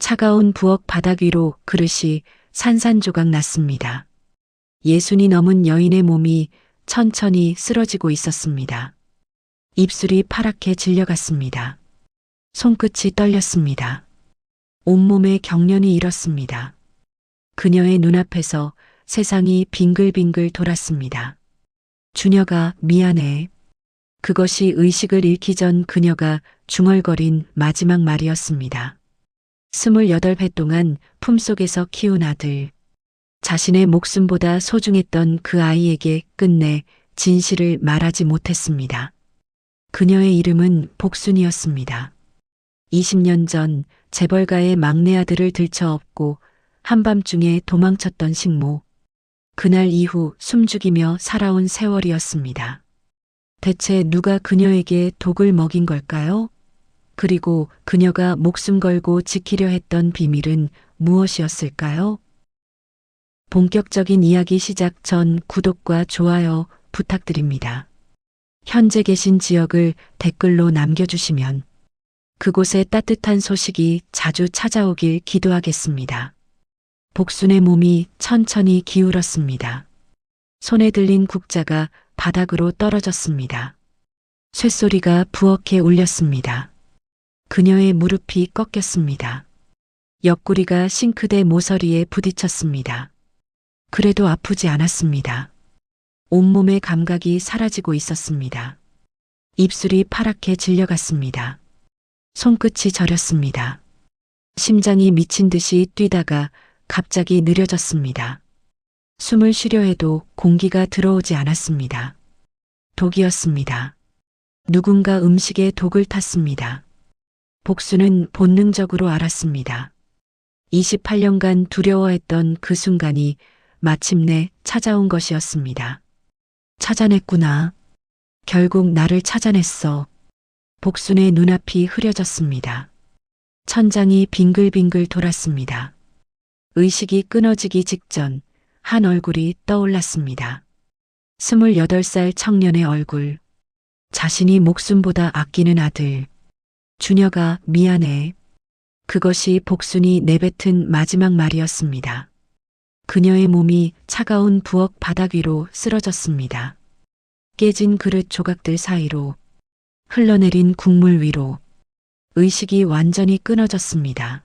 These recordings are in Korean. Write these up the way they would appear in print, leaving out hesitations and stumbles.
차가운 부엌 바닥 위로 그릇이 산산조각 났습니다. 예순이 넘은 여인의 몸이 천천히 쓰러지고 있었습니다. 입술이 파랗게 질려갔습니다. 손끝이 떨렸습니다. 온몸에 경련이 일었습니다. 그녀의 눈앞에서 세상이 빙글빙글 돌았습니다. 준혁아, 미안해. 그것이 의식을 잃기 전 그녀가 중얼거린 마지막 말이었습니다. 28회 동안 품속에서 키운 아들. 자신의 목숨보다 소중했던 그 아이에게 끝내 진실을 말하지 못했습니다. 그녀의 이름은 복순이었습니다. 20년 전 재벌가의 막내 아들을 들쳐업고 한밤중에 도망쳤던 식모. 그날 이후 숨죽이며 살아온 세월이었습니다. 대체 누가 그녀에게 독을 먹인 걸까요? 그리고 그녀가 목숨 걸고 지키려 했던 비밀은 무엇이었을까요? 본격적인 이야기 시작 전 구독과 좋아요 부탁드립니다. 현재 계신 지역을 댓글로 남겨주시면 그곳에 따뜻한 소식이 자주 찾아오길 기도하겠습니다. 복순의 몸이 천천히 기울었습니다. 손에 들린 국자가 바닥으로 떨어졌습니다. 쇳소리가 부엌에 울렸습니다. 그녀의 무릎이 꺾였습니다. 옆구리가 싱크대 모서리에 부딪혔습니다. 그래도 아프지 않았습니다. 온몸의 감각이 사라지고 있었습니다. 입술이 파랗게 질려갔습니다. 손끝이 저렸습니다. 심장이 미친 듯이 뛰다가 갑자기 느려졌습니다. 숨을 쉬려 해도 공기가 들어오지 않았습니다. 독이었습니다. 누군가 음식에 독을 탔습니다. 복수는 본능적으로 알았습니다. 28년간 두려워했던 그 순간이 마침내 찾아온 것이었습니다. 찾아냈구나. 결국 나를 찾아냈어. 복순의 눈앞이 흐려졌습니다. 천장이 빙글빙글 돌았습니다. 의식이 끊어지기 직전 한 얼굴이 떠올랐습니다. 28살 청년의 얼굴. 자신이 목숨보다 아끼는 아들. 준혁아, 미안해. 그것이 복순이 내뱉은 마지막 말이었습니다. 그녀의 몸이 차가운 부엌 바닥 위로 쓰러졌습니다. 깨진 그릇 조각들 사이로, 흘러내린 국물 위로, 의식이 완전히 끊어졌습니다.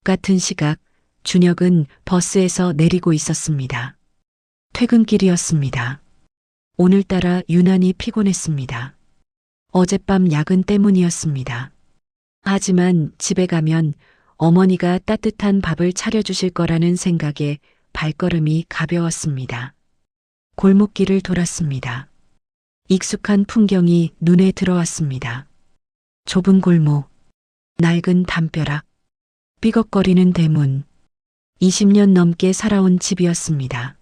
같은 시각, 준혁은 버스에서 내리고 있었습니다. 퇴근길이었습니다. 오늘따라 유난히 피곤했습니다. 어젯밤 야근 때문이었습니다. 하지만 집에 가면 어머니가 따뜻한 밥을 차려주실 거라는 생각에 발걸음이 가벼웠습니다. 골목길을 돌았습니다. 익숙한 풍경이 눈에 들어왔습니다. 좁은 골목, 낡은 담벼락, 삐걱거리는 대문, 20년 넘게 살아온 집이었습니다.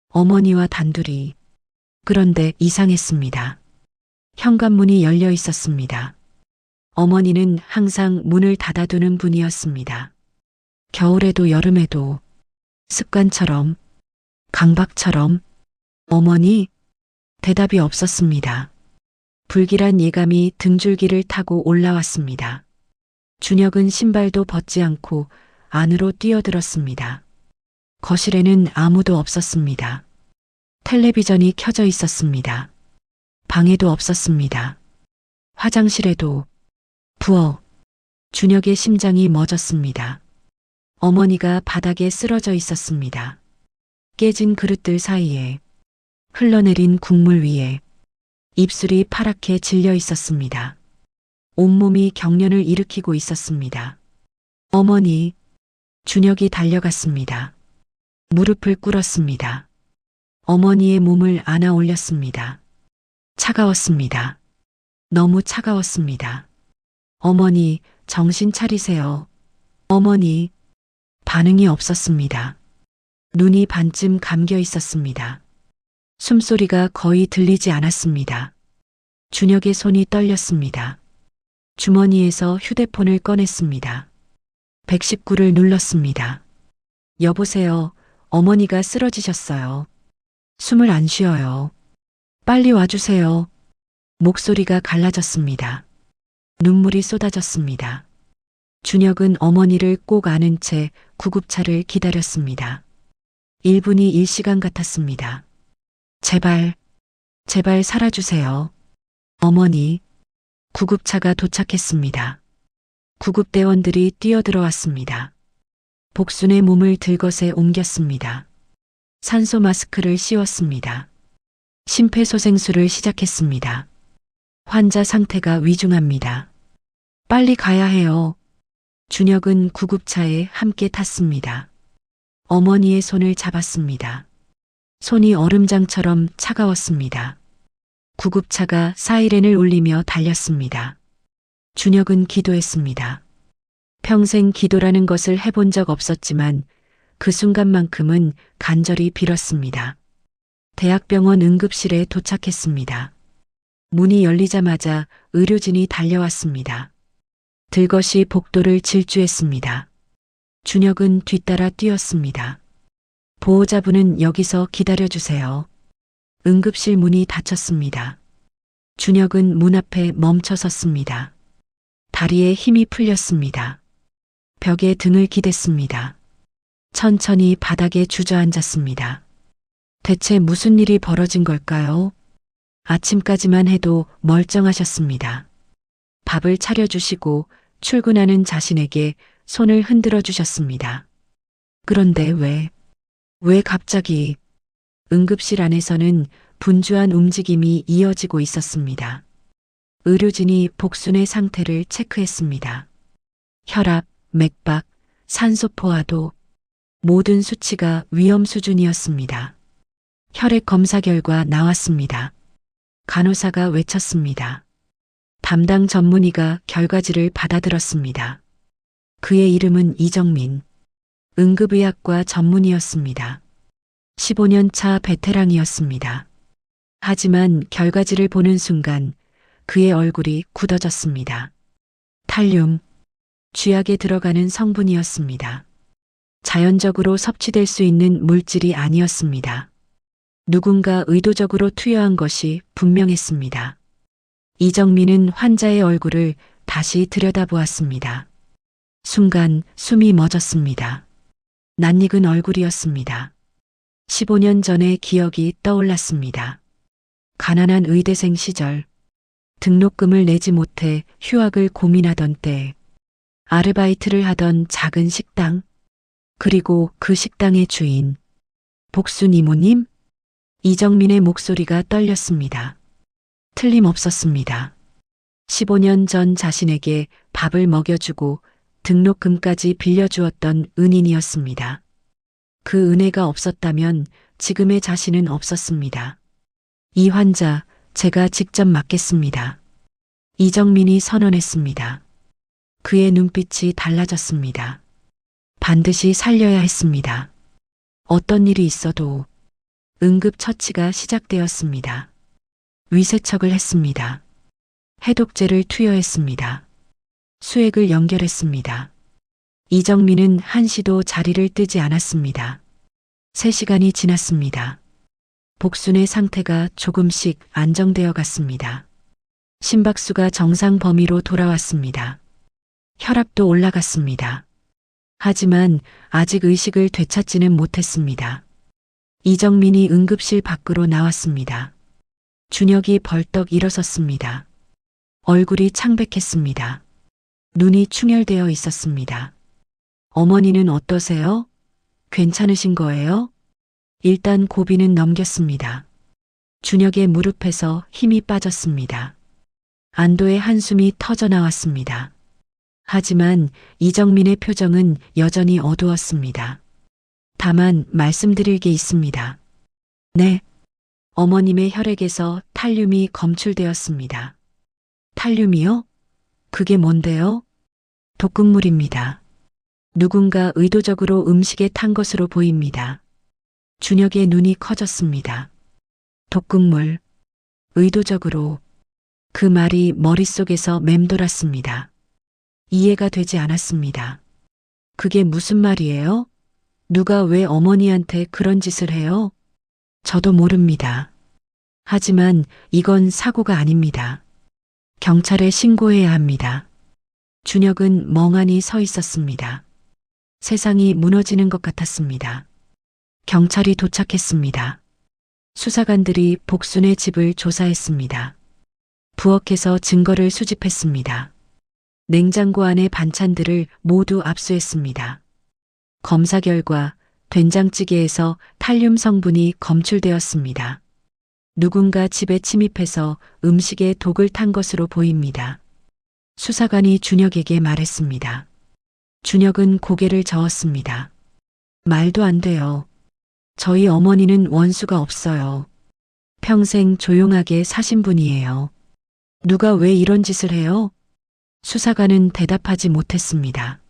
어머니와 단둘이. 그런데 이상했습니다. 현관문이 열려 있었습니다. 어머니는 항상 문을 닫아두는 분이었습니다. 겨울에도 여름에도 습관처럼, 강박처럼. 어머니? 대답이 없었습니다. 불길한 예감이 등줄기를 타고 올라왔습니다. 준혁은 신발도 벗지 않고 안으로 뛰어들었습니다. 거실에는 아무도 없었습니다. 텔레비전이 켜져 있었습니다. 방에도 없었습니다. 화장실에도. 부엌. 준혁의 심장이 멎었습니다. 어머니가 바닥에 쓰러져 있었습니다. 깨진 그릇들 사이에, 흘러내린 국물 위에, 입술이 파랗게 질려 있었습니다. 온몸이 경련을 일으키고 있었습니다. 어머니. 준혁이 달려갔습니다. 무릎을 꿇었습니다. 어머니의 몸을 안아 올렸습니다. 차가웠습니다. 너무 차가웠습니다. 어머니, 정신 차리세요. 어머니. 반응이 없었습니다. 눈이 반쯤 감겨 있었습니다. 숨소리가 거의 들리지 않았습니다. 준혁의 손이 떨렸습니다. 주머니에서 휴대폰을 꺼냈습니다. 119를 눌렀습니다. 여보세요. 어머니가 쓰러지셨어요. 숨을 안 쉬어요. 빨리 와주세요. 목소리가 갈라졌습니다. 눈물이 쏟아졌습니다. 준혁은 어머니를 꼭 안은 채 구급차를 기다렸습니다. 1분이 1시간 같았습니다. 제발, 제발 살아주세요. 어머니, 구급차가 도착했습니다. 구급대원들이 뛰어들어왔습니다. 복순의 몸을 들것에 옮겼습니다. 산소 마스크를 씌웠습니다. 심폐소생술을 시작했습니다. 환자 상태가 위중합니다. 빨리 가야 해요. 준혁은 구급차에 함께 탔습니다. 어머니의 손을 잡았습니다. 손이 얼음장처럼 차가웠습니다. 구급차가 사이렌을 울리며 달렸습니다. 준혁은 기도했습니다. 평생 기도라는 것을 해본 적 없었지만 그 순간만큼은 간절히 빌었습니다. 대학병원 응급실에 도착했습니다. 문이 열리자마자 의료진이 달려왔습니다. 들것이 복도를 질주했습니다. 준혁은 뒤따라 뛰었습니다. 보호자분은 여기서 기다려주세요. 응급실 문이 닫혔습니다. 준혁은 문 앞에 멈춰 섰습니다. 다리에 힘이 풀렸습니다. 벽에 등을 기댔습니다. 천천히 바닥에 주저앉았습니다. 대체 무슨 일이 벌어진 걸까요? 아침까지만 해도 멀쩡하셨습니다. 밥을 차려주시고 출근하는 자신에게 손을 흔들어 주셨습니다. 그런데 왜 갑자기? 응급실 안에서는 분주한 움직임이 이어지고 있었습니다. 의료진이 복순의 상태를 체크했습니다. 혈압, 맥박, 산소 포화도 모든 수치가 위험 수준이었습니다. 혈액 검사 결과 나왔습니다. 간호사가 외쳤습니다. 담당 전문의가 결과지를 받아들었습니다. 그의 이름은 이정민. 응급의학과 전문의였습니다. 15년 차 베테랑이었습니다. 하지만 결과지를 보는 순간 그의 얼굴이 굳어졌습니다. 탈륨, 쥐약에 들어가는 성분이었습니다. 자연적으로 섭취될 수 있는 물질이 아니었습니다. 누군가 의도적으로 투여한 것이 분명했습니다. 이정민은 환자의 얼굴을 다시 들여다보았습니다. 순간 숨이 멎었습니다. 낯익은 얼굴이었습니다. 15년 전의 기억이 떠올랐습니다. 가난한 의대생 시절, 등록금을 내지 못해 휴학을 고민하던 때, 아르바이트를 하던 작은 식당, 그리고 그 식당의 주인, 복순 이모님? 이정민의 목소리가 떨렸습니다. 틀림없었습니다. 15년 전 자신에게 밥을 먹여주고 등록금까지 빌려주었던 은인이었습니다. 그 은혜가 없었다면 지금의 자신은 없었습니다. 이 환자 제가 직접 맡겠습니다. 이정민이 선언했습니다. 그의 눈빛이 달라졌습니다. 반드시 살려야 했습니다. 어떤 일이 있어도 응급처치가 시작되었습니다. 위세척을 했습니다. 해독제를 투여했습니다. 수액을 연결했습니다. 이정민은 한시도 자리를 뜨지 않았습니다. 3시간이 지났습니다. 복순의 상태가 조금씩 안정되어 갔습니다. 심박수가 정상 범위로 돌아왔습니다. 혈압도 올라갔습니다. 하지만 아직 의식을 되찾지는 못했습니다. 이정민이 응급실 밖으로 나왔습니다. 준혁이 벌떡 일어섰습니다. 얼굴이 창백했습니다. 눈이 충혈되어 있었습니다. 어머니는 어떠세요? 괜찮으신 거예요? 일단 고비는 넘겼습니다. 준혁의 무릎에서 힘이 빠졌습니다. 안도의 한숨이 터져 나왔습니다. 하지만 이정민의 표정은 여전히 어두웠습니다. 다만 말씀드릴 게 있습니다. 네. 어머님의 혈액에서 탈륨이 검출되었습니다. 탈륨이요? 그게 뭔데요? 독극물입니다. 누군가 의도적으로 음식에 탄 것으로 보입니다. 준혁의 눈이 커졌습니다. 독극물. 의도적으로. 그 말이 머릿속에서 맴돌았습니다. 이해가 되지 않았습니다. 그게 무슨 말이에요? 누가 왜 어머니한테 그런 짓을 해요? 저도 모릅니다. 하지만 이건 사고가 아닙니다. 경찰에 신고해야 합니다. 준혁은 멍하니 서 있었습니다. 세상이 무너지는 것 같았습니다. 경찰이 도착했습니다. 수사관들이 복순의 집을 조사했습니다. 부엌에서 증거를 수집했습니다. 냉장고 안의 반찬들을 모두 압수했습니다. 검사 결과 된장찌개에서 탈륨 성분이 검출되었습니다. 누군가 집에 침입해서 음식에 독을 탄 것으로 보입니다. 수사관이 준혁에게 말했습니다. 준혁은 고개를 저었습니다. 말도 안 돼요. 저희 어머니는 원수가 없어요. 평생 조용하게 사신 분이에요. 누가 왜 이런 짓을 해요? 수사관은 대답하지 못했습니다.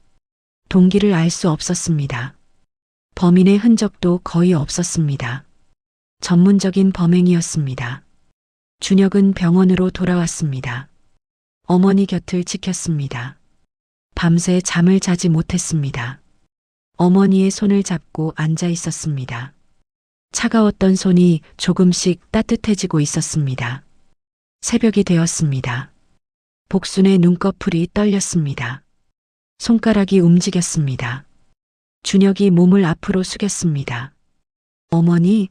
동기를 알 수 없었습니다. 범인의 흔적도 거의 없었습니다. 전문적인 범행이었습니다. 준혁은 병원으로 돌아왔습니다. 어머니 곁을 지켰습니다. 밤새 잠을 자지 못했습니다. 어머니의 손을 잡고 앉아 있었습니다. 차가웠던 손이 조금씩 따뜻해지고 있었습니다. 새벽이 되었습니다. 복순의 눈꺼풀이 떨렸습니다. 손가락이 움직였습니다. 준혁이 몸을 앞으로 숙였습니다. 어머니,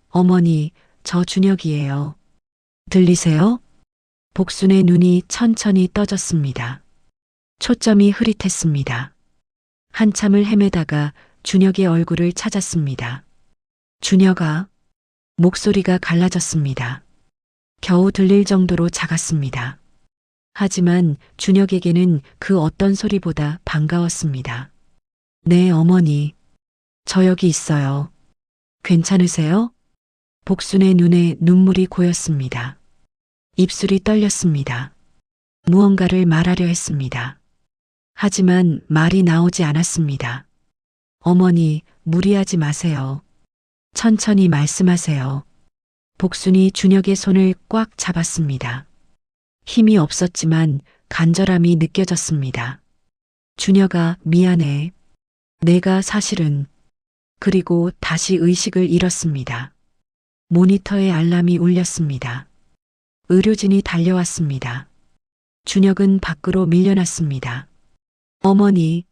어머니, 저 준혁이에요. 들리세요? 복순의 눈이 천천히 떠졌습니다. 초점이 흐릿했습니다. 한참을 헤매다가 준혁의 얼굴을 찾았습니다. 준혁아, 목소리가 갈라졌습니다. 겨우 들릴 정도로 작았습니다. 하지만 준혁에게는 그 어떤 소리보다 반가웠습니다. 네, 어머니. 저 여기 있어요. 괜찮으세요? 복순의 눈에 눈물이 고였습니다. 입술이 떨렸습니다. 무언가를 말하려 했습니다. 하지만 말이 나오지 않았습니다. 어머니, 무리하지 마세요. 천천히 말씀하세요. 복순이 준혁의 손을 꽉 잡았습니다. 힘이 없었지만 간절함이 느껴졌습니다. 준혁아, 미안해. 내가 사실은... 그리고 다시 의식을 잃었습니다. 모니터에 알람이 울렸습니다. 의료진이 달려왔습니다. 준혁은 밖으로 밀려났습니다. 어머니,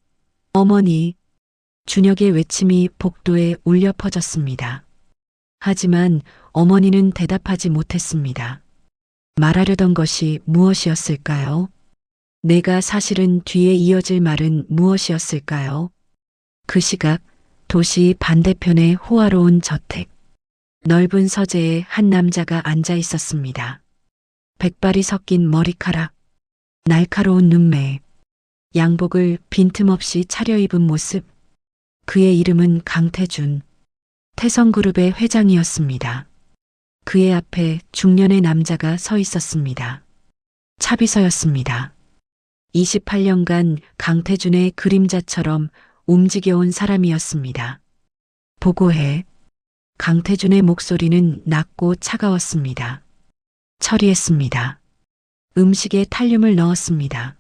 어머니. 준혁의 외침이 복도에 울려 퍼졌습니다. 하지만 어머니는 대답하지 못했습니다. 말하려던 것이 무엇이었을까요? 내가 사실은 뒤에 이어질 말은 무엇이었을까요? 그 시각 도시 반대편의 호화로운 저택. 넓은 서재에 한 남자가 앉아 있었습니다. 백발이 섞인 머리카락, 날카로운 눈매, 양복을 빈틈없이 차려입은 모습. 그의 이름은 강태준, 태성그룹의 회장이었습니다. 그의 앞에 중년의 남자가 서 있었습니다. 차비서였습니다. 28년간 강태준의 그림자처럼 움직여온 사람이었습니다. 보고해. 강태준의 목소리는 낮고 차가웠습니다. 처리했습니다. 음식에 탈륨을 넣었습니다.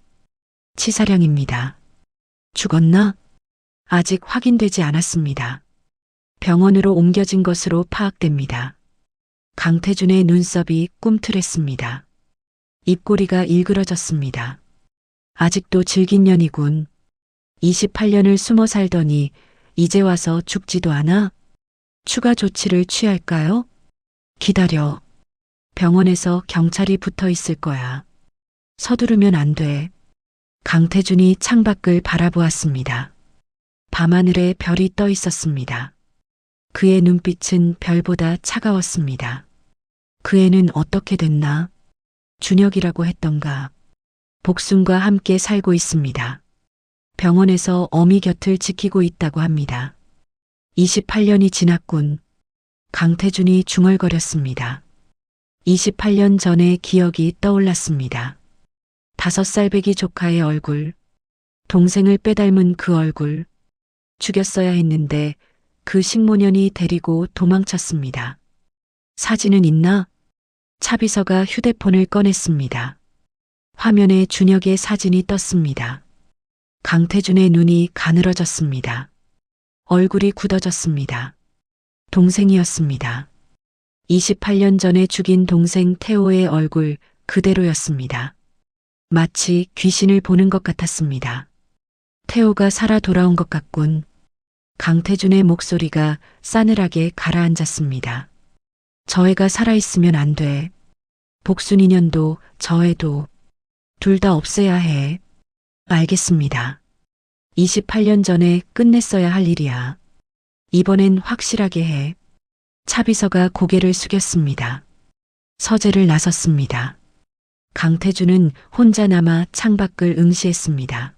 치사량입니다. 죽었나? 아직 확인되지 않았습니다. 병원으로 옮겨진 것으로 파악됩니다. 강태준의 눈썹이 꿈틀했습니다. 입꼬리가 일그러졌습니다. 아직도 질긴 년이군. 28년을 숨어 살더니 이제 와서 죽지도 않아? 추가 조치를 취할까요? 기다려. 병원에서 경찰이 붙어 있을 거야. 서두르면 안 돼. 강태준이 창밖을 바라보았습니다. 밤하늘에 별이 떠 있었습니다. 그의 눈빛은 별보다 차가웠습니다. 그 애는 어떻게 됐나? 준혁이라고 했던가. 복순과 함께 살고 있습니다. 병원에서 어미 곁을 지키고 있다고 합니다. 28년이 지났군. 강태준이 중얼거렸습니다. 28년 전의 기억이 떠올랐습니다. 5살배기 조카의 얼굴, 동생을 빼닮은 그 얼굴. 죽였어야 했는데 그 식모년이 데리고 도망쳤습니다. 사진은 있나? 차비서가 휴대폰을 꺼냈습니다. 화면에 준혁의 사진이 떴습니다. 강태준의 눈이 가늘어졌습니다. 얼굴이 굳어졌습니다. 동생이었습니다. 28년 전에 죽인 동생 태호의 얼굴 그대로였습니다. 마치 귀신을 보는 것 같았습니다. 태호가 살아 돌아온 것 같군. 강태준의 목소리가 싸늘하게 가라앉았습니다. 저 애가 살아있으면 안 돼. 복순 인연도 저 애도 둘 다 없애야 해. 알겠습니다. 28년 전에 끝냈어야 할 일이야. 이번엔 확실하게 해. 차비서가 고개를 숙였습니다. 서재를 나섰습니다. 강태준은 혼자 남아 창밖을 응시했습니다.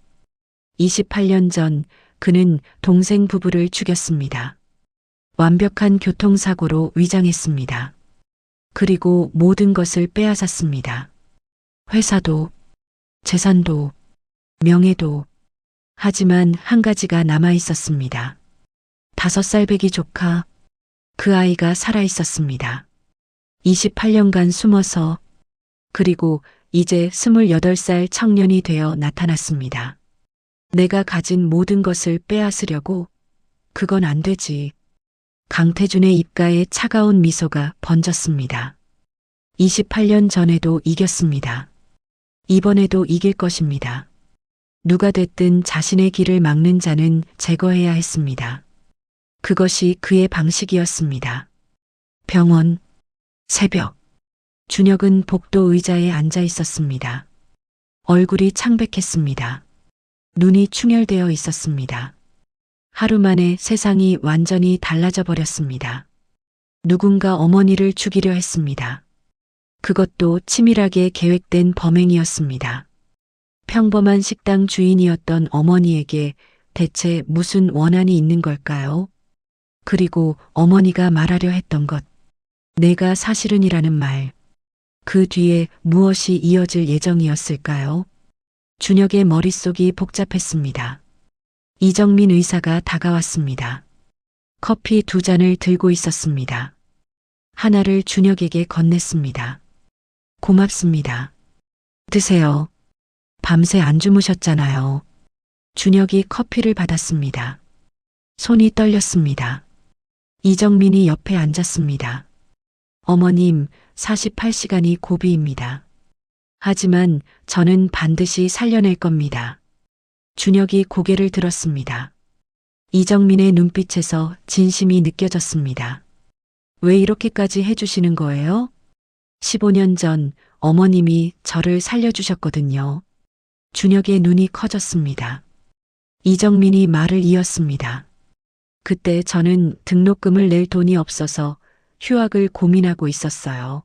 28년 전 그는 동생 부부를 죽였습니다. 완벽한 교통사고로 위장했습니다. 그리고 모든 것을 빼앗았습니다. 회사도, 재산도, 명예도. 하지만 한 가지가 남아 있었습니다. 5살 배기 조카, 그 아이가 살아 있었습니다. 28년간 숨어서, 그리고 이제 28살 청년이 되어 나타났습니다. 내가 가진 모든 것을 빼앗으려고? 그건 안 되지. 강태준의 입가에 차가운 미소가 번졌습니다. 28년 전에도 이겼습니다. 이번에도 이길 것입니다. 누가 됐든 자신의 길을 막는 자는 제거해야 했습니다. 그것이 그의 방식이었습니다. 병원, 새벽. 준혁은 복도 의자에 앉아 있었습니다. 얼굴이 창백했습니다. 눈이 충혈되어 있었습니다. 하루 만에 세상이 완전히 달라져 버렸습니다. 누군가 어머니를 죽이려 했습니다. 그것도 치밀하게 계획된 범행이었습니다. 평범한 식당 주인이었던 어머니에게 대체 무슨 원한이 있는 걸까요? 그리고 어머니가 말하려 했던 것, 내가 사실은이라는 말, 그 뒤에 무엇이 이어질 예정이었을까요? 준혁의 머릿속이 복잡했습니다. 이정민 의사가 다가왔습니다. 커피 2잔을 들고 있었습니다. 하나를 준혁에게 건넸습니다. 고맙습니다. 드세요. 밤새 안 주무셨잖아요. 준혁이 커피를 받았습니다. 손이 떨렸습니다. 이정민이 옆에 앉았습니다. 어머님, 48시간이 고비입니다. 하지만 저는 반드시 살려낼 겁니다. 준혁이 고개를 들었습니다. 이정민의 눈빛에서 진심이 느껴졌습니다. 왜 이렇게까지 해주시는 거예요? 15년 전 어머님이 저를 살려주셨거든요. 준혁의 눈이 커졌습니다. 이정민이 말을 이었습니다. 그때 저는 등록금을 낼 돈이 없어서 휴학을 고민하고 있었어요.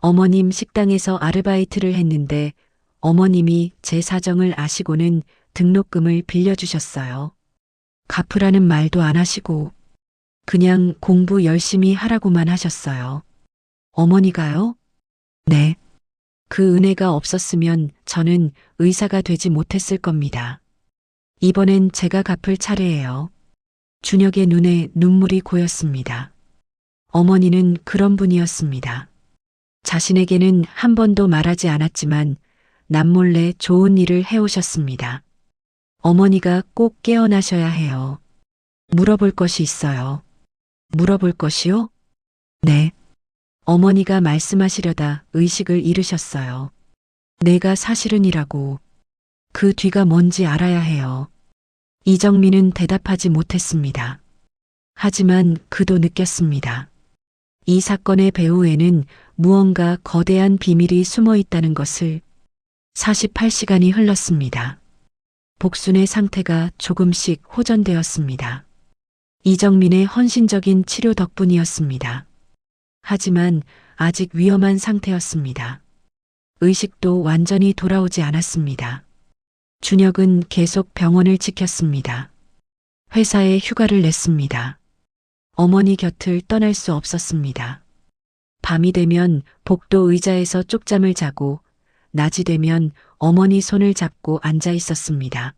어머님 식당에서 아르바이트를 했는데 어머님이 제 사정을 아시고는 등록금을 빌려주셨어요. 갚으라는 말도 안 하시고 그냥 공부 열심히 하라고만 하셨어요. 어머니가요? 네. 그 은혜가 없었으면 저는 의사가 되지 못했을 겁니다. 이번엔 제가 갚을 차례예요. 준혁의 눈에 눈물이 고였습니다. 어머니는 그런 분이었습니다. 자신에게는 한 번도 말하지 않았지만 남몰래 좋은 일을 해오셨습니다. 어머니가 꼭 깨어나셔야 해요. 물어볼 것이 있어요. 물어볼 것이요? 네. 어머니가 말씀하시려다 의식을 잃으셨어요. 내가 사실은이라고. 그 뒤가 뭔지 알아야 해요. 이정민은 대답하지 못했습니다. 하지만 그도 느꼈습니다. 이 사건의 배후에는 무언가 거대한 비밀이 숨어 있다는 것을. 48시간이 흘렀습니다. 복순의 상태가 조금씩 호전되었습니다. 이정민의 헌신적인 치료 덕분이었습니다. 하지만 아직 위험한 상태였습니다. 의식도 완전히 돌아오지 않았습니다. 준혁은 계속 병원을 지켰습니다. 회사에 휴가를 냈습니다. 어머니 곁을 떠날 수 없었습니다. 밤이 되면 복도 의자에서 쪽잠을 자고 낮이 되면 어머니 손을 잡고 앉아 있었습니다.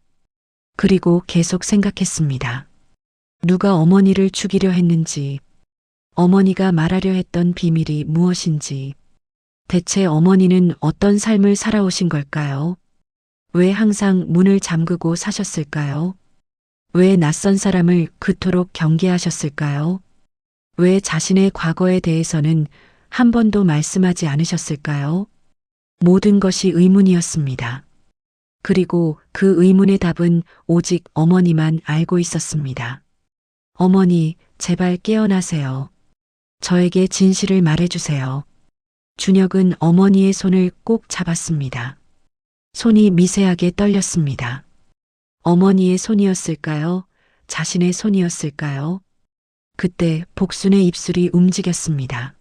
그리고 계속 생각했습니다. 누가 어머니를 죽이려 했는지, 어머니가 말하려 했던 비밀이 무엇인지, 대체 어머니는 어떤 삶을 살아오신 걸까요? 왜 항상 문을 잠그고 사셨을까요? 왜 낯선 사람을 그토록 경계하셨을까요? 왜 자신의 과거에 대해서는 한 번도 말씀하지 않으셨을까요? 모든 것이 의문이었습니다. 그리고 그 의문의 답은 오직 어머니만 알고 있었습니다. 어머니, 제발 깨어나세요. 저에게 진실을 말해주세요. 준혁은 어머니의 손을 꼭 잡았습니다. 손이 미세하게 떨렸습니다. 어머니의 손이었을까요? 자신의 손이었을까요? 그때 복순의 입술이 움직였습니다.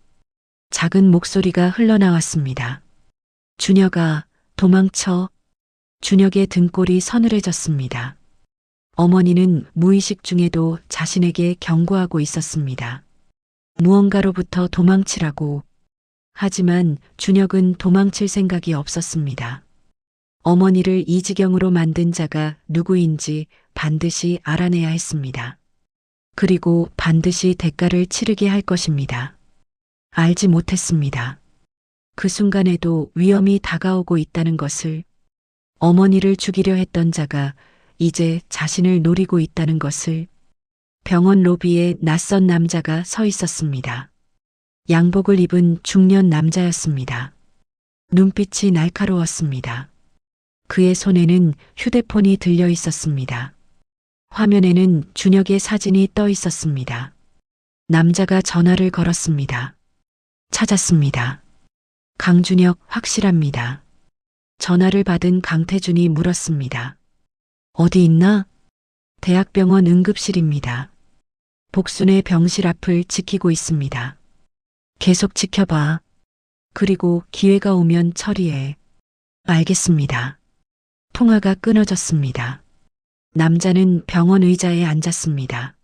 작은 목소리가 흘러나왔습니다. 준혁아, 도망쳐. 준혁의 등골이 서늘해졌습니다. 어머니는 무의식 중에도 자신에게 경고하고 있었습니다. 무언가로부터 도망치라고. 하지만 준혁은 도망칠 생각이 없었습니다. 어머니를 이 지경으로 만든 자가 누구인지 반드시 알아내야 했습니다. 그리고 반드시 대가를 치르게 할 것입니다. 알지 못했습니다. 그 순간에도 위험이 다가오고 있다는 것을, 어머니를 죽이려 했던 자가 이제 자신을 노리고 있다는 것을. 병원 로비에 낯선 남자가 서 있었습니다. 양복을 입은 중년 남자였습니다. 눈빛이 날카로웠습니다. 그의 손에는 휴대폰이 들려 있었습니다. 화면에는 준혁의 사진이 떠 있었습니다. 남자가 전화를 걸었습니다. 찾았습니다. 강준혁 확실합니다. 전화를 받은 강태준이 물었습니다. 어디 있나? 대학병원 응급실입니다. 복순의 병실 앞을 지키고 있습니다. 계속 지켜봐. 그리고 기회가 오면 처리해. 알겠습니다. 통화가 끊어졌습니다. 남자는 병원 의자에 앉았습니다.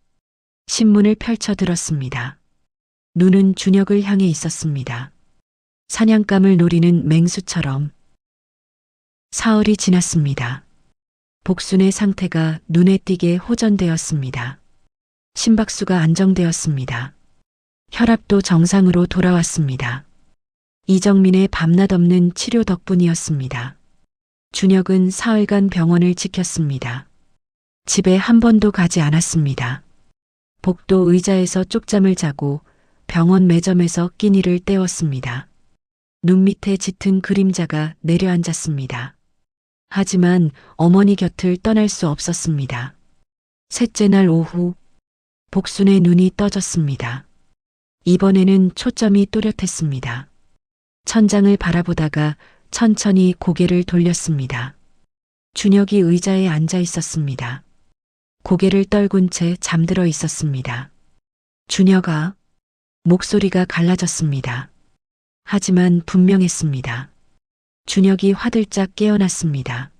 신문을 펼쳐 들었습니다. 눈은 준혁을 향해 있었습니다. 사냥감을 노리는 맹수처럼. 사흘이 지났습니다. 복순의 상태가 눈에 띄게 호전되었습니다. 심박수가 안정되었습니다. 혈압도 정상으로 돌아왔습니다. 이정민의 밤낮 없는 치료 덕분이었습니다. 준혁은 사흘간 병원을 지켰습니다. 집에 한 번도 가지 않았습니다. 복도 의자에서 쪽잠을 자고 병원 매점에서 끼니를 때웠습니다. 눈 밑에 짙은 그림자가 내려앉았습니다. 하지만 어머니 곁을 떠날 수 없었습니다. 셋째 날 오후, 복순의 눈이 떠졌습니다. 이번에는 초점이 또렷했습니다. 천장을 바라보다가 천천히 고개를 돌렸습니다. 준혁이 의자에 앉아 있었습니다. 고개를 떨군 채 잠들어 있었습니다. 준혁아, 목소리가 갈라졌습니다. 하지만 분명했습니다. 준혁이 화들짝 깨어났습니다.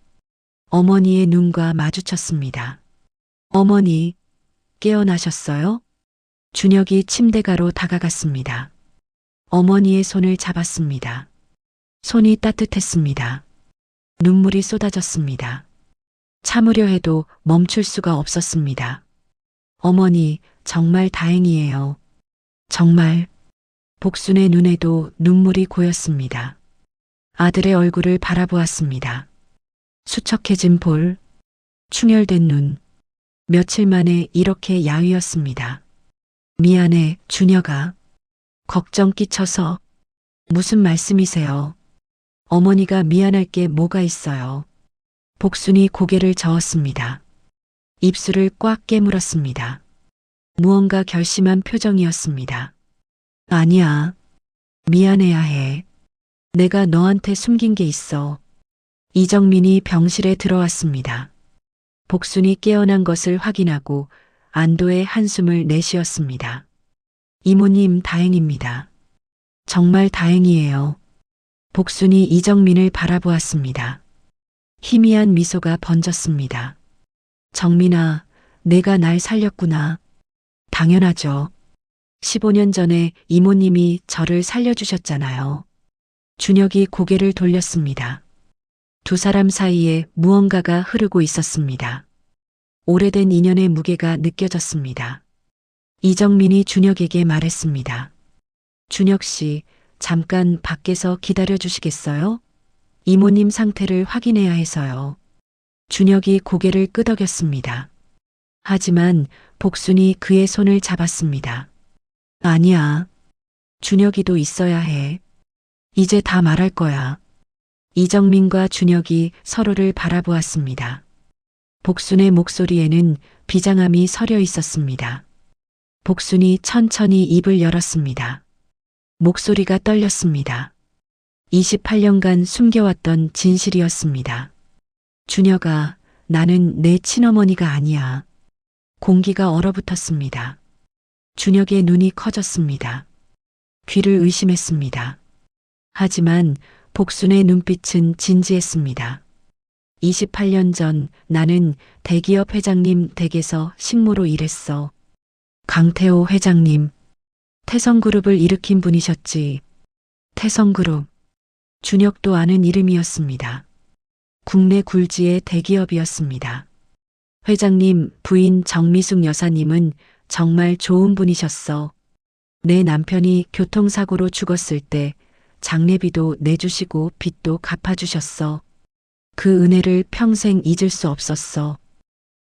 어머니의 눈과 마주쳤습니다. 어머니, 깨어나셨어요? 준혁이 침대가로 다가갔습니다. 어머니의 손을 잡았습니다. 손이 따뜻했습니다. 눈물이 쏟아졌습니다. 참으려 해도 멈출 수가 없었습니다. 어머니, 정말 다행이에요. 정말. 복순의 눈에도 눈물이 고였습니다. 아들의 얼굴을 바라보았습니다. 수척해진 볼, 충혈된 눈. 며칠 만에 이렇게 야위었습니다. 미안해, 준혁아. 걱정 끼쳐서. 무슨 말씀이세요? 어머니가 미안할 게 뭐가 있어요. 복순이 고개를 저었습니다. 입술을 꽉 깨물었습니다. 무언가 결심한 표정이었습니다. 아니야. 미안해야 해. 내가 너한테 숨긴 게 있어. 이정민이 병실에 들어왔습니다. 복순이 깨어난 것을 확인하고 안도의 한숨을 내쉬었습니다. 이모님 다행입니다. 정말 다행이에요. 복순이 이정민을 바라보았습니다. 희미한 미소가 번졌습니다. 정민아, 내가 날 살렸구나. 당연하죠. 15년 전에 이모님이 저를 살려주셨잖아요. 준혁이 고개를 돌렸습니다. 두 사람 사이에 무언가가 흐르고 있었습니다. 오래된 인연의 무게가 느껴졌습니다. 이정민이 준혁에게 말했습니다. 준혁 씨, 잠깐 밖에서 기다려 주시겠어요? 이모님 상태를 확인해야 해서요. 준혁이 고개를 끄덕였습니다. 하지만 복순이 그의 손을 잡았습니다. 아니야. 준혁이도 있어야 해. 이제 다 말할 거야. 이정민과 준혁이 서로를 바라보았습니다. 복순의 목소리에는 비장함이 서려 있었습니다. 복순이 천천히 입을 열었습니다. 목소리가 떨렸습니다. 28년간 숨겨왔던 진실이었습니다. 준혁아, 나는 내 친어머니가 아니야. 공기가 얼어붙었습니다. 준혁의 눈이 커졌습니다. 귀를 의심했습니다. 하지만 복순의 눈빛은 진지했습니다. 28년 전 나는 대기업 회장님 댁에서 식모로 일했어. 강태호 회장님. 태성그룹을 일으킨 분이셨지. 태성그룹. 준혁도 아는 이름이었습니다. 국내 굴지의 대기업이었습니다. 회장님 부인 정미숙 여사님은 정말 좋은 분이셨어. 내 남편이 교통사고로 죽었을 때 장례비도 내주시고 빚도 갚아주셨어. 그 은혜를 평생 잊을 수 없었어.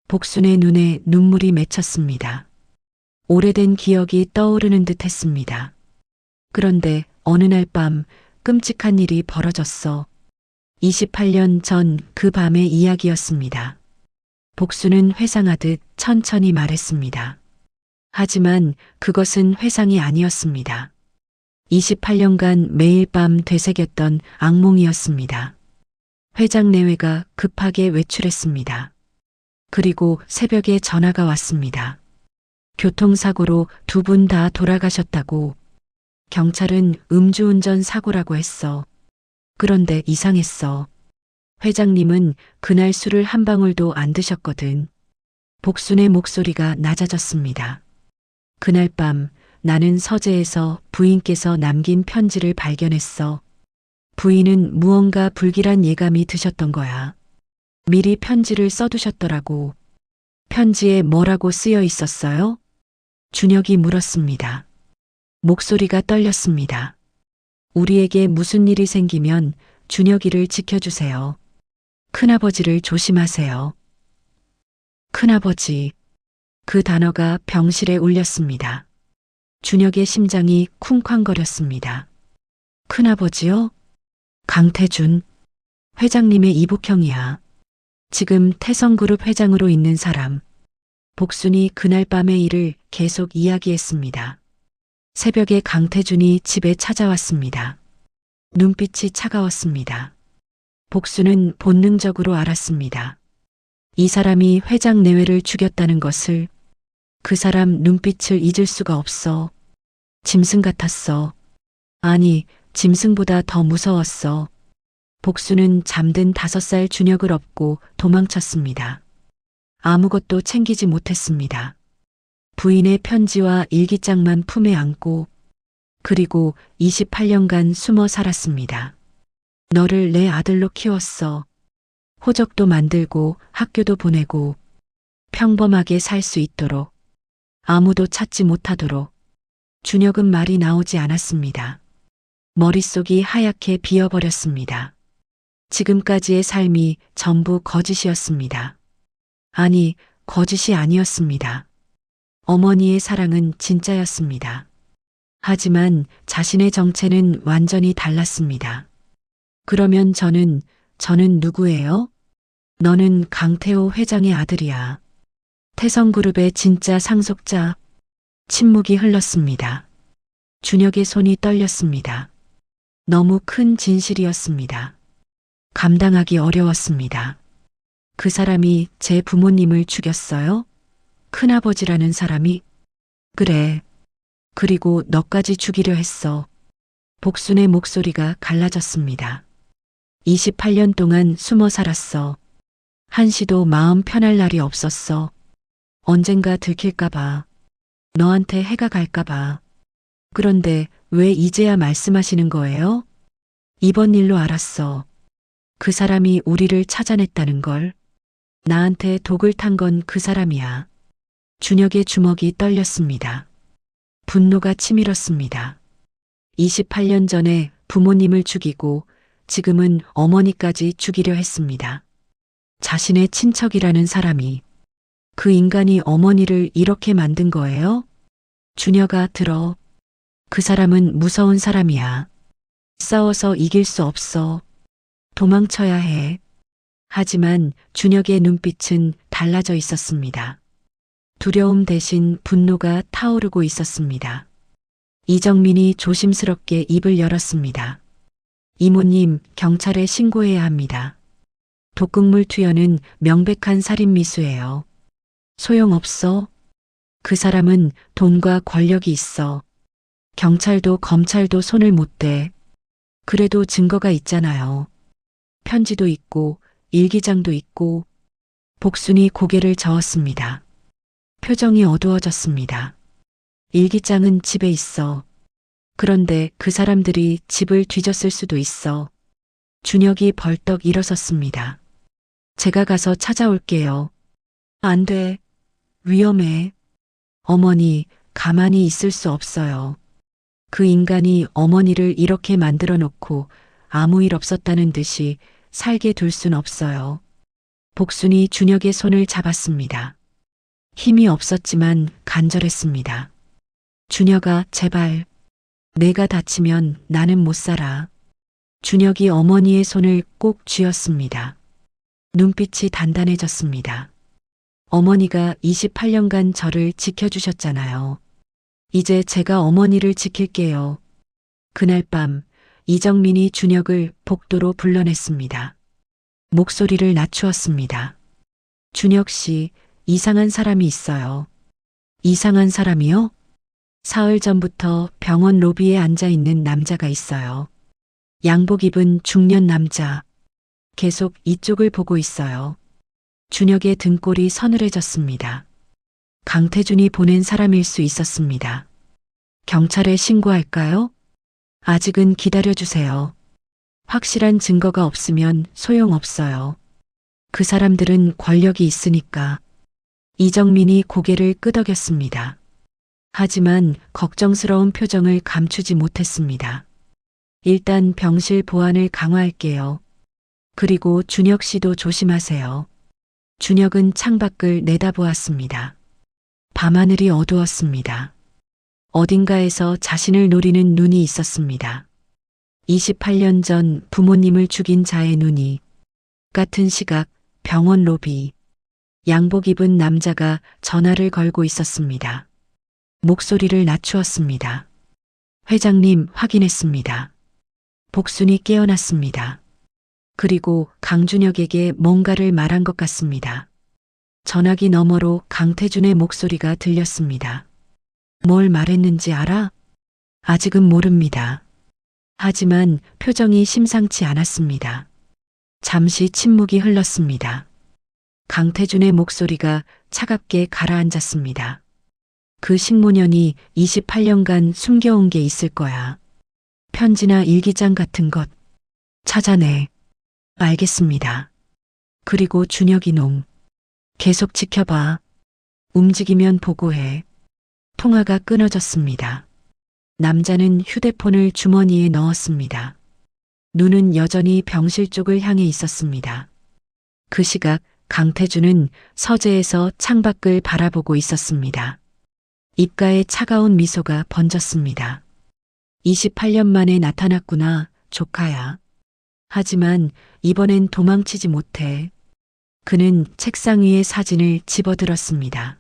복순의 눈에 눈물이 맺혔습니다. 오래된 기억이 떠오르는 듯 했습니다. 그런데 어느 날 밤 끔찍한 일이 벌어졌어. 28년 전 그 밤의 이야기였습니다. 복순은 회상하듯 천천히 말했습니다. 하지만 그것은 회상이 아니었습니다. 28년간 매일 밤 되새겼던 악몽이었습니다. 회장 내외가 급하게 외출했습니다. 그리고 새벽에 전화가 왔습니다. 교통사고로 두 분 다 돌아가셨다고. 경찰은 음주운전 사고라고 했어. 그런데 이상했어. 회장님은 그날 술을 한 방울도 안 드셨거든. 복순의 목소리가 낮아졌습니다. 그날 밤 나는 서재에서 부인께서 남긴 편지를 발견했어. 부인은 무언가 불길한 예감이 드셨던 거야. 미리 편지를 써두셨더라고. 편지에 뭐라고 쓰여 있었어요? 준혁이 물었습니다. 목소리가 떨렸습니다. 우리에게 무슨 일이 생기면 준혁이를 지켜주세요. 큰아버지를 조심하세요. 큰아버지. 그 단어가 병실에 울렸습니다. 준혁의 심장이 쿵쾅거렸습니다. 큰아버지요? 강태준. 회장님의 이복형이야. 지금 태성그룹 회장으로 있는 사람. 복순이 그날 밤의 일을 계속 이야기했습니다. 새벽에 강태준이 집에 찾아왔습니다. 눈빛이 차가웠습니다. 복순은 본능적으로 알았습니다. 이 사람이 회장 내외를 죽였다는 것을. 그 사람 눈빛을 잊을 수가 없어. 짐승 같았어. 아니, 짐승보다 더 무서웠어. 복순은 잠든 5살 준혁을 업고 도망쳤습니다. 아무것도 챙기지 못했습니다. 부인의 편지와 일기장만 품에 안고, 그리고 28년간 숨어 살았습니다. 너를 내 아들로 키웠어. 호적도 만들고 학교도 보내고 평범하게 살 수 있도록, 아무도 찾지 못하도록. 준혁은 말이 나오지 않았습니다. 머릿속이 하얗게 비어버렸습니다. 지금까지의 삶이 전부 거짓이었습니다. 아니, 거짓이 아니었습니다. 어머니의 사랑은 진짜였습니다. 하지만 자신의 정체는 완전히 달랐습니다. 그러면 저는 누구예요? 너는 강태호 회장의 아들이야. 태성그룹의 진짜 상속자. 침묵이 흘렀습니다. 준혁의 손이 떨렸습니다. 너무 큰 진실이었습니다. 감당하기 어려웠습니다. 그 사람이 제 부모님을 죽였어요? 큰아버지라는 사람이? 그래. 그리고 너까지 죽이려 했어. 복순의 목소리가 갈라졌습니다. 28년 동안 숨어 살았어. 한시도 마음 편할 날이 없었어. 언젠가 들킬까봐. 너한테 해가 갈까봐. 그런데 왜 이제야 말씀하시는 거예요? 이번 일로 알았어. 그 사람이 우리를 찾아냈다는 걸. 나한테 독을 탄 건 그 사람이야. 준혁의 주먹이 떨렸습니다. 분노가 치밀었습니다. 28년 전에 부모님을 죽이고 지금은 어머니까지 죽이려 했습니다. 자신의 친척이라는 사람이. 그 인간이 어머니를 이렇게 만든 거예요? 준혁아, 들어. 그 사람은 무서운 사람이야. 싸워서 이길 수 없어. 도망쳐야 해. 하지만 준혁의 눈빛은 달라져 있었습니다. 두려움 대신 분노가 타오르고 있었습니다. 이정민이 조심스럽게 입을 열었습니다. 이모님, 경찰에 신고해야 합니다. 독극물 투여는 명백한 살인미수예요. 소용없어. 그 사람은 돈과 권력이 있어. 경찰도 검찰도 손을 못 대. 그래도 증거가 있잖아요. 편지도 있고 일기장도 있고. 복순이 고개를 저었습니다. 표정이 어두워졌습니다. 일기장은 집에 있어. 그런데 그 사람들이 집을 뒤졌을 수도 있어. 준혁이 벌떡 일어섰습니다. 제가 가서 찾아올게요. 안 돼. 위험해. 어머니, 가만히 있을 수 없어요. 그 인간이 어머니를 이렇게 만들어 놓고 아무 일 없었다는 듯이 살게 둘 순 없어요. 복순이 준혁의 손을 잡았습니다. 힘이 없었지만 간절했습니다. 준혁아, 제발. 내가 다치면 나는 못 살아. 준혁이 어머니의 손을 꼭 쥐었습니다. 눈빛이 단단해졌습니다. 어머니가 28년간 저를 지켜주셨잖아요. 이제 제가 어머니를 지킬게요. 그날 밤 이정민이 준혁을 복도로 불러냈습니다. 목소리를 낮추었습니다. 준혁 씨, 이상한 사람이 있어요. 이상한 사람이요? 사흘 전부터 병원 로비에 앉아 있는 남자가 있어요. 양복 입은 중년 남자. 계속 이쪽을 보고 있어요. 준혁의 등골이 서늘해졌습니다. 강태준이 보낸 사람일 수 있었습니다. 경찰에 신고할까요? 아직은 기다려주세요. 확실한 증거가 없으면 소용없어요. 그 사람들은 권력이 있으니까. 이정민이 고개를 끄덕였습니다. 하지만 걱정스러운 표정을 감추지 못했습니다. 일단 병실 보안을 강화할게요. 그리고 준혁 씨도 조심하세요. 준혁은 창밖을 내다보았습니다. 밤하늘이 어두웠습니다. 어딘가에서 자신을 노리는 눈이 있었습니다. 28년 전 부모님을 죽인 자의 눈이. 같은 시각 병원 로비. 양복 입은 남자가 전화를 걸고 있었습니다. 목소리를 낮추었습니다. 회장님, 확인했습니다. 복순이 깨어났습니다. 그리고 강준혁에게 뭔가를 말한 것 같습니다. 전화기 너머로 강태준의 목소리가 들렸습니다. 뭘 말했는지 알아? 아직은 모릅니다. 하지만 표정이 심상치 않았습니다. 잠시 침묵이 흘렀습니다. 강태준의 목소리가 차갑게 가라앉았습니다. 그 식모년이 28년간 숨겨온 게 있을 거야. 편지나 일기장 같은 것. 찾아내. 알겠습니다. 그리고 준혁이 놈. 계속 지켜봐. 움직이면 보고해. 통화가 끊어졌습니다. 남자는 휴대폰을 주머니에 넣었습니다. 눈은 여전히 병실 쪽을 향해 있었습니다. 그 시각 강태준은 서재에서 창밖을 바라보고 있었습니다. 입가에 차가운 미소가 번졌습니다. 28년 만에 나타났구나, 조카야. 하지만 이번엔 도망치지 못해. 그는 책상 위에 사진을 집어들었습니다.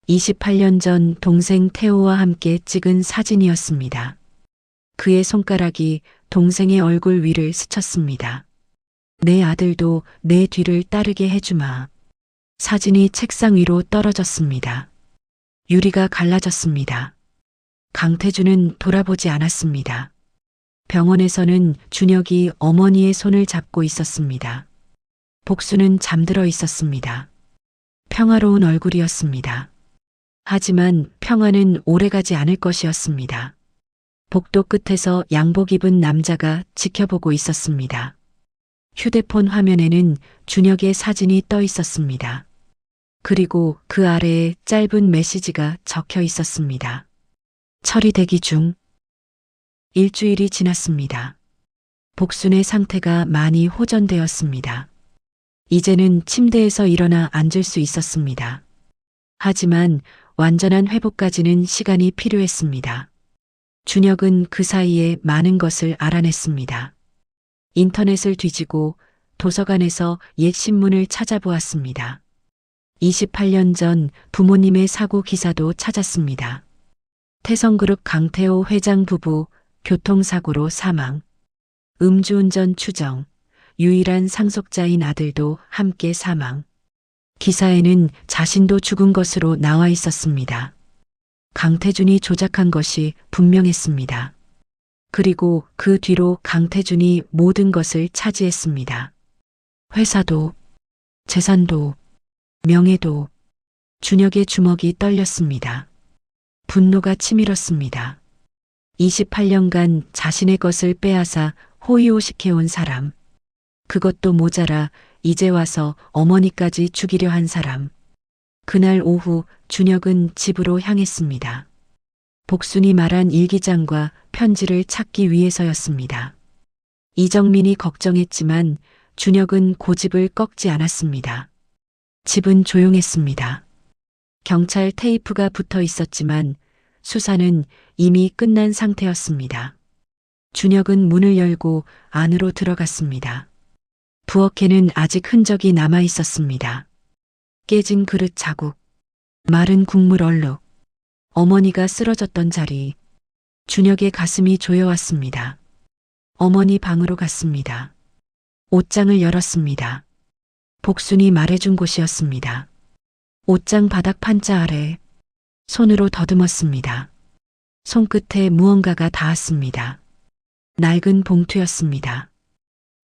28년 전 동생 태호와 함께 찍은 사진이었습니다. 그의 손가락이 동생의 얼굴 위를 스쳤습니다. 내 아들도 내 뒤를 따르게 해주마. 사진이 책상 위로 떨어졌습니다. 유리가 갈라졌습니다. 강태준은 돌아보지 않았습니다. 병원에서는 준혁이 어머니의 손을 잡고 있었습니다. 복수는 잠들어 있었습니다. 평화로운 얼굴이었습니다. 하지만 평화는 오래가지 않을 것이었습니다. 복도 끝에서 양복 입은 남자가 지켜보고 있었습니다. 휴대폰 화면에는 준혁의 사진이 떠 있었습니다. 그리고 그 아래에 짧은 메시지가 적혀 있었습니다. 처리대기 중. 일주일이 지났습니다. 복순의 상태가 많이 호전되었습니다. 이제는 침대에서 일어나 앉을 수 있었습니다. 하지만 완전한 회복까지는 시간이 필요했습니다. 준혁은 그 사이에 많은 것을 알아냈습니다. 인터넷을 뒤지고 도서관에서 옛 신문을 찾아보았습니다. 28년 전 부모님의 사고 기사도 찾았습니다. 태성그룹 강태호 회장 부부 교통사고로 사망. 음주운전 추정. 유일한 상속자인 아들도 함께 사망. 기사에는 자신도 죽은 것으로 나와 있었습니다. 강태준이 조작한 것이 분명했습니다. 그리고 그 뒤로 강태준이 모든 것을 차지했습니다. 회사도, 재산도, 명예도. 준혁의 주먹이 떨렸습니다. 분노가 치밀었습니다. 28년간 자신의 것을 빼앗아 호의호식해온 사람. 그것도 모자라 이제 와서 어머니까지 죽이려 한 사람. 그날 오후 준혁은 집으로 향했습니다. 복순이 말한 일기장과 편지를 찾기 위해서였습니다. 이정민이 걱정했지만 준혁은 고집을 꺾지 않았습니다. 집은 조용했습니다. 경찰 테이프가 붙어 있었지만 수사는 이미 끝난 상태였습니다. 준혁은 문을 열고 안으로 들어갔습니다. 부엌에는 아직 흔적이 남아 있었습니다. 깨진 그릇 자국, 마른 국물 얼룩, 어머니가 쓰러졌던 자리. 준혁의 가슴이 조여왔습니다. 어머니 방으로 갔습니다. 옷장을 열었습니다. 복순이 말해준 곳이었습니다. 옷장 바닥 판자 아래 손으로 더듬었습니다. 손끝에 무언가가 닿았습니다. 낡은 봉투였습니다.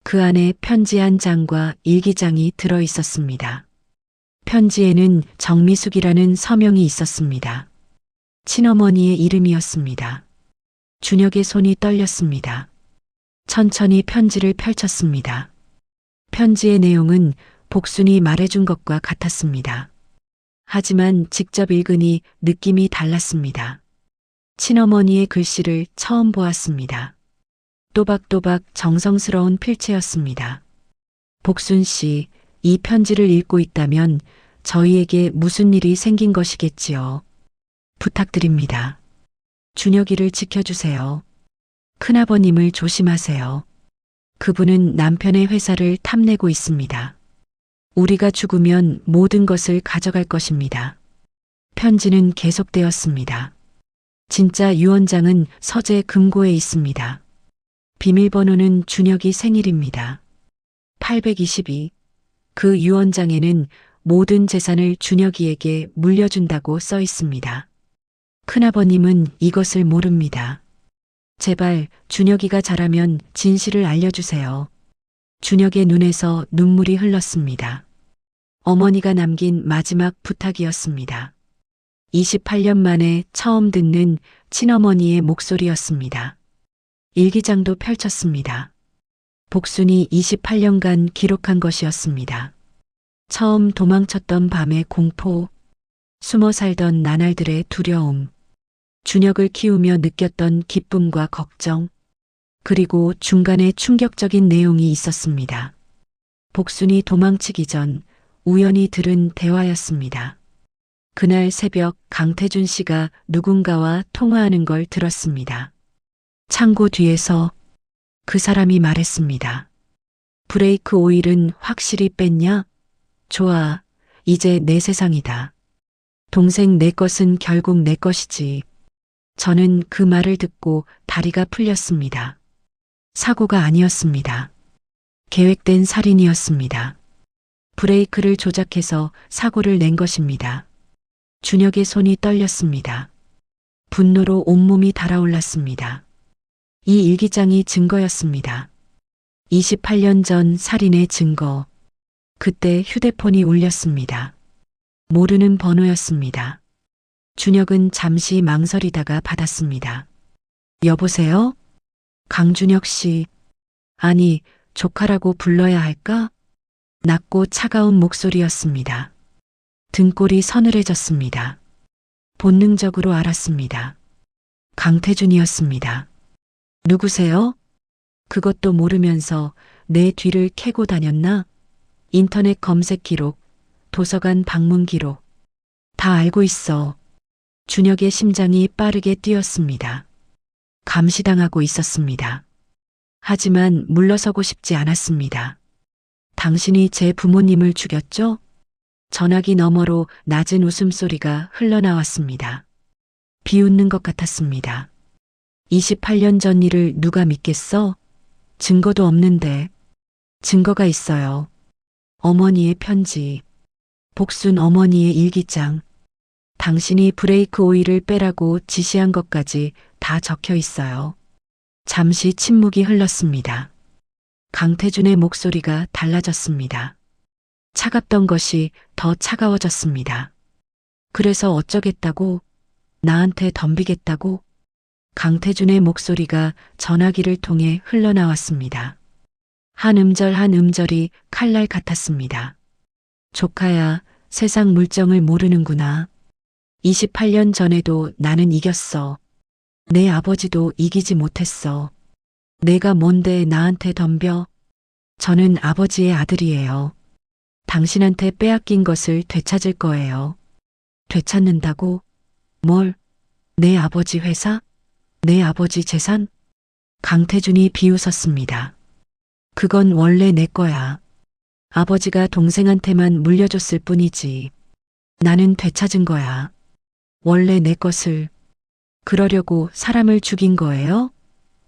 그 안에 편지 한 장과 일기장이 들어 있었습니다. 편지에는 정미숙이라는 서명이 있었습니다. 친어머니의 이름이었습니다. 준혁의 손이 떨렸습니다. 천천히 편지를 펼쳤습니다. 편지의 내용은 복순이 말해준 것과 같았습니다. 하지만 직접 읽으니 느낌이 달랐습니다. 친어머니의 글씨를 처음 보았습니다. 또박또박 정성스러운 필체였습니다. 복순 씨, 이 편지를 읽고 있다면 저희에게 무슨 일이 생긴 것이겠지요. 부탁드립니다. 준혁이를 지켜주세요. 큰아버님을 조심하세요. 그분은 남편의 회사를 탐내고 있습니다. 우리가 죽으면 모든 것을 가져갈 것입니다. 편지는 계속되었습니다. 진짜 유언장은 서재 금고에 있습니다. 비밀번호는 준혁이 생일입니다. 822. 그 유언장에는 모든 재산을 준혁이에게 물려준다고 써 있습니다. 큰아버님은 이것을 모릅니다. 제발 준혁이가 자라면 진실을 알려주세요. 준혁의 눈에서 눈물이 흘렀습니다. 어머니가 남긴 마지막 부탁이었습니다. 28년 만에 처음 듣는 친어머니의 목소리였습니다. 일기장도 펼쳤습니다. 복순이 28년간 기록한 것이었습니다. 처음 도망쳤던 밤의 공포, 숨어 살던 나날들의 두려움, 준혁을 키우며 느꼈던 기쁨과 걱정, 그리고 중간에 충격적인 내용이 있었습니다. 복순이 도망치기 전 우연히 들은 대화였습니다. 그날 새벽 강태준 씨가 누군가와 통화하는 걸 들었습니다. 창고 뒤에서 그 사람이 말했습니다. 브레이크 오일은 확실히 뺐냐? 좋아, 이제 내 세상이다. 동생 내 것은 결국 내 것이지. 저는 그 말을 듣고 다리가 풀렸습니다. 사고가 아니었습니다. 계획된 살인이었습니다. 브레이크를 조작해서 사고를 낸 것입니다. 준혁의 손이 떨렸습니다. 분노로 온몸이 달아올랐습니다. 이 일기장이 증거였습니다. 28년 전 살인의 증거. 그때 휴대폰이 울렸습니다. 모르는 번호였습니다. 준혁은 잠시 망설이다가 받았습니다. 여보세요? 강준혁 씨. 아니, 조카라고 불러야 할까? 낮고 차가운 목소리였습니다. 등골이 서늘해졌습니다. 본능적으로 알았습니다. 강태준이었습니다. 누구세요? 그것도 모르면서 내 뒤를 캐고 다녔나? 인터넷 검색 기록, 도서관 방문 기록. 다 알고 있어. 준혁의 심장이 빠르게 뛰었습니다. 감시당하고 있었습니다. 하지만 물러서고 싶지 않았습니다. 당신이 제 부모님을 죽였죠? 전화기 너머로 낮은 웃음소리가 흘러나왔습니다. 비웃는 것 같았습니다. 28년 전 일을 누가 믿겠어? 증거도 없는데. 증거가 있어요. 어머니의 편지. 복순 어머니의 일기장. 당신이 브레이크 오일을 빼라고 지시한 것까지 다 적혀 있어요. 잠시 침묵이 흘렀습니다. 강태준의 목소리가 달라졌습니다. 차갑던 것이 더 차가워졌습니다. 그래서 어쩌겠다고? 나한테 덤비겠다고? 강태준의 목소리가 전화기를 통해 흘러나왔습니다. 한 음절 한 음절이 칼날 같았습니다. 조카야, 세상 물정을 모르는구나. 28년 전에도 나는 이겼어. 내 아버지도 이기지 못했어. 내가 뭔데 나한테 덤벼? 저는 아버지의 아들이에요. 당신한테 빼앗긴 것을 되찾을 거예요. 되찾는다고? 뭘? 내 아버지 회사? 내 아버지 재산? 강태준이 비웃었습니다. 그건 원래 내 거야. 아버지가 동생한테만 물려줬을 뿐이지. 나는 되찾은 거야. 원래 내 것을. 그러려고 사람을 죽인 거예요?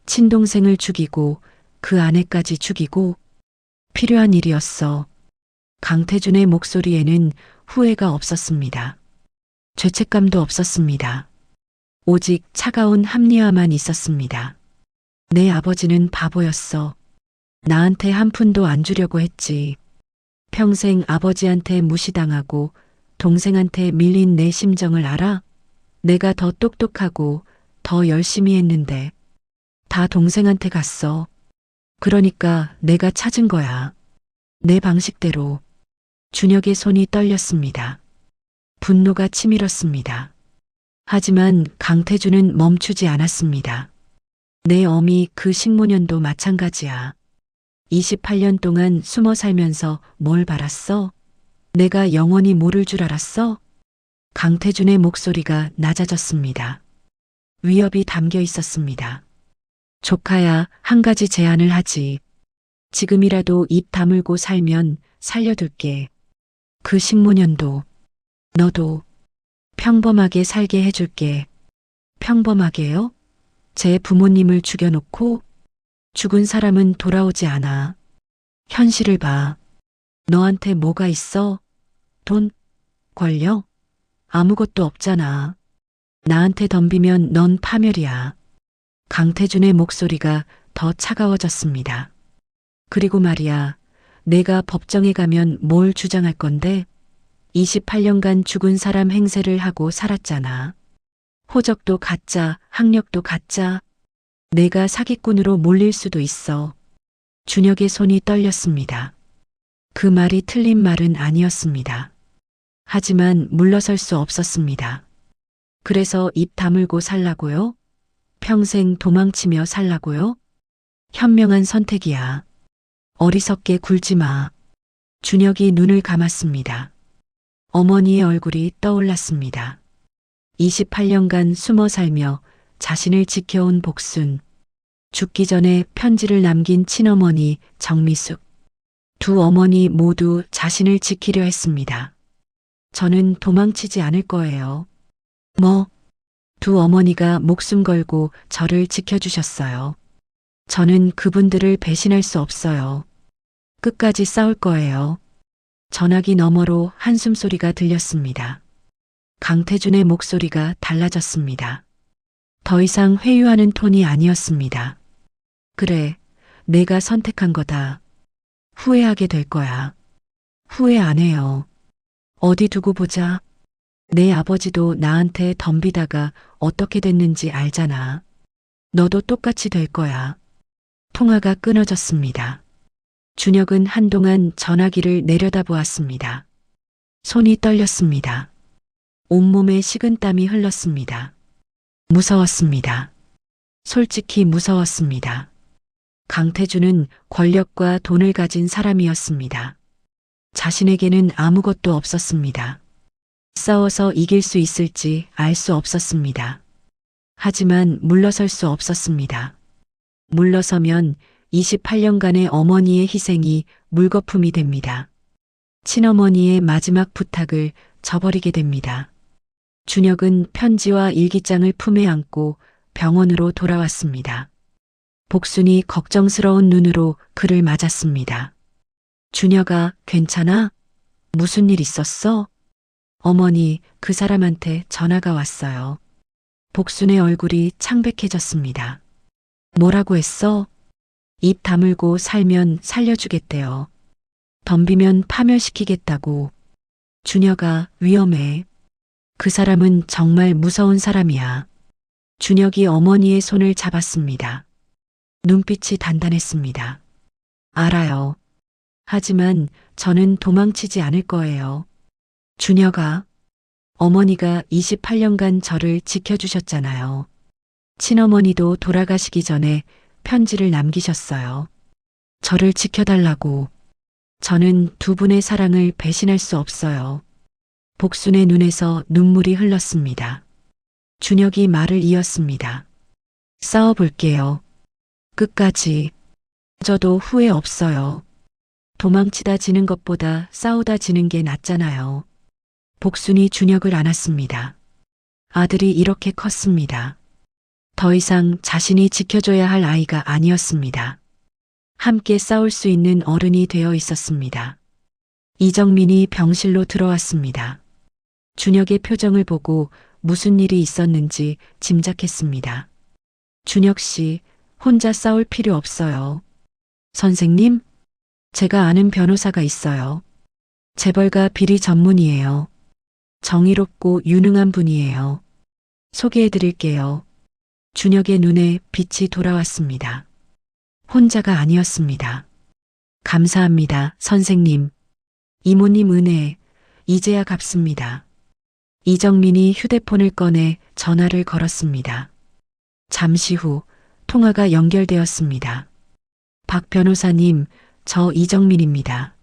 친동생을 죽이고 그 아내까지 죽이고. 필요한 일이었어. 강태준의 목소리에는 후회가 없었습니다. 죄책감도 없었습니다. 오직 차가운 합리화만 있었습니다. 내 아버지는 바보였어. 나한테 한 푼도 안 주려고 했지. 평생 아버지한테 무시당하고 동생한테 밀린 내 심정을 알아? 내가 더 똑똑하고 더 열심히 했는데 다 동생한테 갔어. 그러니까 내가 찾은 거야. 내 방식대로. 준혁의 손이 떨렸습니다. 분노가 치밀었습니다. 하지만 강태준은 멈추지 않았습니다. 내 어미 그 식모년도 마찬가지야. 28년 동안 숨어 살면서 뭘 바랐어? 내가 영원히 모를 줄 알았어? 강태준의 목소리가 낮아졌습니다. 위협이 담겨 있었습니다. 조카야, 한 가지 제안을 하지. 지금이라도 입 다물고 살면 살려둘게. 그 식모년도, 너도 평범하게 살게 해줄게. 평범하게요? 제 부모님을 죽여놓고? 죽은 사람은 돌아오지 않아. 현실을 봐. 너한테 뭐가 있어? 돈? 권력? 아무것도 없잖아. 나한테 덤비면 넌 파멸이야. 강태준의 목소리가 더 차가워졌습니다. 그리고 말이야, 내가 법정에 가면 뭘 주장할 건데? 28년간 죽은 사람 행세를 하고 살았잖아. 호적도 가짜, 학력도 가짜. 내가 사기꾼으로 몰릴 수도 있어. 준혁의 손이 떨렸습니다. 그 말이 틀린 말은 아니었습니다. 하지만 물러설 수 없었습니다. 그래서 입 다물고 살라고요? 평생 도망치며 살라고요? 현명한 선택이야. 어리석게 굴지 마. 준혁이 눈을 감았습니다. 어머니의 얼굴이 떠올랐습니다. 28년간 숨어 살며 자신을 지켜온 복순. 죽기 전에 편지를 남긴 친어머니 정미숙. 두 어머니 모두 자신을 지키려 했습니다. 저는 도망치지 않을 거예요. 뭐? 두 어머니가 목숨 걸고 저를 지켜주셨어요. 저는 그분들을 배신할 수 없어요. 끝까지 싸울 거예요. 전화기 너머로 한숨소리가 들렸습니다. 강태준의 목소리가 달라졌습니다. 더 이상 회유하는 톤이 아니었습니다. 그래, 내가 선택한 거다. 후회하게 될 거야. 후회 안 해요. 어디 두고 보자. 내 아버지도 나한테 덤비다가 어떻게 됐는지 알잖아. 너도 똑같이 될 거야. 통화가 끊어졌습니다. 준혁은 한동안 전화기를 내려다보았습니다. 손이 떨렸습니다. 온몸에 식은땀이 흘렀습니다. 무서웠습니다. 솔직히 무서웠습니다. 강태준은 권력과 돈을 가진 사람이었습니다. 자신에게는 아무것도 없었습니다. 싸워서 이길 수 있을지 알 수 없었습니다. 하지만 물러설 수 없었습니다. 물러서면 28년간의 어머니의 희생이 물거품이 됩니다. 친어머니의 마지막 부탁을 저버리게 됩니다. 준혁은 편지와 일기장을 품에 안고 병원으로 돌아왔습니다. 복순이 걱정스러운 눈으로 그를 맞았습니다. 준혁아, 괜찮아? 무슨 일 있었어? 어머니, 그 사람한테 전화가 왔어요. 복순의 얼굴이 창백해졌습니다. 뭐라고 했어? 입 다물고 살면 살려주겠대요. 덤비면 파멸시키겠다고. 준혁아, 위험해. 그 사람은 정말 무서운 사람이야. 준혁이 어머니의 손을 잡았습니다. 눈빛이 단단했습니다. 알아요. 하지만 저는 도망치지 않을 거예요. 준혁아, 어머니가 28년간 저를 지켜주셨잖아요. 친어머니도 돌아가시기 전에 편지를 남기셨어요. 저를 지켜달라고. 저는 두 분의 사랑을 배신할 수 없어요. 복순의 눈에서 눈물이 흘렀습니다. 준혁이 말을 이었습니다. 싸워볼게요. 끝까지. 저도 후회 없어요. 도망치다 지는 것보다 싸우다 지는 게 낫잖아요. 복순이 준혁을 안았습니다. 아들이 이렇게 컸습니다. 더 이상 자신이 지켜줘야 할 아이가 아니었습니다. 함께 싸울 수 있는 어른이 되어 있었습니다. 이정민이 병실로 들어왔습니다. 준혁의 표정을 보고 무슨 일이 있었는지 짐작했습니다. 준혁 씨, 혼자 싸울 필요 없어요. 선생님, 제가 아는 변호사가 있어요. 재벌가 비리 전문이에요. 정의롭고 유능한 분이에요. 소개해 드릴게요. 준혁의 눈에 빛이 돌아왔습니다. 혼자가 아니었습니다. 감사합니다, 선생님. 이모님 은혜, 이제야 갚습니다. 이정민이 휴대폰을 꺼내 전화를 걸었습니다. 잠시 후 통화가 연결되었습니다. 박 변호사님, 저 이정민입니다.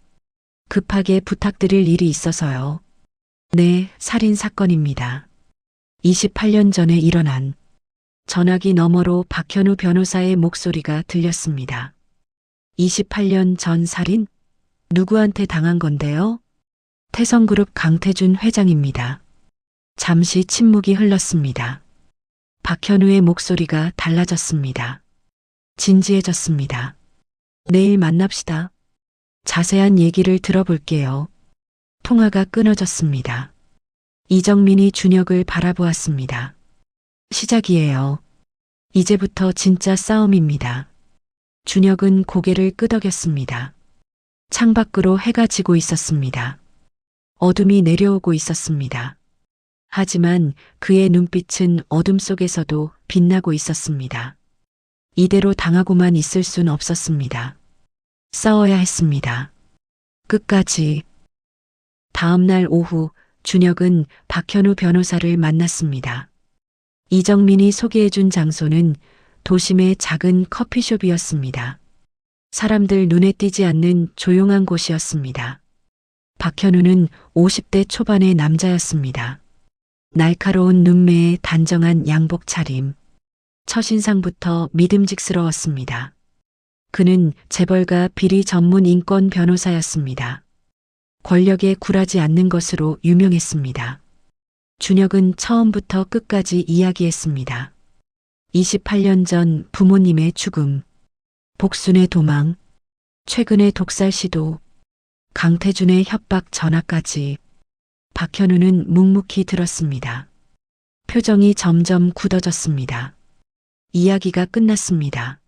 급하게 부탁드릴 일이 있어서요. 네, 살인 사건입니다. 28년 전에 일어난. 전화기 너머로 박현우 변호사의 목소리가 들렸습니다. 28년 전 살인? 누구한테 당한 건데요? 태성그룹 강태준 회장입니다. 잠시 침묵이 흘렀습니다. 박현우의 목소리가 달라졌습니다. 진지해졌습니다. 내일 만납시다. 자세한 얘기를 들어볼게요. 통화가 끊어졌습니다. 이정민이 준혁을 바라보았습니다. 시작이에요. 이제부터 진짜 싸움입니다. 준혁은 고개를 끄덕였습니다. 창밖으로 해가 지고 있었습니다. 어둠이 내려오고 있었습니다. 하지만 그의 눈빛은 어둠 속에서도 빛나고 있었습니다. 이대로 당하고만 있을 순 없었습니다. 싸워야 했습니다. 끝까지. 다음 날 오후 준혁은 박현우 변호사를 만났습니다. 이정민이 소개해준 장소는 도심의 작은 커피숍이었습니다. 사람들 눈에 띄지 않는 조용한 곳이었습니다. 박현우는 50대 초반의 남자였습니다. 날카로운 눈매에 단정한 양복 차림. 첫인상부터 믿음직스러웠습니다. 그는 재벌가 비리 전문 인권 변호사였습니다. 권력에 굴하지 않는 것으로 유명했습니다. 준혁은 처음부터 끝까지 이야기했습니다. 28년 전 부모님의 죽음, 복순의 도망, 최근의 독살 시도, 강태준의 협박 전화까지. 박현우는 묵묵히 들었습니다. 표정이 점점 굳어졌습니다. 이야기가 끝났습니다.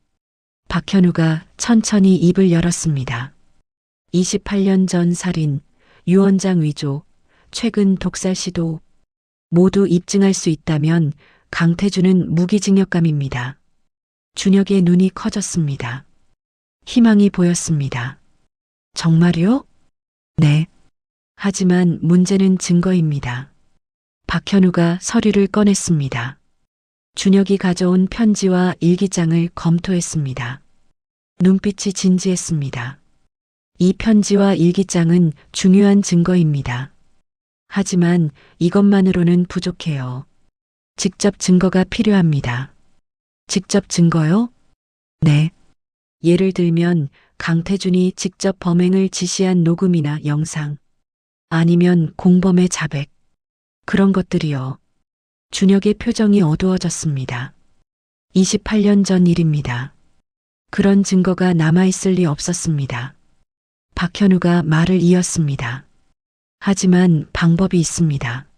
박현우가 천천히 입을 열었습니다. 28년 전 살인, 유언장 위조, 최근 독살 시도 모두 입증할 수 있다면 강태준은 무기징역감입니다. 준혁의 눈이 커졌습니다. 희망이 보였습니다. 정말요? 네. 하지만 문제는 증거입니다. 박현우가 서류를 꺼냈습니다. 준혁이 가져온 편지와 일기장을 검토했습니다. 눈빛이 진지했습니다. 이 편지와 일기장은 중요한 증거입니다. 하지만 이것만으로는 부족해요. 직접 증거가 필요합니다. 직접 증거요? 네. 예를 들면 강태준이 직접 범행을 지시한 녹음이나 영상, 아니면 공범의 자백, 그런 것들이요. 준혁의 표정이 어두워졌습니다. 28년 전 일입니다. 그런 증거가 남아있을 리 없었습니다. 박현우가 말을 이었습니다. 하지만 방법이 있습니다.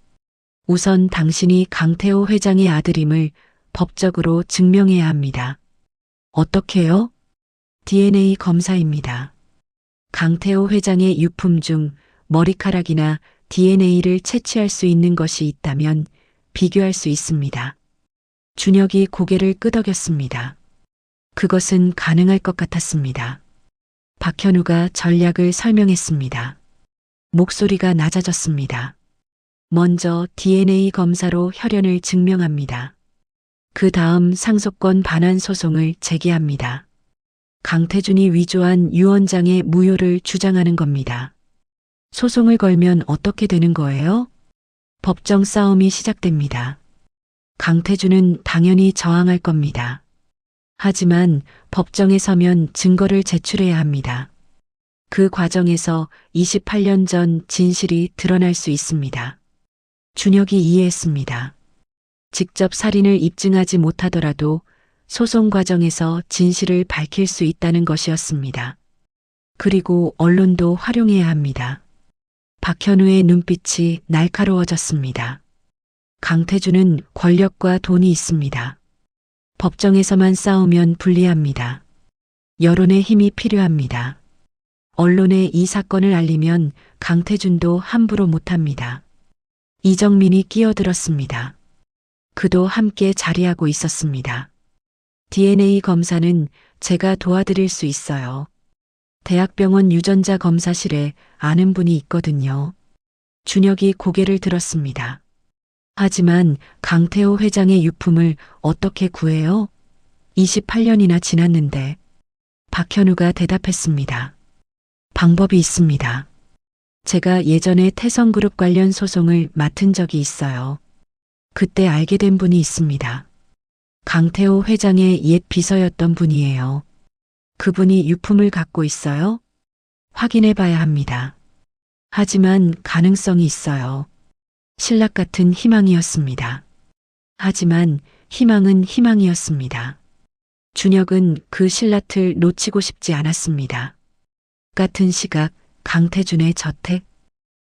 우선 당신이 강태호 회장의 아들임을 법적으로 증명해야 합니다. 어떻게요? DNA 검사입니다. 강태호 회장의 유품 중 머리카락이나 DNA를 채취할 수 있는 것이 있다면 비교할 수 있습니다. 준혁이 고개를 끄덕였습니다. 그것은 가능할 것 같았습니다. 박현우가 전략을 설명했습니다. 목소리가 낮아졌습니다. 먼저 DNA 검사로 혈연을 증명합니다. 그 다음 상속권 반환 소송을 제기합니다. 강태준이 위조한 유언장의 무효를 주장하는 겁니다. 소송을 걸면 어떻게 되는 거예요? 법정 싸움이 시작됩니다. 강태준은 당연히 저항할 겁니다. 하지만 법정에 서면 증거를 제출해야 합니다. 그 과정에서 28년 전 진실이 드러날 수 있습니다. 준혁이 이해했습니다. 직접 살인을 입증하지 못하더라도 소송 과정에서 진실을 밝힐 수 있다는 것이었습니다. 그리고 언론도 활용해야 합니다. 박현우의 눈빛이 날카로워졌습니다. 강태준은 권력과 돈이 있습니다. 법정에서만 싸우면 불리합니다. 여론의 힘이 필요합니다. 언론에 이 사건을 알리면 강태준도 함부로 못합니다. 이정민이 끼어들었습니다. 그도 함께 자리하고 있었습니다. DNA 검사는 제가 도와드릴 수 있어요. 대학병원 유전자 검사실에 아는 분이 있거든요. 준혁이 고개를 들었습니다. 하지만 강태호 회장의 유품을 어떻게 구해요? 28년이나 지났는데. 박현우가 대답했습니다. 방법이 있습니다. 제가 예전에 태성그룹 관련 소송을 맡은 적이 있어요. 그때 알게 된 분이 있습니다. 강태호 회장의 옛 비서였던 분이에요. 그분이 유품을 갖고 있어요? 확인해 봐야 합니다. 하지만 가능성이 있어요. 신락 같은 희망이었습니다. 하지만 희망은 희망이었습니다. 준혁은 그 신라틀 놓치고 싶지 않았습니다. 같은 시각 강태준의 저택.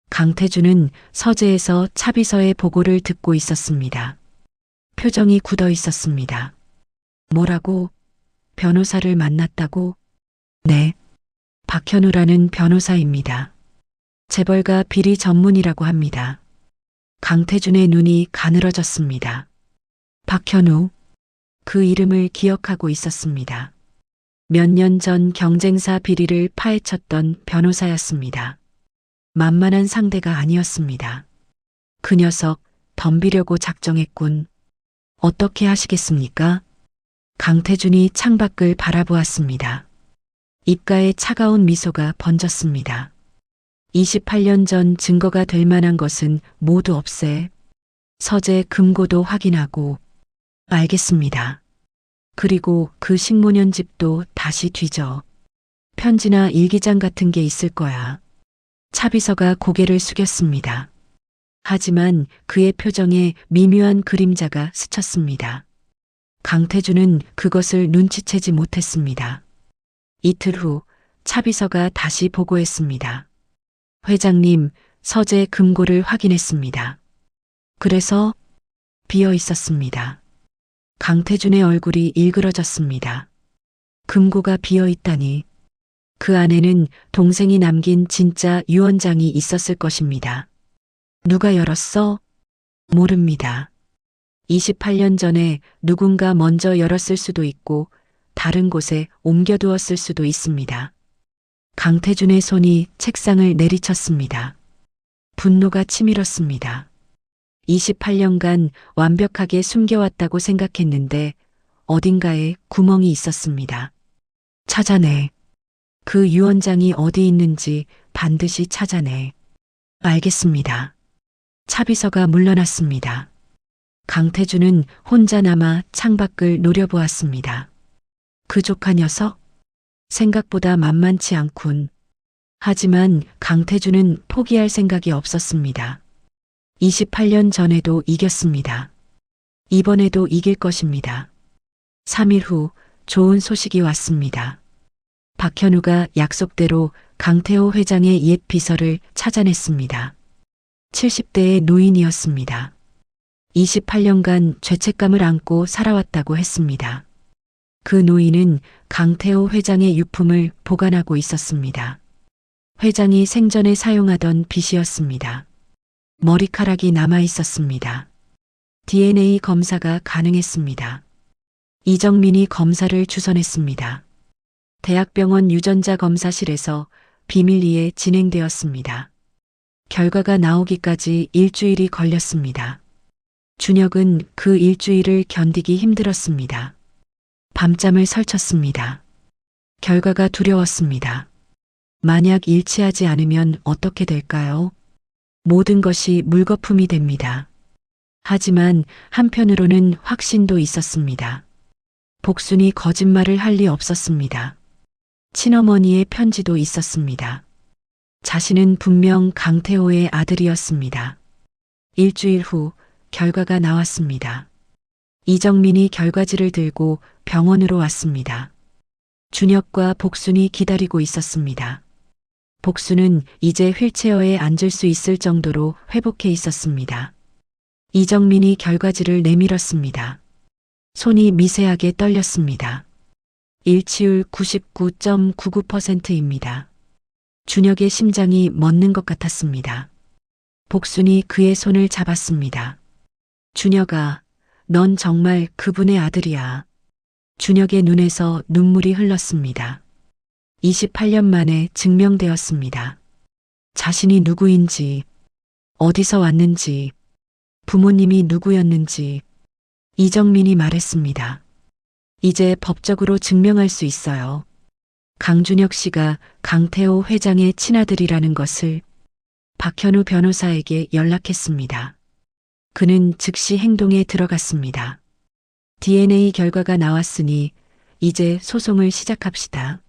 강태준은 서재에서 차비서의 보고를 듣고 있었습니다. 표정이 굳어 있었습니다. 뭐라고? 변호사를 만났다고? 네. 박현우라는 변호사입니다. 재벌가 비리 전문이라고 합니다. 강태준의 눈이 가늘어졌습니다. 박현우. 그 이름을 기억하고 있었습니다. 몇 년 전 경쟁사 비리를 파헤쳤던 변호사였습니다. 만만한 상대가 아니었습니다. 그 녀석 덤비려고 작정했군. 어떻게 하시겠습니까? 강태준이 창밖을 바라보았습니다. 입가에 차가운 미소가 번졌습니다. 28년 전 증거가 될 만한 것은 모두 없애. 서재 금고도 확인하고. 알겠습니다. 그리고 그 식모년 집도 다시 뒤져. 편지나 일기장 같은 게 있을 거야. 차비서가 고개를 숙였습니다. 하지만 그의 표정에 미묘한 그림자가 스쳤습니다. 강태준은 그것을 눈치채지 못했습니다. 이틀 후 차비서가 다시 보고했습니다. 회장님, 서재 금고를 확인했습니다. 그래서 비어 있었습니다. 강태준의 얼굴이 일그러졌습니다. 금고가 비어 있다니. 그 안에는 동생이 남긴 진짜 유언장이 있었을 것입니다. 누가 열었어? 모릅니다. 28년 전에 누군가 먼저 열었을 수도 있고 다른 곳에 옮겨두었을 수도 있습니다. 강태준의 손이 책상을 내리쳤습니다. 분노가 치밀었습니다. 28년간 완벽하게 숨겨왔다고 생각했는데 어딘가에 구멍이 있었습니다. 찾아내. 그 유언장이 어디 있는지 반드시 찾아내. 알겠습니다. 차비서가 물러났습니다. 강태준은 혼자 남아 창밖을 노려보았습니다. 그 조카 녀석? 생각보다 만만치 않군. 하지만 강태준은 포기할 생각이 없었습니다. 28년 전에도 이겼습니다. 이번에도 이길 것입니다. 3일 후 좋은 소식이 왔습니다. 박현우가 약속대로 강태호 회장의 옛 비서를 찾아냈습니다. 70대의 노인이었습니다. 28년간 죄책감을 안고 살아왔다고 했습니다. 그 노인은 강태호 회장의 유품을 보관하고 있었습니다. 회장이 생전에 사용하던 빗이었습니다. 머리카락이 남아 있었습니다. DNA 검사가 가능했습니다. 이정민이 검사를 주선했습니다. 대학병원 유전자 검사실에서 비밀리에 진행되었습니다. 결과가 나오기까지 일주일이 걸렸습니다. 준혁은 그 일주일을 견디기 힘들었습니다. 밤잠을 설쳤습니다. 결과가 두려웠습니다. 만약 일치하지 않으면 어떻게 될까요? 모든 것이 물거품이 됩니다. 하지만 한편으로는 확신도 있었습니다. 복순이 거짓말을 할 리 없었습니다. 친어머니의 편지도 있었습니다. 자신은 분명 강태호의 아들이었습니다. 일주일 후 결과가 나왔습니다. 이정민이 결과지를 들고 병원으로 왔습니다. 준혁과 복순이 기다리고 있었습니다. 복순은 이제 휠체어에 앉을 수 있을 정도로 회복해 있었습니다. 이정민이 결과지를 내밀었습니다. 손이 미세하게 떨렸습니다. 일치율 99.99%입니다. 준혁의 심장이 멎는 것 같았습니다. 복순이 그의 손을 잡았습니다. 준혁아, 넌 정말 그분의 아들이야. 준혁의 눈에서 눈물이 흘렀습니다. 28년 만에 증명되었습니다. 자신이 누구인지, 어디서 왔는지, 부모님이 누구였는지 이정민이 말했습니다. 이제 법적으로 증명할 수 있어요. 강준혁 씨가 강태호 회장의 친아들이라는 것을 박현우 변호사에게 연락했습니다. 그는 즉시 행동에 들어갔습니다. DNA 결과가 나왔으니 이제 소송을 시작합시다.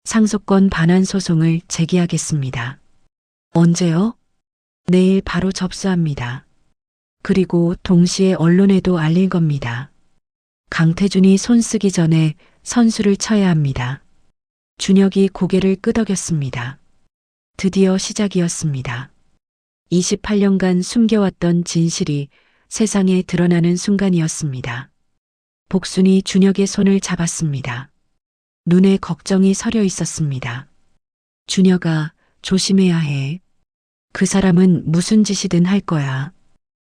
상속권 반환 소송을 제기하겠습니다. 언제요? 내일 바로 접수합니다. 그리고 동시에 언론에도 알릴 겁니다. 강태준이 손 쓰기 전에 선수를 쳐야 합니다. 준혁이 고개를 끄덕였습니다. 드디어 시작이었습니다. 28년간 숨겨왔던 진실이 세상에 드러나는 순간이었습니다. 복순이 준혁의 손을 잡았습니다. 눈에 걱정이 서려 있었습니다. 준혁아, 조심해야 해. 그 사람은 무슨 짓이든 할 거야.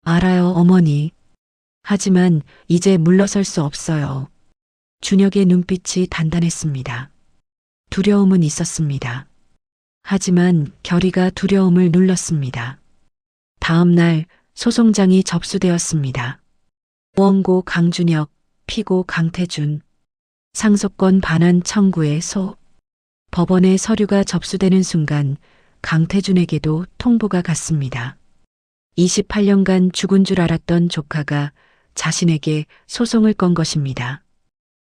알아요, 어머니. 하지만 이제 물러설 수 없어요. 준혁의 눈빛이 단단했습니다. 두려움은 있었습니다. 하지만 결의가 두려움을 눌렀습니다. 다음 날 소송장이 접수되었습니다. 원고 강준혁, 피고 강태준. 상속권 반환 청구의 소. 법원에 서류가 접수되는 순간 강태준에게도 통보가 갔습니다. 28년간 죽은 줄 알았던 조카가 자신에게 소송을 건 것입니다.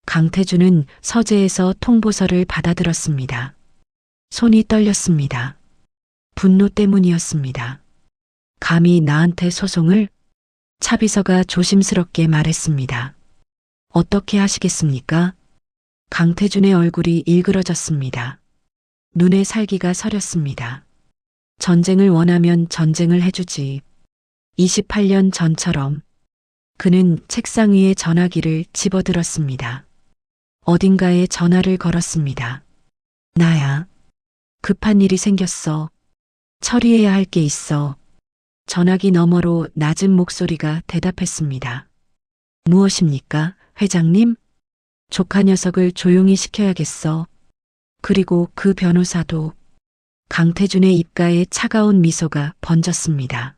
강태준은 서재에서 통보서를 받아들었습니다. 손이 떨렸습니다. 분노 때문이었습니다. 감히 나한테 소송을? 차비서가 조심스럽게 말했습니다. 어떻게 하시겠습니까? 강태준의 얼굴이 일그러졌습니다. 눈에 살기가 서렸습니다. 전쟁을 원하면 전쟁을 해주지. 28년 전처럼. 그는 책상 위에 전화기를 집어들었습니다. 어딘가에 전화를 걸었습니다. 나야. 급한 일이 생겼어. 처리해야 할 게 있어. 전화기 너머로 낮은 목소리가 대답했습니다. 무엇입니까, 회장님? 조카 녀석을 조용히 시켜야겠어. 그리고 그 변호사도. 강태준의 입가에 차가운 미소가 번졌습니다.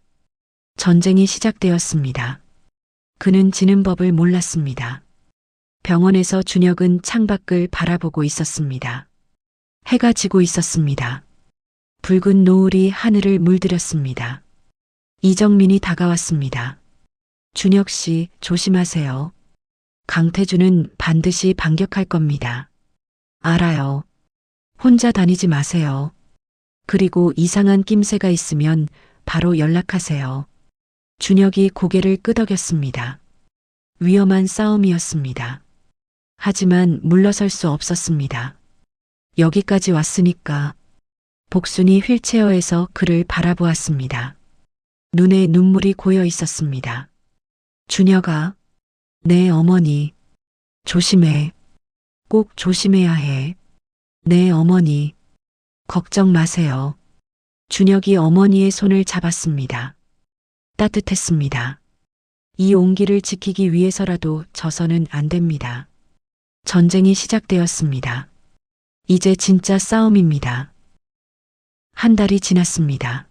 전쟁이 시작되었습니다. 그는 지는 법을 몰랐습니다. 병원에서 준혁은 창밖을 바라보고 있었습니다. 해가 지고 있었습니다. 붉은 노을이 하늘을 물들였습니다. 이정민이 다가왔습니다. 준혁 씨, 조심하세요. 강태준은 반드시 반격할 겁니다. 알아요. 혼자 다니지 마세요. 그리고 이상한 낌새가 있으면 바로 연락하세요. 준혁이 고개를 끄덕였습니다. 위험한 싸움이었습니다. 하지만 물러설 수 없었습니다. 여기까지 왔으니까. 복순이 휠체어에서 그를 바라보았습니다. 눈에 눈물이 고여 있었습니다. 준혁아, 내 어머니. 조심해. 꼭 조심해야 해. 내 어머니. 걱정 마세요. 준혁이 어머니의 손을 잡았습니다. 따뜻했습니다. 이 온기를 지키기 위해서라도 져서는 안 됩니다. 전쟁이 시작되었습니다. 이제 진짜 싸움입니다. 한 달이 지났습니다.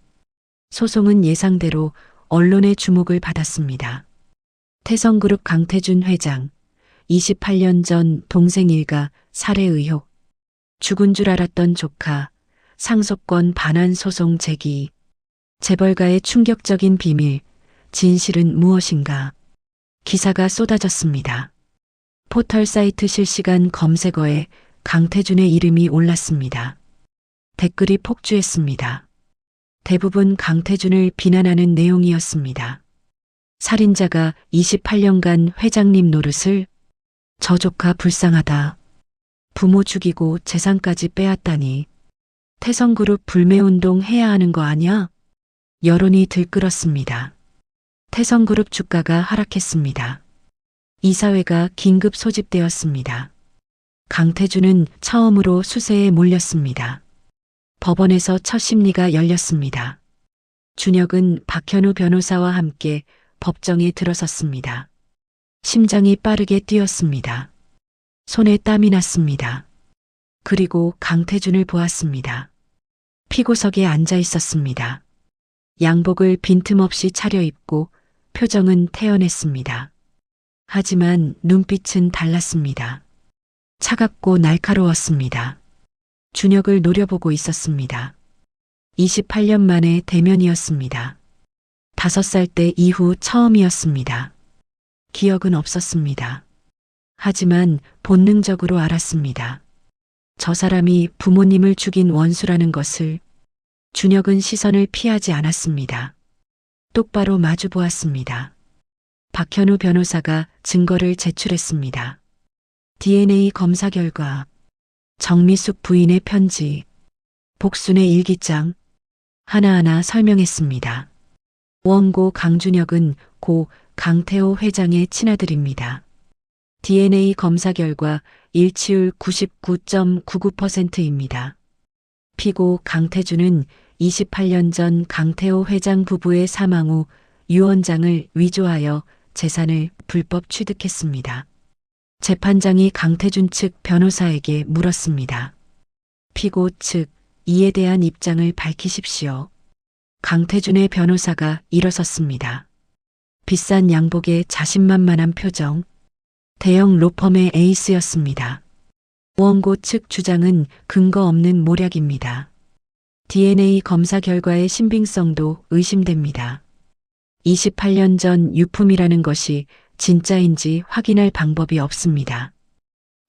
소송은 예상대로 언론의 주목을 받았습니다. 태성그룹 강태준 회장, 28년 전 동생 일가 살해 의혹, 죽은 줄 알았던 조카, 상속권 반환 소송 제기, 재벌가의 충격적인 비밀, 진실은 무엇인가? 기사가 쏟아졌습니다. 포털 사이트 실시간 검색어에 강태준의 이름이 올랐습니다. 댓글이 폭주했습니다. 대부분 강태준을 비난하는 내용이었습니다. 살인자가 28년간 회장님 노릇을, 저 조카 불쌍하다. 부모 죽이고 재산까지 빼앗다니. 태성그룹 불매운동 해야 하는 거 아냐? 여론이 들끓었습니다. 태성그룹 주가가 하락했습니다. 이사회가 긴급 소집되었습니다. 강태준은 처음으로 수세에 몰렸습니다. 법원에서 첫 심리가 열렸습니다. 준혁은 박현우 변호사와 함께 법정에 들어섰습니다. 심장이 빠르게 뛰었습니다. 손에 땀이 났습니다. 그리고 강태준을 보았습니다. 피고석에 앉아 있었습니다. 양복을 빈틈없이 차려입고 표정은 태연했습니다. 하지만 눈빛은 달랐습니다. 차갑고 날카로웠습니다. 준혁을 노려보고 있었습니다. 28년 만에 대면이었습니다. 5살 때 이후 처음이었습니다. 기억은 없었습니다. 하지만 본능적으로 알았습니다. 저 사람이 부모님을 죽인 원수라는 것을. 준혁은 시선을 피하지 않았습니다. 똑바로 마주 보았습니다. 박현우 변호사가 증거를 제출했습니다. DNA 검사 결과, 정미숙 부인의 편지, 복순의 일기장, 하나하나 설명했습니다. 원고 강준혁은 고 강태호 회장의 친아들입니다. DNA 검사 결과 일치율 99.99%입니다. 피고 강태준은 28년 전 강태호 회장 부부의 사망 후 유언장을 위조하여 재산을 불법 취득했습니다. 재판장이 강태준 측 변호사에게 물었습니다. 피고 측 이에 대한 입장을 밝히십시오. 강태준의 변호사가 일어섰습니다. 비싼 양복에 자신만만한 표정, 대형 로펌의 에이스였습니다. 원고 측 주장은 근거 없는 모략입니다. DNA 검사 결과의 신빙성도 의심됩니다. 28년 전 유품이라는 것이 진짜인지 확인할 방법이 없습니다.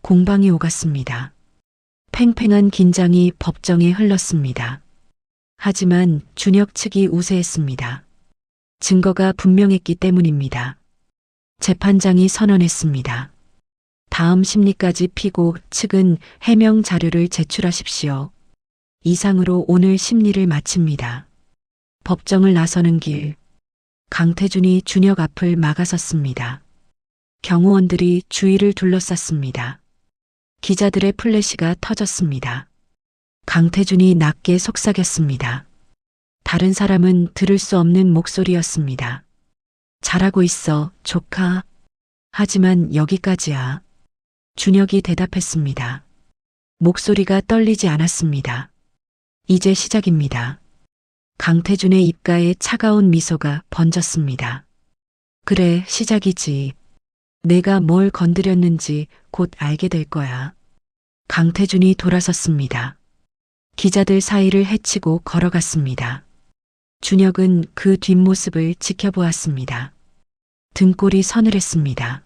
공방이 오갔습니다. 팽팽한 긴장이 법정에 흘렀습니다. 하지만 준혁 측이 우세했습니다. 증거가 분명했기 때문입니다. 재판장이 선언했습니다. 다음 심리까지 피고 측은 해명 자료를 제출하십시오. 이상으로 오늘 심리를 마칩니다. 법정을 나서는 길. 강태준이 준혁 앞을 막아섰습니다. 경호원들이 주위를 둘러쌌습니다. 기자들의 플래시가 터졌습니다. 강태준이 낮게 속삭였습니다. 다른 사람은 들을 수 없는 목소리였습니다. 잘하고 있어, 조카. 하지만 여기까지야. 준혁이 대답했습니다. 목소리가 떨리지 않았습니다. 이제 시작입니다. 강태준의 입가에 차가운 미소가 번졌습니다. 그래, 시작이지. 내가 뭘 건드렸는지 곧 알게 될 거야. 강태준이 돌아섰습니다. 기자들 사이를 헤치고 걸어갔습니다. 준혁은 그 뒷모습을 지켜보았습니다. 등골이 서늘했습니다.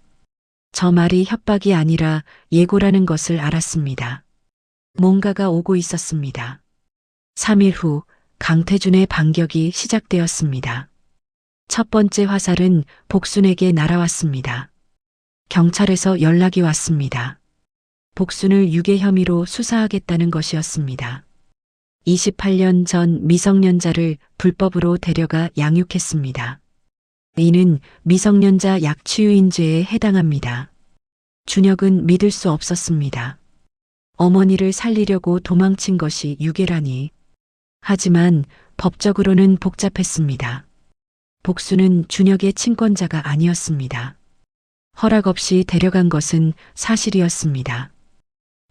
저 말이 협박이 아니라 예고라는 것을 알았습니다. 뭔가가 오고 있었습니다. 3일 후 강태준의 반격이 시작되었습니다. 첫 번째 화살은 복순에게 날아왔습니다. 경찰에서 연락이 왔습니다. 복순을 유괴 혐의로 수사하겠다는 것이었습니다. 28년 전 미성년자를 불법으로 데려가 양육했습니다. 이는 미성년자 약취유인죄에 해당합니다. 준혁은 믿을 수 없었습니다. 어머니를 살리려고 도망친 것이 유괴라니. 하지만 법적으로는 복잡했습니다. 복수는 준혁의 친권자가 아니었습니다. 허락 없이 데려간 것은 사실이었습니다.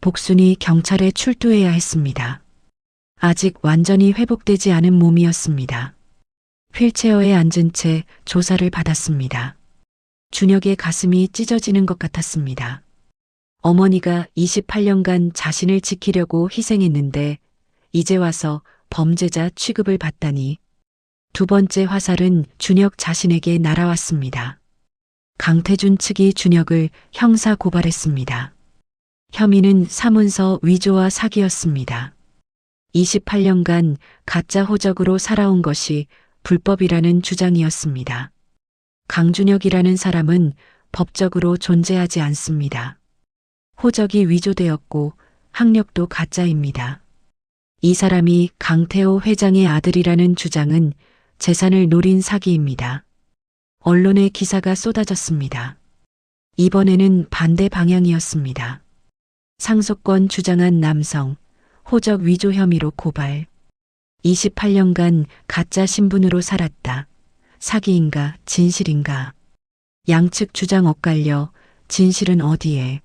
복순이 경찰에 출두해야 했습니다. 아직 완전히 회복되지 않은 몸이었습니다. 휠체어에 앉은 채 조사를 받았습니다. 준혁의 가슴이 찢어지는 것 같았습니다. 어머니가 28년간 자신을 지키려고 희생했는데 이제 와서 범죄자 취급을 받다니. 두 번째 화살은 준혁 자신에게 날아왔습니다. 강태준 측이 준혁을 형사 고발했습니다. 혐의는 사문서 위조와 사기였습니다. 28년간 가짜 호적으로 살아온 것이 불법이라는 주장이었습니다. 강준혁이라는 사람은 법적으로 존재하지 않습니다. 호적이 위조되었고 학력도 가짜입니다. 이 사람이 강태호 회장의 아들이라는 주장은 재산을 노린 사기입니다. 언론에 기사가 쏟아졌습니다. 이번에는 반대 방향이었습니다. 상속권 주장한 남성, 호적 위조 혐의로 고발. 28년간 가짜 신분으로 살았다. 사기인가 진실인가. 양측 주장 엇갈려 진실은 어디에.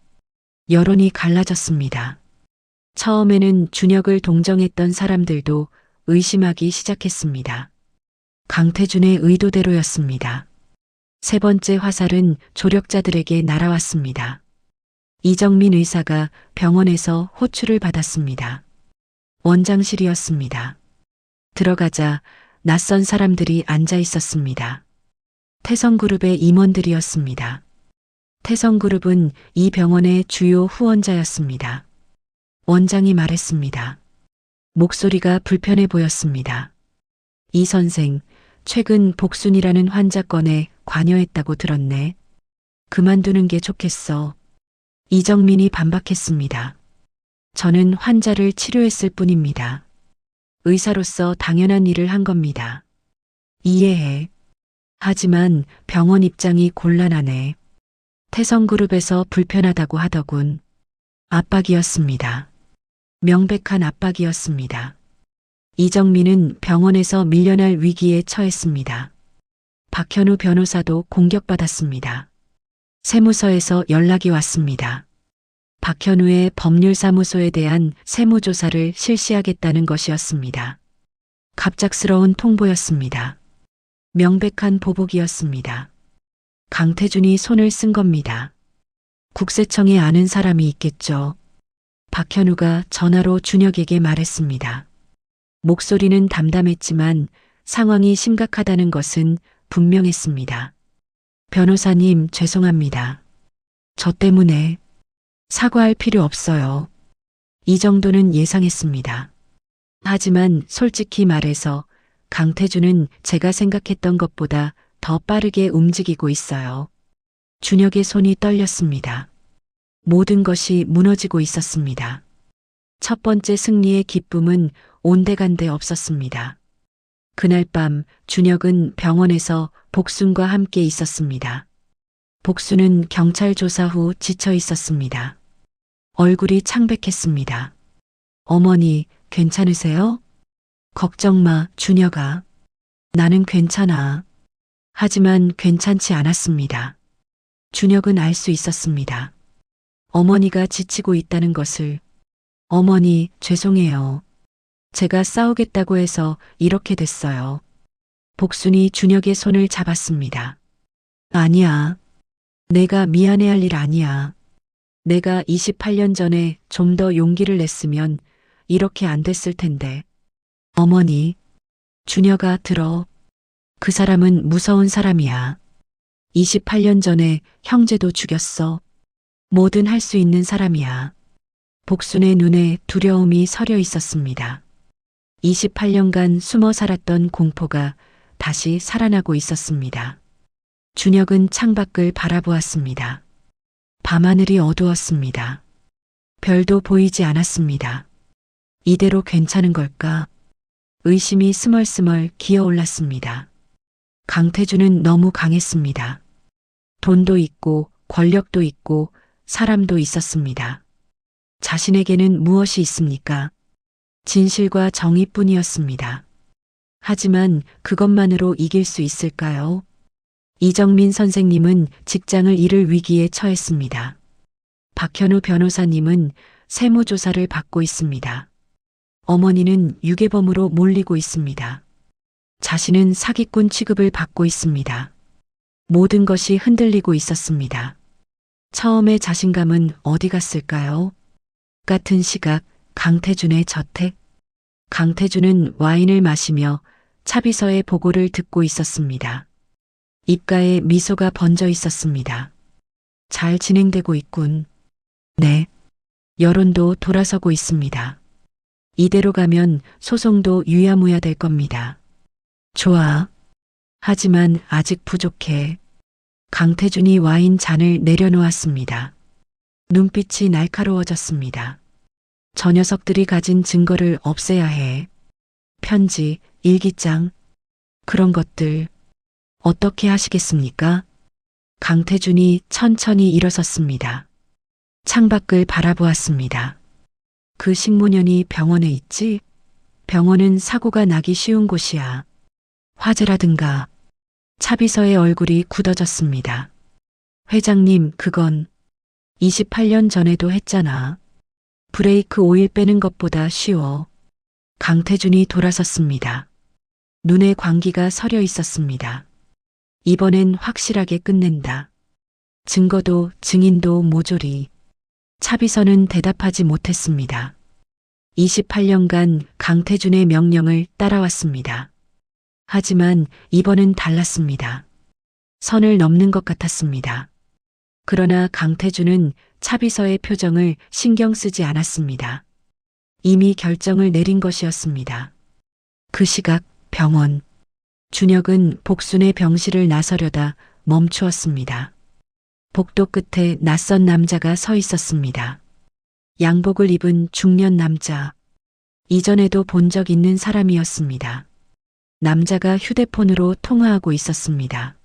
여론이 갈라졌습니다. 처음에는 준혁을 동정했던 사람들도 의심하기 시작했습니다. 강태준의 의도대로였습니다. 세 번째 화살은 조력자들에게 날아왔습니다. 이정민 의사가 병원에서 호출을 받았습니다. 원장실이었습니다. 들어가자 낯선 사람들이 앉아 있었습니다. 태성그룹의 임원들이었습니다. 태성그룹은 이 병원의 주요 후원자였습니다. 원장이 말했습니다. 목소리가 불편해 보였습니다. 이 선생, 최근 복순이라는 환자 건에 관여했다고 들었네. 그만두는 게 좋겠어. 이정민이 반박했습니다. 저는 환자를 치료했을 뿐입니다. 의사로서 당연한 일을 한 겁니다. 이해해. 하지만 병원 입장이 곤란하네. 태성그룹에서 불편하다고 하더군. 압박이었습니다. 명백한 압박이었습니다. 이정민은 병원에서 밀려날 위기에 처했습니다. 박현우 변호사도 공격받았습니다. 세무서에서 연락이 왔습니다. 박현우의 법률사무소에 대한 세무조사를 실시하겠다는 것이었습니다. 갑작스러운 통보였습니다. 명백한 보복이었습니다. 강태준이 손을 쓴 겁니다. 국세청에 아는 사람이 있겠죠. 박현우가 전화로 준혁에게 말했습니다. 목소리는 담담했지만 상황이 심각하다는 것은 분명했습니다. 변호사님, 죄송합니다. 저 때문에 사과할 필요 없어요. 이 정도는 예상했습니다. 하지만 솔직히 말해서 강태준은 제가 생각했던 것보다 더 빠르게 움직이고 있어요. 준혁의 손이 떨렸습니다. 모든 것이 무너지고 있었습니다. 첫 번째 승리의 기쁨은 온데간데 없었습니다. 그날 밤 준혁은 병원에서 복순과 함께 있었습니다. 복순은 경찰 조사 후 지쳐 있었습니다. 얼굴이 창백했습니다. 어머니, 괜찮으세요? 걱정 마, 준혁아. 나는 괜찮아. 하지만 괜찮지 않았습니다. 준혁은 알 수 있었습니다. 어머니가 지치고 있다는 것을. 어머니, 죄송해요. 제가 싸우겠다고 해서 이렇게 됐어요. 복순이 준혁의 손을 잡았습니다. 아니야. 내가 미안해할 일 아니야. 내가 28년 전에 좀 더 용기를 냈으면 이렇게 안 됐을 텐데. 어머니, 준혁아, 들어. 그 사람은 무서운 사람이야. 28년 전에 형제도 죽였어. 뭐든 할 수 있는 사람이야. 복순의 눈에 두려움이 서려 있었습니다. 28년간 숨어 살았던 공포가 다시 살아나고 있었습니다. 준혁은 창밖을 바라보았습니다. 밤하늘이 어두웠습니다. 별도 보이지 않았습니다. 이대로 괜찮은 걸까? 의심이 스멀스멀 기어올랐습니다. 강태준은 너무 강했습니다. 돈도 있고 권력도 있고 사람도 있었습니다. 자신에게는 무엇이 있습니까? 진실과 정의뿐이었습니다. 하지만 그것만으로 이길 수 있을까요? 이정민 선생님은 직장을 잃을 위기에 처했습니다. 박현우 변호사님은 세무조사를 받고 있습니다. 어머니는 유괴범으로 몰리고 있습니다. 자신은 사기꾼 취급을 받고 있습니다. 모든 것이 흔들리고 있었습니다. 처음의 자신감은 어디 갔을까요? 같은 시각 강태준의 저택. 강태준은 와인을 마시며 차비서의 보고를 듣고 있었습니다. 입가에 미소가 번져 있었습니다. 잘 진행되고 있군. 네. 여론도 돌아서고 있습니다. 이대로 가면 소송도 유야무야 될 겁니다. 좋아. 하지만 아직 부족해. 강태준이 와인 잔을 내려놓았습니다. 눈빛이 날카로워졌습니다. 저 녀석들이 가진 증거를 없애야 해. 편지, 일기장, 그런 것들 어떻게 하시겠습니까? 강태준이 천천히 일어섰습니다. 창밖을 바라보았습니다. 그 식모년이 병원에 있지? 병원은 사고가 나기 쉬운 곳이야. 화재라든가. 차비서의 얼굴이 굳어졌습니다. 회장님, 그건 28년 전에도 했잖아. 브레이크 오일 빼는 것보다 쉬워. 강태준이 돌아섰습니다. 눈에 광기가 서려 있었습니다. 이번엔 확실하게 끝낸다. 증거도 증인도 모조리. 차비서는 대답하지 못했습니다. 28년간 강태준의 명령을 따라왔습니다. 하지만 이번은 달랐습니다. 선을 넘는 것 같았습니다. 그러나 강태준은 차비서의 표정을 신경 쓰지 않았습니다. 이미 결정을 내린 것이었습니다. 그 시각 병원. 준혁은 복순의 병실을 나서려다 멈추었습니다. 복도 끝에 낯선 남자가 서 있었습니다. 양복을 입은 중년 남자. 이전에도 본 적 있는 사람이었습니다. 남자가 휴대폰으로 통화하고 있었습니다.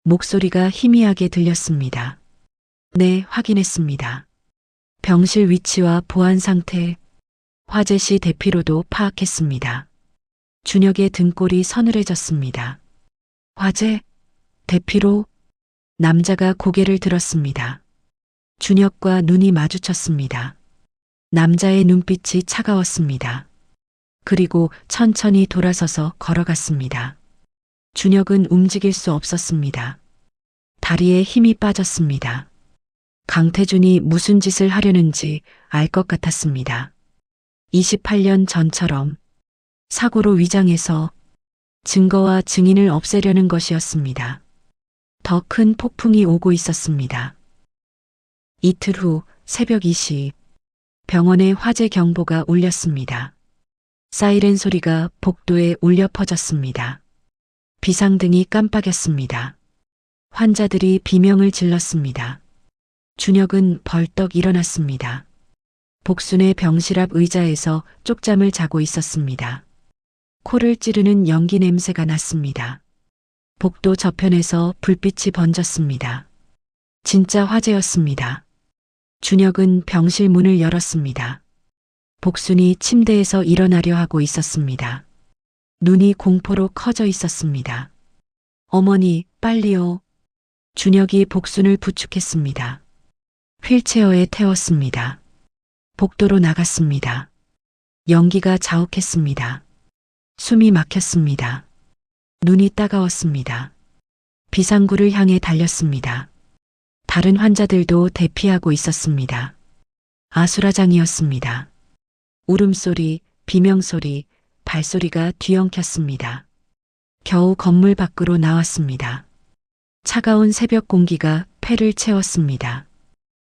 목소리가 희미하게 들렸습니다. 네, 확인했습니다. 병실 위치와 보안 상태, 화재 시 대피로도 파악했습니다. 준혁의 등골이 서늘해졌습니다. 화재? 대피로? 남자가 고개를 들었습니다. 준혁과 눈이 마주쳤습니다. 남자의 눈빛이 차가웠습니다. 그리고 천천히 돌아서서 걸어갔습니다. 준혁은 움직일 수 없었습니다. 다리에 힘이 빠졌습니다. 강태준이 무슨 짓을 하려는지 알 것 같았습니다. 28년 전처럼 사고로 위장해서 증거와 증인을 없애려는 것이었습니다. 더 큰 폭풍이 오고 있었습니다. 이틀 후 새벽 2시 병원에 화재 경보가 울렸습니다. 사이렌 소리가 복도에 울려 퍼졌습니다. 비상등이 깜빡였습니다. 환자들이 비명을 질렀습니다. 준혁은 벌떡 일어났습니다. 복순의 병실 앞 의자에서 쪽잠을 자고 있었습니다. 코를 찌르는 연기 냄새가 났습니다. 복도 저편에서 불빛이 번졌습니다. 진짜 화재였습니다. 준혁은 병실 문을 열었습니다. 복순이 침대에서 일어나려 하고 있었습니다. 눈이 공포로 커져 있었습니다. 어머니, 빨리요. 준혁이 복순을 부축했습니다. 휠체어에 태웠습니다. 복도로 나갔습니다. 연기가 자욱했습니다. 숨이 막혔습니다. 눈이 따가웠습니다. 비상구를 향해 달렸습니다. 다른 환자들도 대피하고 있었습니다. 아수라장이었습니다. 울음소리, 비명소리, 발소리가 뒤엉켰습니다. 겨우 건물 밖으로 나왔습니다. 차가운 새벽 공기가 폐를 채웠습니다.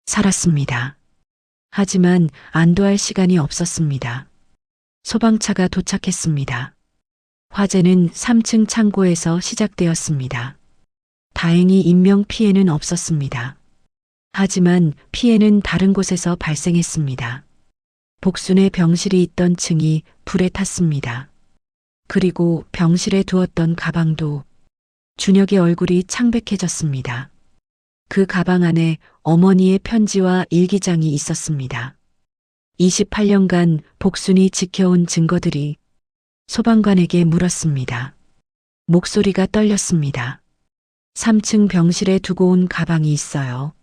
살았습니다. 하지만 안도할 시간이 없었습니다. 소방차가 도착했습니다. 화재는 3층 창고에서 시작되었습니다. 다행히 인명 피해는 없었습니다. 하지만 피해는 다른 곳에서 발생했습니다. 복순의 병실이 있던 층이 불에 탔습니다. 그리고 병실에 두었던 가방도. 준혁의 얼굴이 창백해졌습니다. 그 가방 안에 어머니의 편지와 일기장이 있었습니다. 28년간 복순이 지켜온 증거들이. 소방관에게 물었습니다. 목소리가 떨렸습니다. 3층 병실에 두고 온 가방이 있어요.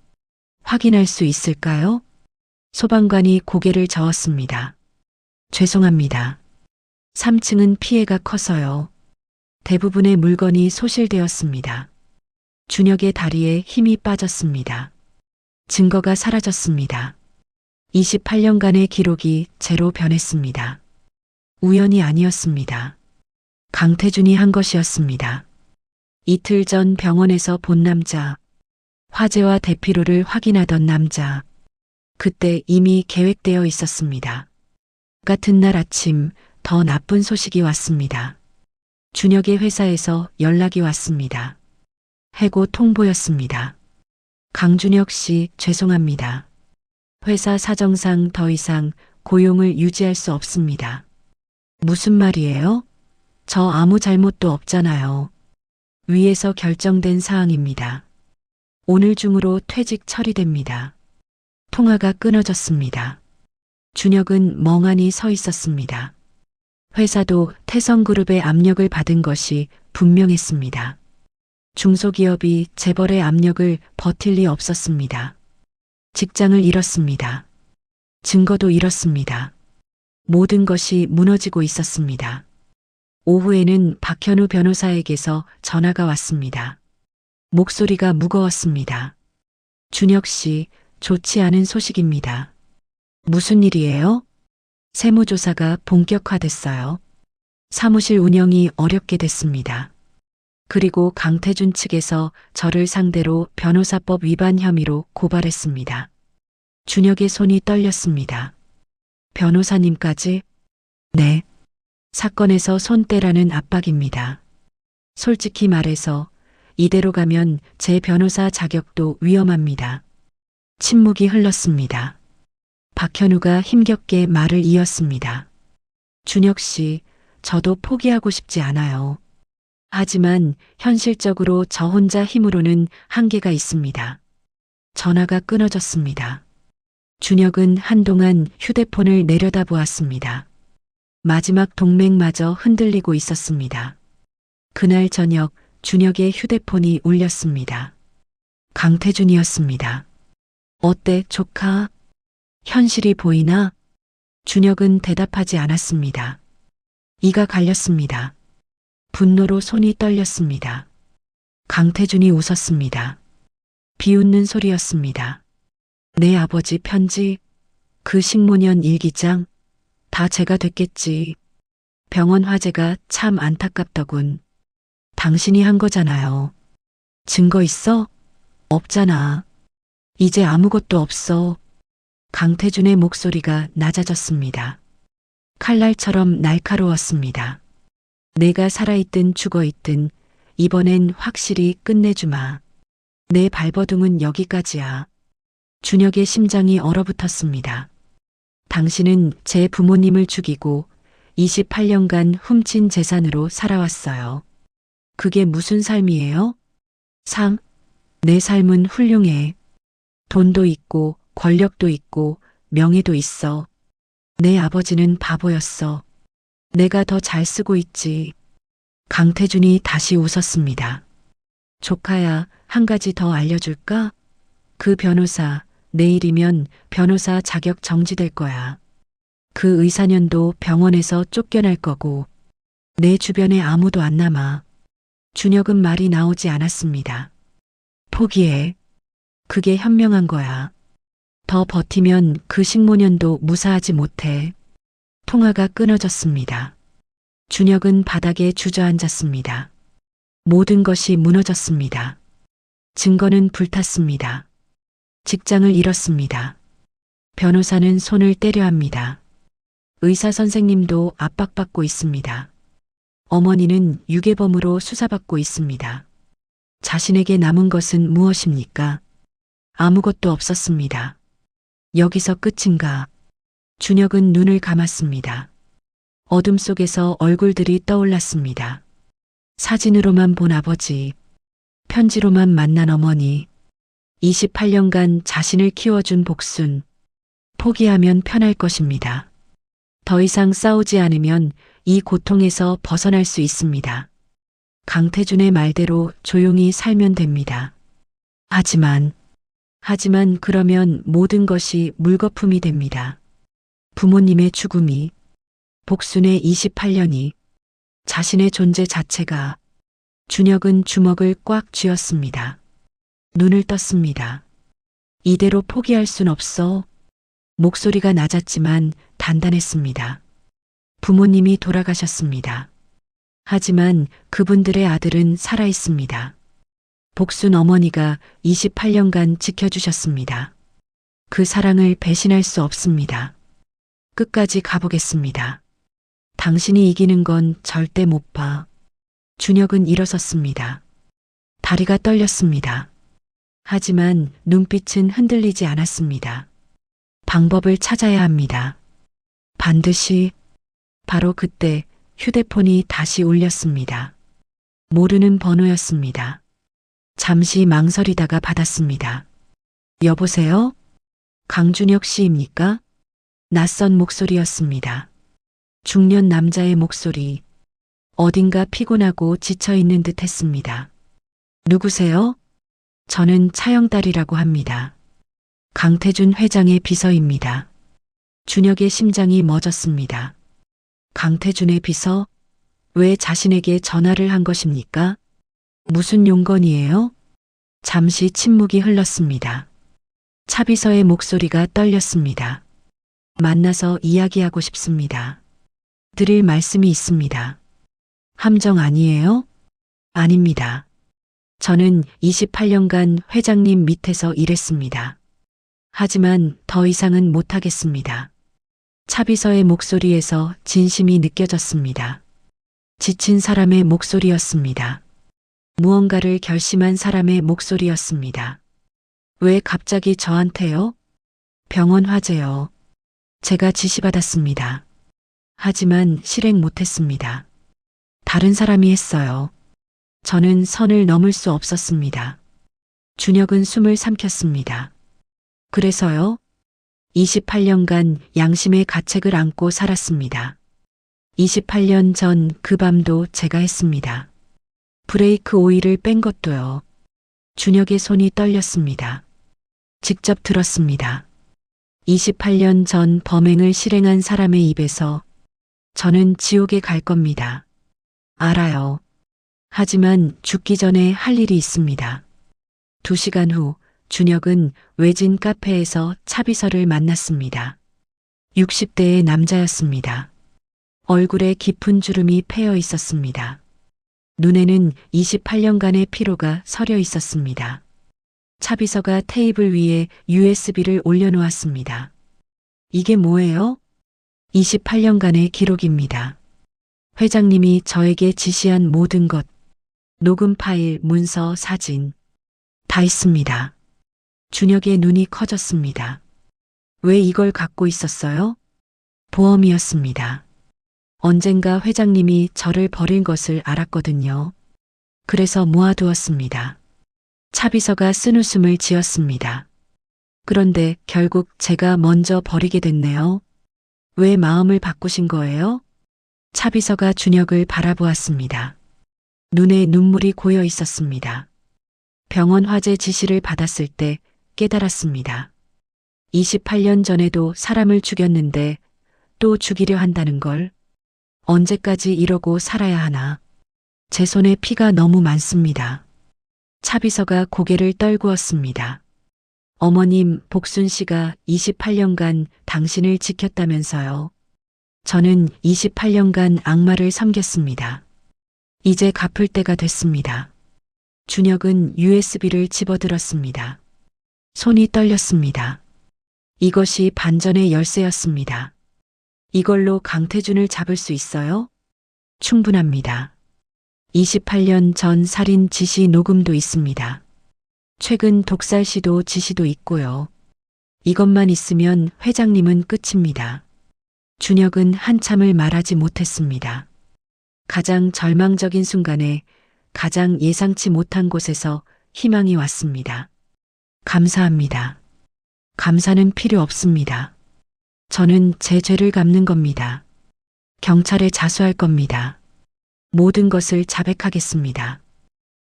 확인할 수 있을까요? 소방관이 고개를 저었습니다. 죄송합니다. 3층은 피해가 커서요. 대부분의 물건이 소실되었습니다. 준혁의 다리에 힘이 빠졌습니다. 증거가 사라졌습니다. 28년간의 기록이 제로 변했습니다. 우연이 아니었습니다. 강태준이 한 것이었습니다. 이틀 전 병원에서 본 남자. 화재와 대피로를 확인하던 남자. 그때 이미 계획되어 있었습니다. 같은 날 아침 더 나쁜 소식이 왔습니다. 준혁의 회사에서 연락이 왔습니다. 해고 통보였습니다. 강준혁 씨, 죄송합니다. 회사 사정상 더 이상 고용을 유지할 수 없습니다. 무슨 말이에요? 저 아무 잘못도 없잖아요. 위에서 결정된 사항입니다. 오늘 중으로 퇴직 처리됩니다. 통화가 끊어졌습니다. 준혁은 멍하니 서 있었습니다. 회사도 태성그룹의 압력을 받은 것이 분명했습니다. 중소기업이 재벌의 압력을 버틸 리 없었습니다. 직장을 잃었습니다. 증거도 잃었습니다. 모든 것이 무너지고 있었습니다. 오후에는 박현우 변호사에게서 전화가 왔습니다. 목소리가 무거웠습니다. 준혁 씨, 좋지 않은 소식입니다. 무슨 일이에요? 세무조사가 본격화됐어요. 사무실 운영이 어렵게 됐습니다. 그리고 강태준 측에서 저를 상대로 변호사법 위반 혐의로 고발했습니다. 준혁의 손이 떨렸습니다. 변호사님까지? 네. 사건에서 손 떼라는 압박입니다. 솔직히 말해서 이대로 가면 제 변호사 자격도 위험합니다. 침묵이 흘렀습니다. 박현우가 힘겹게 말을 이었습니다. 준혁 씨, 저도 포기하고 싶지 않아요. 하지만 현실적으로 저 혼자 힘으로는 한계가 있습니다. 전화가 끊어졌습니다. 준혁은 한동안 휴대폰을 내려다보았습니다. 마지막 동맹마저 흔들리고 있었습니다. 그날 저녁 준혁의 휴대폰이 울렸습니다. 강태준이었습니다. 어때, 조카? 현실이 보이나? 준혁은 대답하지 않았습니다. 이가 갈렸습니다. 분노로 손이 떨렸습니다. 강태준이 웃었습니다. 비웃는 소리였습니다. 내 아버지 편지, 그 식모년 일기장, 다 제가 됐겠지. 병원 화재가 참 안타깝더군. 당신이 한 거잖아요. 증거 있어? 없잖아. 이제 아무것도 없어. 강태준의 목소리가 낮아졌습니다. 칼날처럼 날카로웠습니다. 내가 살아있든 죽어있든 이번엔 확실히 끝내주마. 내 발버둥은 여기까지야. 준혁의 심장이 얼어붙었습니다. 당신은 제 부모님을 죽이고 28년간 훔친 재산으로 살아왔어요. 그게 무슨 삶이에요? 내 삶은 훌륭해. 돈도 있고 권력도 있고 명예도 있어. 내 아버지는 바보였어. 내가 더 잘 쓰고 있지. 강태준이 다시 웃었습니다. 조카야, 한 가지 더 알려줄까? 그 변호사, 내일이면 변호사 자격 정지될 거야. 그 의사년도 병원에서 쫓겨날 거고, 내 주변에 아무도 안 남아. 준혁은 말이 나오지 않았습니다. 포기해. 그게 현명한 거야. 더 버티면 그 식모년도 무사하지 못해. 통화가 끊어졌습니다. 준혁은 바닥에 주저앉았습니다. 모든 것이 무너졌습니다. 증거는 불탔습니다. 직장을 잃었습니다. 변호사는 손을 떼려 합니다. 의사 선생님도 압박받고 있습니다. 어머니는 유괴범으로 수사받고 있습니다. 자신에게 남은 것은 무엇입니까? 아무것도 없었습니다. 여기서 끝인가? 준혁은 눈을 감았습니다. 어둠 속에서 얼굴들이 떠올랐습니다. 사진으로만 본 아버지, 편지로만 만난 어머니, 28년간 자신을 키워준 복순, 포기하면 편할 것입니다. 더 이상 싸우지 않으면 이 고통에서 벗어날 수 있습니다. 강태준의 말대로 조용히 살면 됩니다. 하지만 그러면 모든 것이 물거품이 됩니다. 부모님의 죽음이, 복순의 28년이, 자신의 존재 자체가. 준혁은 주먹을 꽉 쥐었습니다. 눈을 떴습니다. 이대로 포기할 순 없어. 목소리가 낮았지만 단단했습니다. 부모님이 돌아가셨습니다. 하지만 그분들의 아들은 살아있습니다. 복순 어머니가 28년간 지켜주셨습니다. 그 사랑을 배신할 수 없습니다. 끝까지 가보겠습니다. 당신이 이기는 건 절대 못 봐. 준혁은 일어섰습니다. 다리가 떨렸습니다. 하지만 눈빛은 흔들리지 않았습니다. 방법을 찾아야 합니다. 반드시. 바로 그때 휴대폰이 다시 울렸습니다. 모르는 번호였습니다. 잠시 망설이다가 받았습니다. 여보세요? 강준혁 씨입니까? 낯선 목소리였습니다. 중년 남자의 목소리. 어딘가 피곤하고 지쳐있는 듯 했습니다. 누구세요? 저는 차영달이라고 합니다. 강태준 회장의 비서입니다. 준혁의 심장이 멎었습니다. 강태준의 비서? 왜 자신에게 전화를 한 것입니까? 무슨 용건이에요? 잠시 침묵이 흘렀습니다. 차비서의 목소리가 떨렸습니다. 만나서 이야기하고 싶습니다. 드릴 말씀이 있습니다. 함정 아니에요? 아닙니다. 저는 28년간 회장님 밑에서 일했습니다. 하지만 더 이상은 못하겠습니다. 차비서의 목소리에서 진심이 느껴졌습니다. 지친 사람의 목소리였습니다. 무언가를 결심한 사람의 목소리였습니다. 왜 갑자기 저한테요? 병원 화재요. 제가 지시받았습니다. 하지만 실행 못했습니다. 다른 사람이 했어요. 저는 선을 넘을 수 없었습니다. 준혁은 숨을 삼켰습니다. 그래서요? 28년간 양심의 가책을 안고 살았습니다. 28년 전 그 밤도 제가 했습니다. 브레이크 오일을 뺀 것도요. 준혁의 손이 떨렸습니다. 직접 들었습니다. 28년 전 범행을 실행한 사람의 입에서 저는 지옥에 갈 겁니다. 알아요. 하지만 죽기 전에 할 일이 있습니다. 2시간 후 준혁은 외진 카페에서 차비서를 만났습니다. 60대의 남자였습니다. 얼굴에 깊은 주름이 패여 있었습니다. 눈에는 28년간의 피로가 서려 있었습니다. 차비서가 테이블 위에 USB를 올려놓았습니다. 이게 뭐예요? 28년간의 기록입니다. 회장님이 저에게 지시한 모든 것, 녹음 파일, 문서, 사진, 다 있습니다. 준혁의 눈이 커졌습니다. 왜 이걸 갖고 있었어요? 보험이었습니다. 언젠가 회장님이 저를 버릴 것을 알았거든요. 그래서 모아두었습니다. 차비서가 쓴웃음을 지었습니다. 그런데 결국 제가 먼저 버리게 됐네요. 왜 마음을 바꾸신 거예요? 차비서가 준혁을 바라보았습니다. 눈에 눈물이 고여 있었습니다. 병원 화재 지시를 받았을 때 깨달았습니다. 28년 전에도 사람을 죽였는데 또 죽이려 한다는 걸. 언제까지 이러고 살아야 하나. 제 손에 피가 너무 많습니다. 차비서가 고개를 떨구었습니다. 어머님, 복순 씨가 28년간 당신을 지켰다면서요. 저는 28년간 악마를 섬겼습니다. 이제 갚을 때가 됐습니다. 준혁은 USB를 집어들었습니다. 손이 떨렸습니다. 이것이 반전의 열쇠였습니다. 이걸로 강태준을 잡을 수 있어요? 충분합니다. 28년 전 살인 지시 녹음도 있습니다. 최근 독살 시도 지시도 있고요. 이것만 있으면 회장님은 끝입니다. 준혁은 한참을 말하지 못했습니다. 가장 절망적인 순간에 가장 예상치 못한 곳에서 희망이 왔습니다. 감사합니다. 감사는 필요 없습니다. 저는 제 죄를 갚는 겁니다. 경찰에 자수할 겁니다. 모든 것을 자백하겠습니다.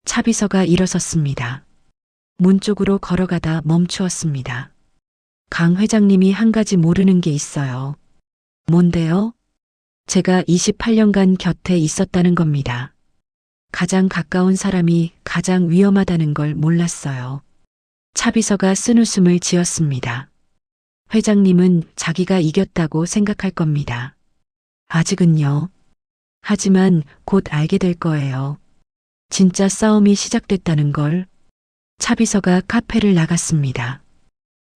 차비서가 일어섰습니다. 문 쪽으로 걸어가다 멈추었습니다. 강 회장님이 한 가지 모르는 게 있어요. 뭔데요? 제가 28년간 곁에 있었다는 겁니다. 가장 가까운 사람이 가장 위험하다는 걸 몰랐어요. 차비서가 쓴웃음을 지었습니다. 회장님은 자기가 이겼다고 생각할 겁니다. 아직은요. 하지만 곧 알게 될 거예요. 진짜 싸움이 시작됐다는 걸. 차비서가 카페를 나갔습니다.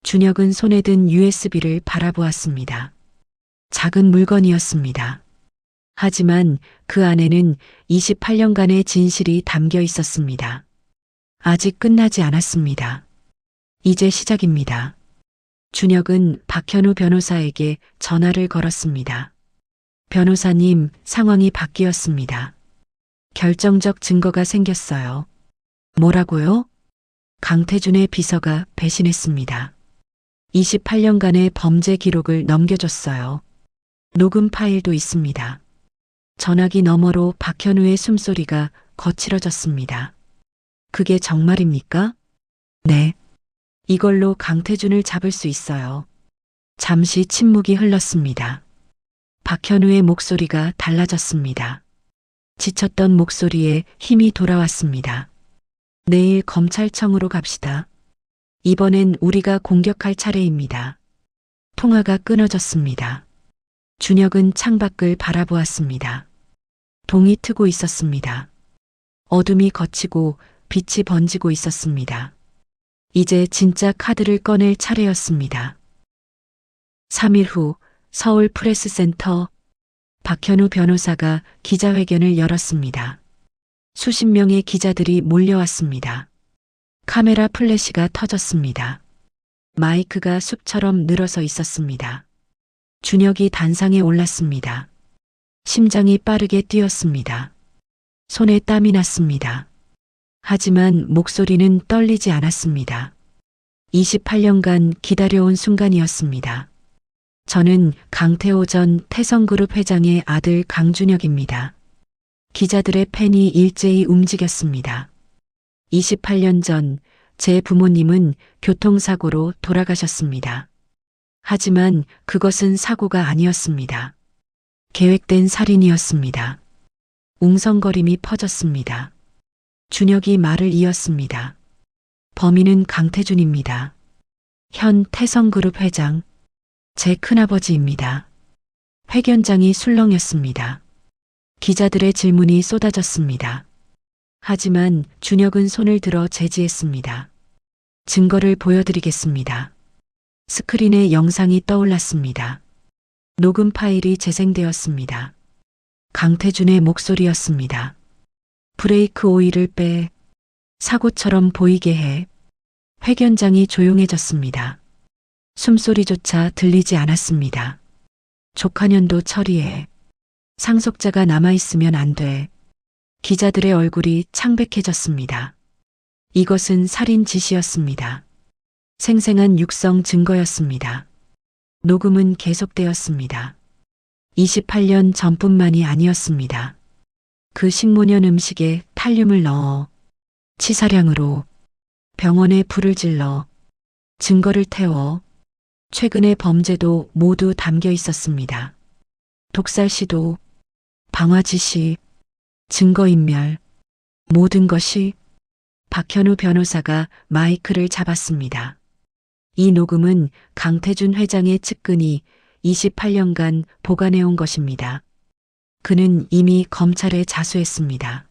준혁은 손에 든 USB를 바라보았습니다. 작은 물건이었습니다. 하지만 그 안에는 28년간의 진실이 담겨 있었습니다. 아직 끝나지 않았습니다. 이제 시작입니다. 준혁은 박현우 변호사에게 전화를 걸었습니다. 변호사님, 상황이 바뀌었습니다. 결정적 증거가 생겼어요. 뭐라고요? 강태준의 비서가 배신했습니다. 28년간의 범죄 기록을 넘겨줬어요. 녹음 파일도 있습니다. 전화기 너머로 박현우의 숨소리가 거칠어졌습니다. 그게 정말입니까? 네. 이걸로 강태준을 잡을 수 있어요. 잠시 침묵이 흘렀습니다. 박현우의 목소리가 달라졌습니다. 지쳤던 목소리에 힘이 돌아왔습니다. 내일 검찰청으로 갑시다. 이번엔 우리가 공격할 차례입니다. 통화가 끊어졌습니다. 준혁은 창밖을 바라보았습니다. 동이 트고 있었습니다. 어둠이 걷히고 빛이 번지고 있었습니다. 이제 진짜 카드를 꺼낼 차례였습니다. 3일 후 서울 프레스센터 박현우 변호사가 기자회견을 열었습니다. 수십 명의 기자들이 몰려왔습니다. 카메라 플래시가 터졌습니다. 마이크가 숲처럼 늘어서 있었습니다. 준혁이 단상에 올랐습니다. 심장이 빠르게 뛰었습니다. 손에 땀이 났습니다. 하지만 목소리는 떨리지 않았습니다. 28년간 기다려온 순간이었습니다. 저는 강태호 전 태성그룹 회장의 아들 강준혁입니다. 기자들의 펜이 일제히 움직였습니다. 28년 전 제 부모님은 교통사고로 돌아가셨습니다. 하지만 그것은 사고가 아니었습니다. 계획된 살인이었습니다. 웅성거림이 퍼졌습니다. 준혁이 말을 이었습니다. 범인은 강태준입니다. 현 태성그룹 회장, 제 큰아버지입니다. 회견장이 술렁였습니다. 기자들의 질문이 쏟아졌습니다. 하지만 준혁은 손을 들어 제지했습니다. 증거를 보여드리겠습니다. 스크린에 영상이 떠올랐습니다. 녹음 파일이 재생되었습니다. 강태준의 목소리였습니다. 브레이크 오일을 빼, 사고처럼 보이게 해. 회견장이 조용해졌습니다. 숨소리조차 들리지 않았습니다. 조카년도 처리해. 상속자가 남아있으면 안 돼. 기자들의 얼굴이 창백해졌습니다. 이것은 살인 지시였습니다. 생생한 육성 증거였습니다. 녹음은 계속되었습니다. 28년 전뿐만이 아니었습니다. 그 식모년 음식에 탈륨을 넣어 치사량으로 병원에 불을 질러 증거를 태워 최근의 범죄도 모두 담겨 있었습니다. 독살 시도, 방화 지시, 증거인멸, 모든 것이. 박현우 변호사가 마이크를 잡았습니다. 이 녹음은 강태준 회장의 측근이 28년간 보관해온 것입니다. 그는 이미 검찰에 자수했습니다.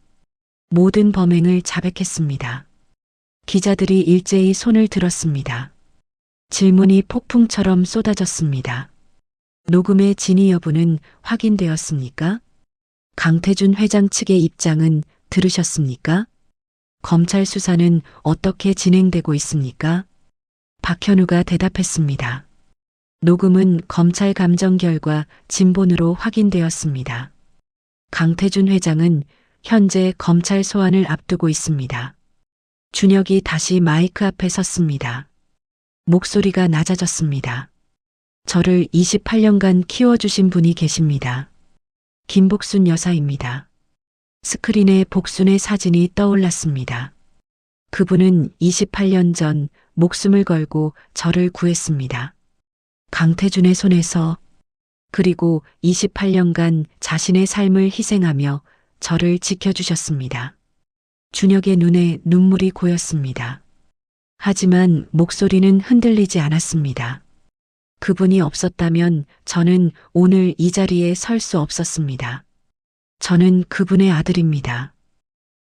모든 범행을 자백했습니다. 기자들이 일제히 손을 들었습니다. 질문이 폭풍처럼 쏟아졌습니다. 녹음의 진위 여부는 확인되었습니까? 강태준 회장 측의 입장은 들으셨습니까? 검찰 수사는 어떻게 진행되고 있습니까? 박현우가 대답했습니다. 녹음은 검찰 감정 결과 진본으로 확인되었습니다. 강태준 회장은 현재 검찰 소환을 앞두고 있습니다. 준혁이 다시 마이크 앞에 섰습니다. 목소리가 낮아졌습니다. 저를 28년간 키워주신 분이 계십니다. 김복순 여사입니다. 스크린에 복순의 사진이 떠올랐습니다. 그분은 28년 전 목숨을 걸고 저를 구했습니다. 강태준의 손에서, 그리고 28년간 자신의 삶을 희생하며 저를 지켜주셨습니다. 준혁의 눈에 눈물이 고였습니다. 하지만 목소리는 흔들리지 않았습니다. 그분이 없었다면 저는 오늘 이 자리에 설 수 없었습니다. 저는 그분의 아들입니다.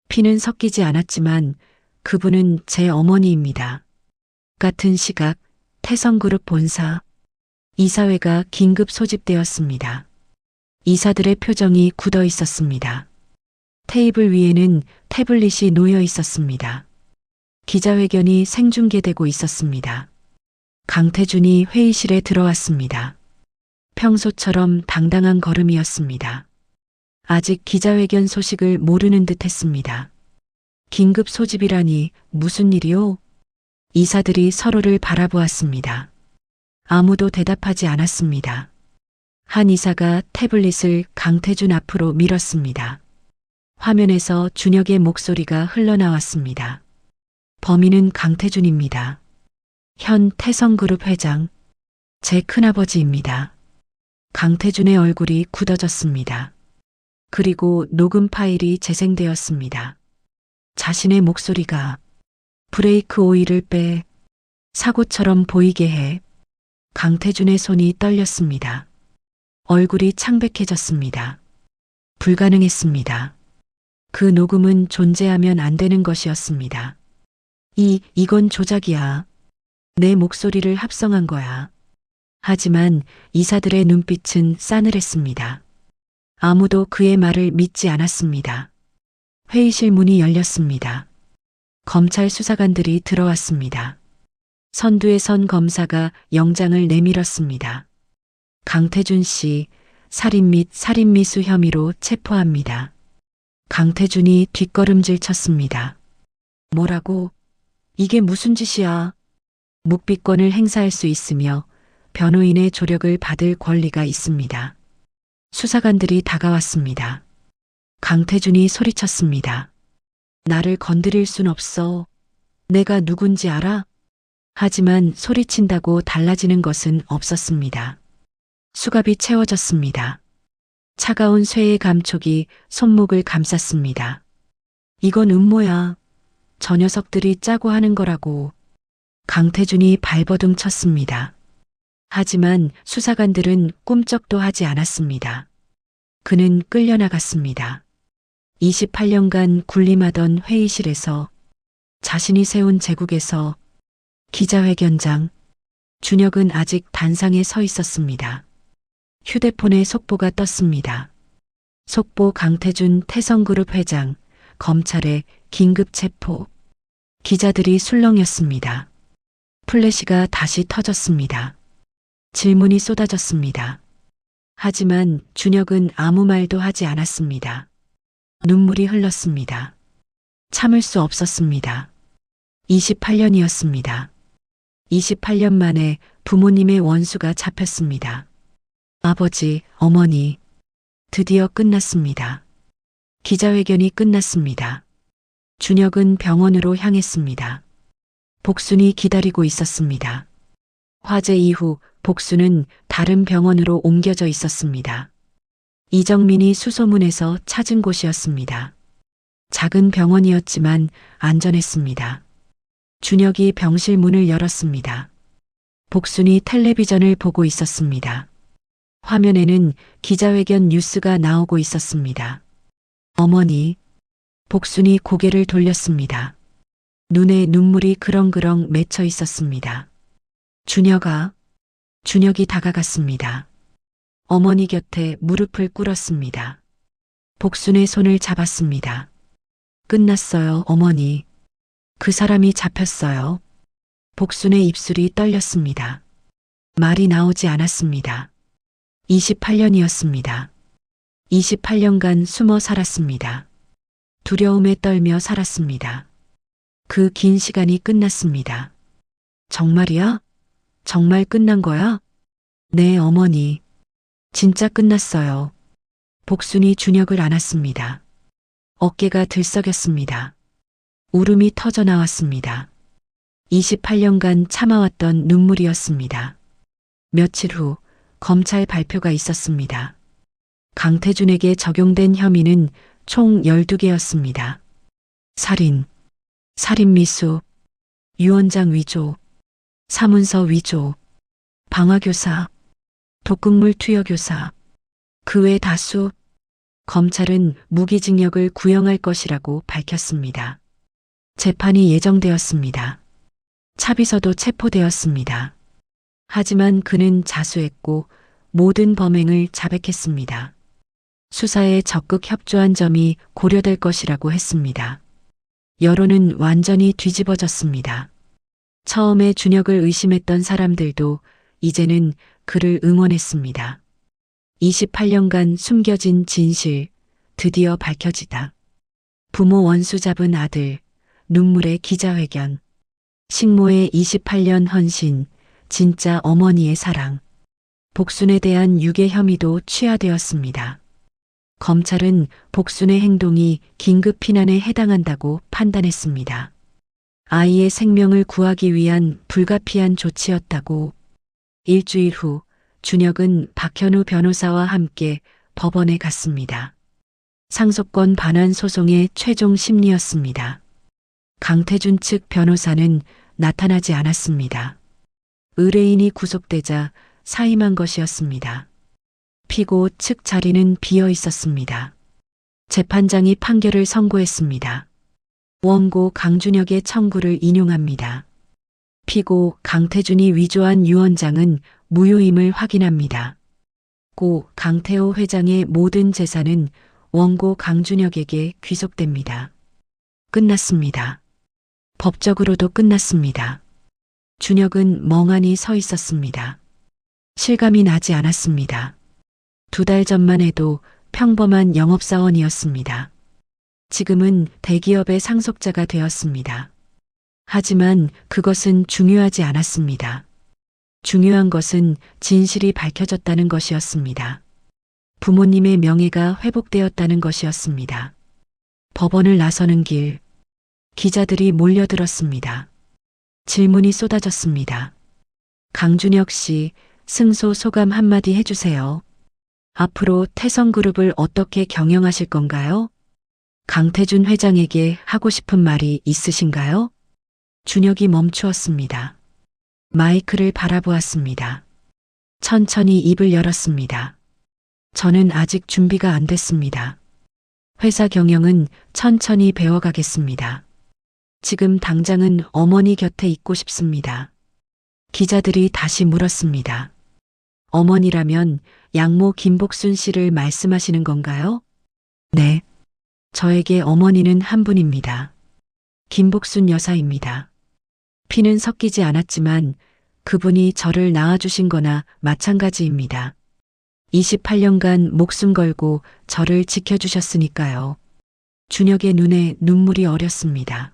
피는 섞이지 않았지만 그분은 제 어머니입니다. 같은 시각 태성그룹 본사 이사회가 긴급 소집되었습니다. 이사들의 표정이 굳어 있었습니다. 테이블 위에는 태블릿이 놓여 있었습니다. 기자회견이 생중계되고 있었습니다. 강태준이 회의실에 들어왔습니다. 평소처럼 당당한 걸음이었습니다. 아직 기자회견 소식을 모르는 듯 했습니다. 긴급 소집이라니 무슨 일이요? 이사들이 서로를 바라보았습니다. 아무도 대답하지 않았습니다. 한 이사가 태블릿을 강태준 앞으로 밀었습니다. 화면에서 준혁의 목소리가 흘러나왔습니다. 범인은 강태준입니다. 현 태성그룹 회장, 제 큰아버지입니다. 강태준의 얼굴이 굳어졌습니다. 그리고 녹음 파일이 재생되었습니다. 자신의 목소리가 브레이크 오일을 빼 사고처럼 보이게 해. 강태준의 손이 떨렸습니다. 얼굴이 창백해졌습니다. 불가능했습니다. 그 녹음은 존재하면 안 되는 것이었습니다. 이건 조작이야. 내 목소리를 합성한 거야. 하지만 이사들의 눈빛은 싸늘했습니다. 아무도 그의 말을 믿지 않았습니다. 회의실 문이 열렸습니다. 검찰 수사관들이 들어왔습니다. 선두에 선 검사가 영장을 내밀었습니다. 강태준 씨, 살인 및 살인미수 혐의로 체포합니다. 강태준이 뒷걸음질 쳤습니다. 뭐라고? 이게 무슨 짓이야? 묵비권을 행사할 수 있으며 변호인의 조력을 받을 권리가 있습니다. 수사관들이 다가왔습니다. 강태준이 소리쳤습니다. 나를 건드릴 순 없어. 내가 누군지 알아? 하지만 소리친다고 달라지는 것은 없었습니다. 수갑이 채워졌습니다. 차가운 쇠의 감촉이 손목을 감쌌습니다. 이건 음모야. 저 녀석들이 짜고 하는 거라고. 강태준이 발버둥 쳤습니다. 하지만 수사관들은 꿈쩍도 하지 않았습니다. 그는 끌려나갔습니다. 28년간 군림하던 회의실에서, 자신이 세운 제국에서, 기자회견장, 준혁은 아직 단상에 서 있었습니다. 휴대폰에 속보가 떴습니다. 속보 강태준 태성그룹 회장, 검찰에 긴급 체포. 기자들이 술렁였습니다. 플래시가 다시 터졌습니다. 질문이 쏟아졌습니다. 하지만 준혁은 아무 말도 하지 않았습니다. 눈물이 흘렀습니다. 참을 수 없었습니다. 28년이었습니다. 28년 만에 부모님의 원수가 잡혔습니다. 아버지, 어머니, 드디어 끝났습니다. 기자회견이 끝났습니다. 준혁은 병원으로 향했습니다. 복순이 기다리고 있었습니다. 화재 이후 복순은 다른 병원으로 옮겨져 있었습니다. 이정민이 수소문에서 찾은 곳이었습니다. 작은 병원이었지만 안전했습니다. 준혁이 병실 문을 열었습니다. 복순이 텔레비전을 보고 있었습니다. 화면에는 기자회견 뉴스가 나오고 있었습니다. 어머니, 복순이 고개를 돌렸습니다. 눈에 눈물이 그렁그렁 맺혀 있었습니다. 준혁아. 준혁이 다가갔습니다. 어머니 곁에 무릎을 꿇었습니다. 복순의 손을 잡았습니다. 끝났어요, 어머니. 그 사람이 잡혔어요. 복순의 입술이 떨렸습니다. 말이 나오지 않았습니다. 28년이었습니다. 28년간 숨어 살았습니다. 두려움에 떨며 살았습니다. 그 긴 시간이 끝났습니다. 정말이야? 정말 끝난 거야? 네, 어머니. 진짜 끝났어요. 복순이 준혁을 안았습니다. 어깨가 들썩였습니다. 울음이 터져 나왔습니다. 28년간 참아왔던 눈물이었습니다. 며칠 후 검찰 발표가 있었습니다. 강태준에게 적용된 혐의는 총 12개였습니다. 살인, 살인미수, 유언장 위조, 사문서 위조, 방화교사, 독극물 투여교사, 그 외 다수. 검찰은 무기징역을 구형할 것이라고 밝혔습니다. 재판이 예정되었습니다. 차비서도 체포되었습니다. 하지만 그는 자수했고 모든 범행을 자백했습니다. 수사에 적극 협조한 점이 고려될 것이라고 했습니다. 여론은 완전히 뒤집어졌습니다. 처음에 준혁을 의심했던 사람들도 이제는 그를 응원했습니다. 28년간 숨겨진 진실, 드디어 밝혀지다. 부모 원수 잡은 아들, 눈물의 기자회견, 식모의 28년 헌신, 진짜 어머니의 사랑. 복순에 대한 유괴 혐의도 취하되었습니다. 검찰은 복순의 행동이 긴급 피난에 해당한다고 판단했습니다. 아이의 생명을 구하기 위한 불가피한 조치였다고. 일주일 후 준혁은 박현우 변호사와 함께 법원에 갔습니다. 상속권 반환 소송의 최종 심리였습니다. 강태준 측 변호사는 나타나지 않았습니다. 의뢰인이 구속되자 사임한 것이었습니다. 피고 측 자리는 비어 있었습니다. 재판장이 판결을 선고했습니다. 원고 강준혁의 청구를 인용합니다. 피고 강태준이 위조한 유언장은 무효임을 확인합니다. 고 강태호 회장의 모든 재산은 원고 강준혁에게 귀속됩니다. 끝났습니다. 법적으로도 끝났습니다. 준혁은 멍하니 서 있었습니다. 실감이 나지 않았습니다. 2달 전만 해도 평범한 영업사원이었습니다. 지금은 대기업의 상속자가 되었습니다. 하지만 그것은 중요하지 않았습니다. 중요한 것은 진실이 밝혀졌다는 것이었습니다. 부모님의 명예가 회복되었다는 것이었습니다. 법원을 나서는 길, 기자들이 몰려들었습니다. 질문이 쏟아졌습니다. 강준혁 씨, 승소 소감 한마디 해주세요. 앞으로 태성그룹을 어떻게 경영하실 건가요? 강태준 회장에게 하고 싶은 말이 있으신가요? 준혁이 멈추었습니다. 마이크를 바라보았습니다. 천천히 입을 열었습니다. 저는 아직 준비가 안 됐습니다. 회사 경영은 천천히 배워가겠습니다. 지금 당장은 어머니 곁에 있고 싶습니다. 기자들이 다시 물었습니다. 어머니라면 양모 김복순 씨를 말씀하시는 건가요? 네. 저에게 어머니는 한 분입니다. 김복순 여사입니다. 피는 섞이지 않았지만 그분이 저를 낳아주신 거나 마찬가지입니다. 28년간 목숨 걸고 저를 지켜주셨으니까요. 준혁의 눈에 눈물이 어렸습니다.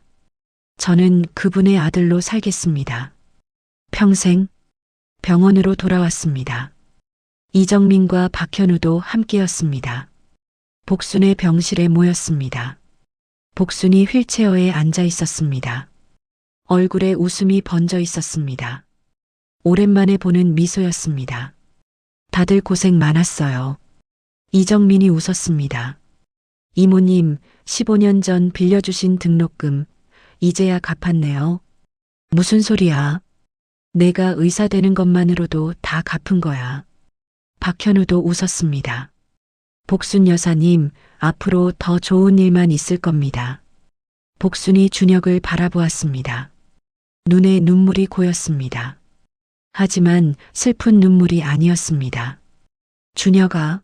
저는 그분의 아들로 살겠습니다. 평생. 병원으로 돌아왔습니다. 이정민과 박현우도 함께였습니다. 복순의 병실에 모였습니다. 복순이 휠체어에 앉아 있었습니다. 얼굴에 웃음이 번져 있었습니다. 오랜만에 보는 미소였습니다. 다들 고생 많았어요. 이정민이 웃었습니다. 이모님, 15년 전 빌려주신 등록금, 이제야 갚았네요. 무슨 소리야? 내가 의사 되는 것만으로도 다 갚은 거야. 박현우도 웃었습니다. 복순 여사님, 앞으로 더 좋은 일만 있을 겁니다. 복순이 준혁을 바라보았습니다. 눈에 눈물이 고였습니다. 하지만 슬픈 눈물이 아니었습니다. 준혁아,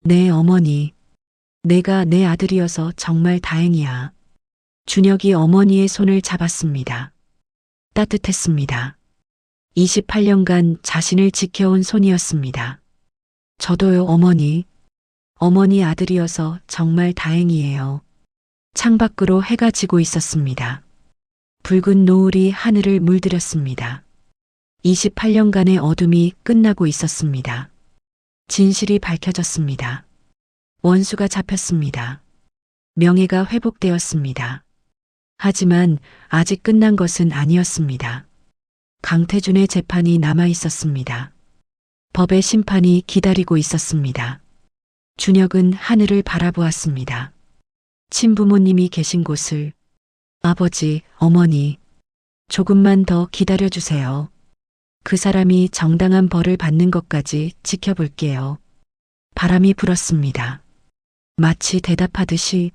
내 어머니, 내가 내 아들이어서 정말 다행이야. 준혁이 어머니의 손을 잡았습니다. 따뜻했습니다. 28년간 자신을 지켜온 손이었습니다. 저도요, 어머니. 어머니 아들이어서 정말 다행이에요. 창밖으로 해가 지고 있었습니다. 붉은 노을이 하늘을 물들였습니다. 28년간의 어둠이 끝나고 있었습니다. 진실이 밝혀졌습니다. 원수가 잡혔습니다. 명예가 회복되었습니다. 하지만 아직 끝난 것은 아니었습니다. 강태준의 재판이 남아 있었습니다. 법의 심판이 기다리고 있었습니다. 준혁은 하늘을 바라보았습니다. 친부모님이 계신 곳을 아버지, 어머니, 조금만 더 기다려주세요. 그 사람이 정당한 벌을 받는 것까지 지켜볼게요. 바람이 불었습니다. 마치 대답하듯이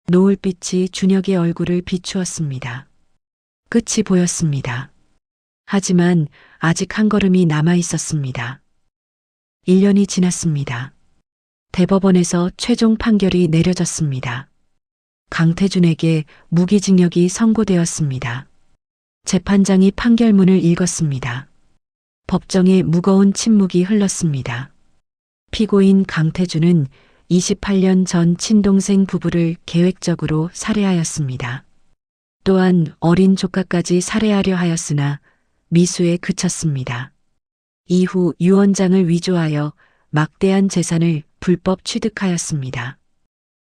노을빛이 준혁의 얼굴을 비추었습니다. 끝이 보였습니다. 하지만 아직 한 걸음이 남아 있었습니다. 1년이 지났습니다. 대법원에서 최종 판결이 내려졌습니다. 강태준에게 무기징역이 선고되었습니다. 재판장이 판결문을 읽었습니다. 법정에 무거운 침묵이 흘렀습니다. 피고인 강태준은 28년 전 친동생 부부를 계획적으로 살해하였습니다. 또한 어린 조카까지 살해하려 하였으나 미수에 그쳤습니다. 이후 유언장을 위조하여 막대한 재산을 불법 취득하였습니다.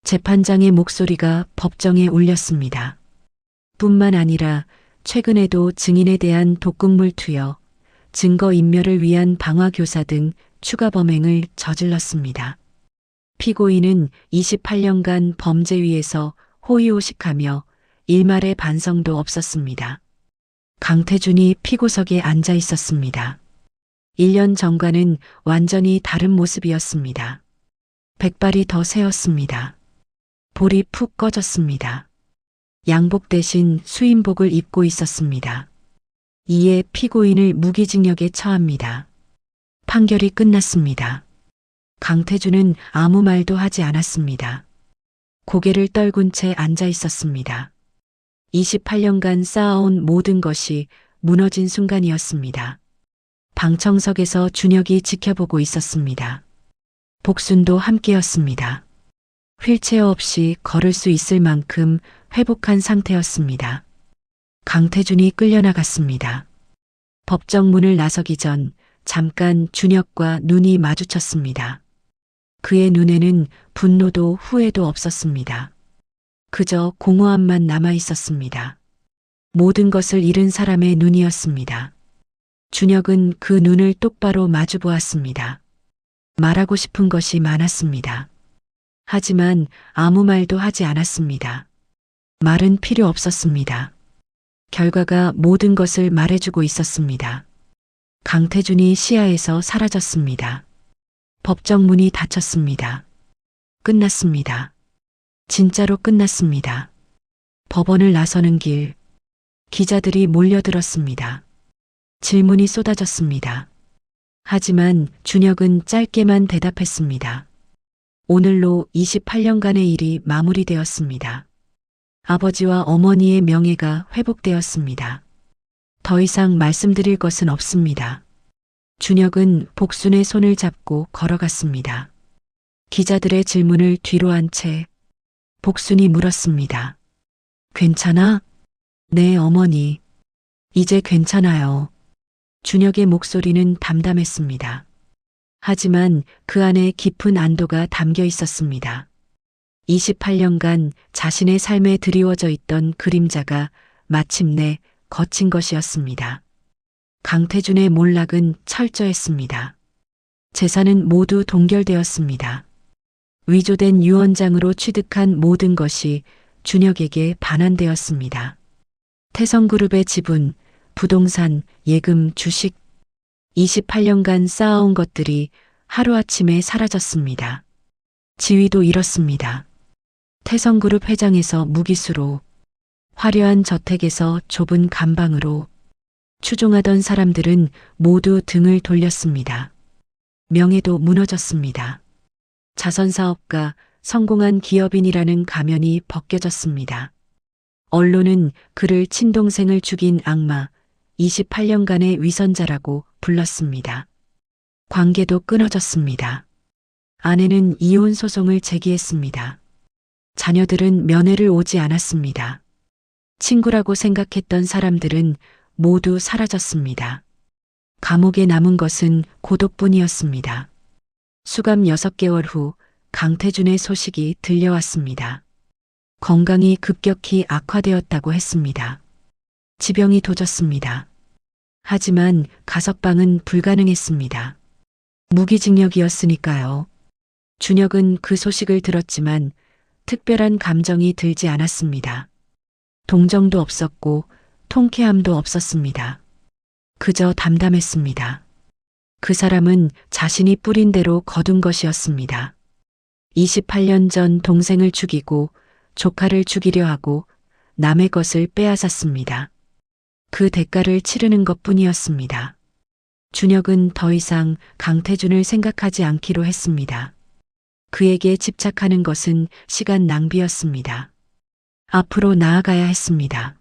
재판장의 목소리가 법정에 울렸습니다. 뿐만 아니라 최근에도 증인에 대한 독극물 투여, 증거인멸을 위한 방화교사 등 추가 범행을 저질렀습니다. 피고인은 28년간 범죄 위에서 호의호식하며 일말의 반성도 없었습니다. 강태준이 피고석에 앉아 있었습니다. 1년 전과는 완전히 다른 모습이었습니다. 백발이 더 새었습니다. 볼이 푹 꺼졌습니다. 양복 대신 수인복을 입고 있었습니다. 이에 피고인을 무기징역에 처합니다. 판결이 끝났습니다. 강태준은 아무 말도 하지 않았습니다. 고개를 떨군 채 앉아 있었습니다. 28년간 쌓아온 모든 것이 무너진 순간이었습니다. 방청석에서 준혁이 지켜보고 있었습니다. 복순도 함께였습니다. 휠체어 없이 걸을 수 있을 만큼 회복한 상태였습니다. 강태준이 끌려나갔습니다. 법정 문을 나서기 전 잠깐 준혁과 눈이 마주쳤습니다. 그의 눈에는 분노도 후회도 없었습니다. 그저 공허함만 남아 있었습니다. 모든 것을 잃은 사람의 눈이었습니다. 준혁은 그 눈을 똑바로 마주 보았습니다. 말하고 싶은 것이 많았습니다. 하지만 아무 말도 하지 않았습니다. 말은 필요 없었습니다. 결과가 모든 것을 말해주고 있었습니다. 강태준이 시야에서 사라졌습니다. 법정 문이 닫혔습니다. 끝났습니다. 진짜로 끝났습니다. 법원을 나서는 길, 기자들이 몰려들었습니다. 질문이 쏟아졌습니다. 하지만 준혁은 짧게만 대답했습니다. 오늘로 28년간의 일이 마무리되었습니다. 아버지와 어머니의 명예가 회복되었습니다. 더 이상 말씀드릴 것은 없습니다. 준혁은 복순의 손을 잡고 걸어갔습니다. 기자들의 질문을 뒤로 한 채 복순이 물었습니다. 괜찮아? 네, 어머니. 이제 괜찮아요. 준혁의 목소리는 담담했습니다. 하지만 그 안에 깊은 안도가 담겨 있었습니다. 28년간 자신의 삶에 드리워져 있던 그림자가 마침내 거친 것이었습니다. 강태준의 몰락은 철저했습니다. 재산은 모두 동결되었습니다. 위조된 유언장으로 취득한 모든 것이 준혁에게 반환되었습니다. 태성그룹의 지분, 부동산, 예금, 주식, 28년간 쌓아온 것들이 하루아침에 사라졌습니다. 지위도 잃었습니다. 태성그룹 회장에서 무기수로, 화려한 저택에서 좁은 감방으로, 추종하던 사람들은 모두 등을 돌렸습니다. 명예도 무너졌습니다. 자선사업가, 성공한 기업인이라는 가면이 벗겨졌습니다. 언론은 그를 친동생을 죽인 악마, 28년간의 위선자라고 불렀습니다. 관계도 끊어졌습니다. 아내는 이혼 소송을 제기했습니다. 자녀들은 면회를 오지 않았습니다. 친구라고 생각했던 사람들은 모두 사라졌습니다. 감옥에 남은 것은 고독뿐이었습니다. 수감 6개월 후 강태준의 소식이 들려왔습니다. 건강이 급격히 악화되었다고 했습니다. 지병이 도졌습니다. 하지만 가석방은 불가능했습니다. 무기징역이었으니까요. 준혁은 그 소식을 들었지만 특별한 감정이 들지 않았습니다. 동정도 없었고 통쾌함도 없었습니다. 그저 담담했습니다. 그 사람은 자신이 뿌린 대로 거둔 것이었습니다. 28년 전 동생을 죽이고 조카를 죽이려 하고 남의 것을 빼앗았습니다. 그 대가를 치르는 것뿐이었습니다. 준혁은 더 이상 강태준을 생각하지 않기로 했습니다. 그에게 집착하는 것은 시간 낭비였습니다. 앞으로 나아가야 했습니다.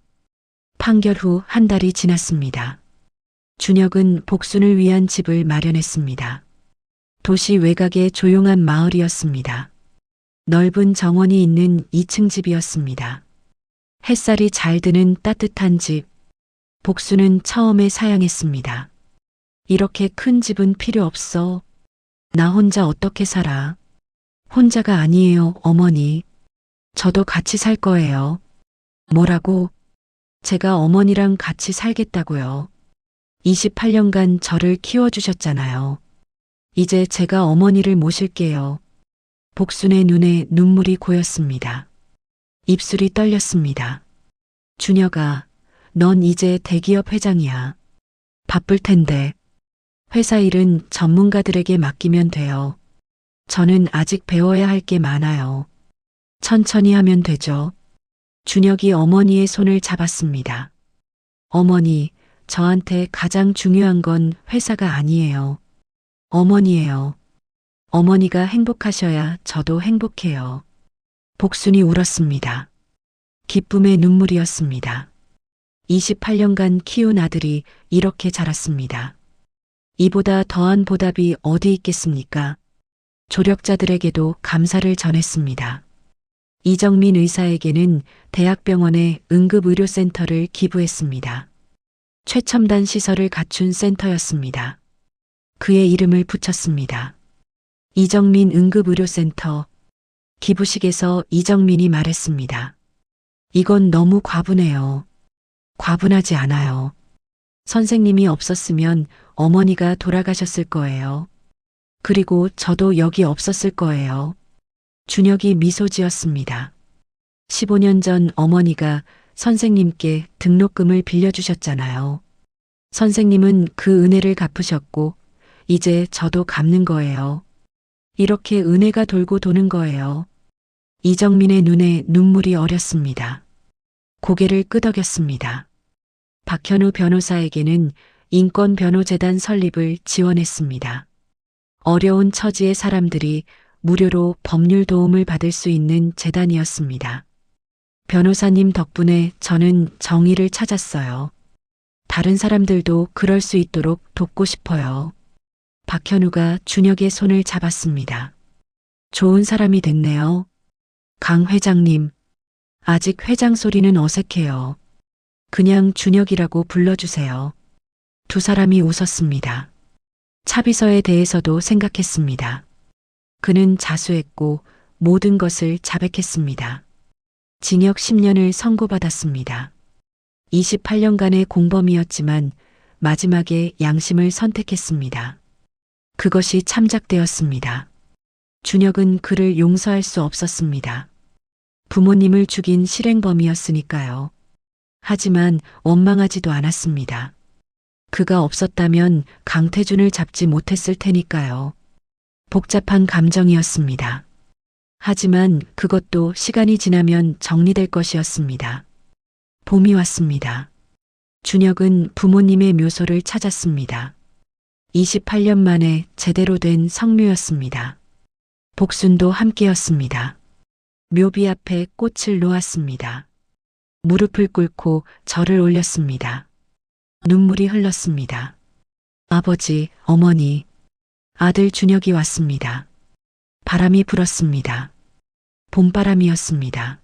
판결 후 한 달이 지났습니다. 준혁은 복순을 위한 집을 마련했습니다. 도시 외곽의 조용한 마을이었습니다. 넓은 정원이 있는 2층 집이었습니다. 햇살이 잘 드는 따뜻한 집. 복순은 처음에 사양했습니다. 이렇게 큰 집은 필요 없어. 나 혼자 어떻게 살아? 혼자가 아니에요, 어머니. 저도 같이 살 거예요. 뭐라고? 제가 어머니랑 같이 살겠다고요. 28년간 저를 키워주셨잖아요. 이제 제가 어머니를 모실게요. 복순의 눈에 눈물이 고였습니다. 입술이 떨렸습니다. 준혁아, 넌 이제 대기업 회장이야. 바쁠 텐데. 회사 일은 전문가들에게 맡기면 돼요. 저는 아직 배워야 할 게 많아요. 천천히 하면 되죠. 준혁이 어머니의 손을 잡았습니다. 어머니, 저한테 가장 중요한 건 회사가 아니에요. 어머니예요. 어머니가 행복하셔야 저도 행복해요. 복순이 울었습니다. 기쁨의 눈물이었습니다. 28년간 키운 아들이 이렇게 자랐습니다. 이보다 더한 보답이 어디 있겠습니까? 조력자들에게도 감사를 전했습니다. 이정민 의사에게는 대학병원의 응급의료센터를 기부했습니다. 최첨단 시설을 갖춘 센터였습니다. 그의 이름을 붙였습니다. 이정민 응급의료센터. 기부식에서 이정민이 말했습니다. 이건 너무 과분해요. 과분하지 않아요. 선생님이 없었으면 어머니가 돌아가셨을 거예요. 그리고 저도 여기 없었을 거예요. 준혁이 미소 지었습니다. 15년 전 어머니가 선생님께 등록금을 빌려주셨잖아요. 선생님은 그 은혜를 갚으셨고 이제 저도 갚는 거예요. 이렇게 은혜가 돌고 도는 거예요. 이정민의 눈에 눈물이 어렸습니다. 고개를 끄덕였습니다. 박현우 변호사에게는 인권변호재단 설립을 지원했습니다. 어려운 처지의 사람들이 무료로 법률 도움을 받을 수 있는 재단이었습니다. 변호사님 덕분에 저는 정의를 찾았어요. 다른 사람들도 그럴 수 있도록 돕고 싶어요. 박현우가 준혁의 손을 잡았습니다. 좋은 사람이 됐네요. 강 회장님. 아직 회장 소리는 어색해요. 그냥 준혁이라고 불러주세요. 두 사람이 웃었습니다. 차비서에 대해서도 생각했습니다. 그는 자수했고 모든 것을 자백했습니다. 징역 10년을 선고받았습니다. 28년간의 공범이었지만 마지막에 양심을 선택했습니다. 그것이 참작되었습니다. 준혁은 그를 용서할 수 없었습니다. 부모님을 죽인 실행범이었으니까요. 하지만 원망하지도 않았습니다. 그가 없었다면 강태준을 잡지 못했을 테니까요. 복잡한 감정이었습니다. 하지만 그것도 시간이 지나면 정리될 것이었습니다. 봄이 왔습니다. 준혁은 부모님의 묘소를 찾았습니다. 28년 만에 제대로 된 성묘였습니다. 복순도 함께였습니다. 묘비 앞에 꽃을 놓았습니다. 무릎을 꿇고 절을 올렸습니다. 눈물이 흘렀습니다. 아버지, 어머니, 아들 준혁이 왔습니다. 바람이 불었습니다. 봄바람이었습니다.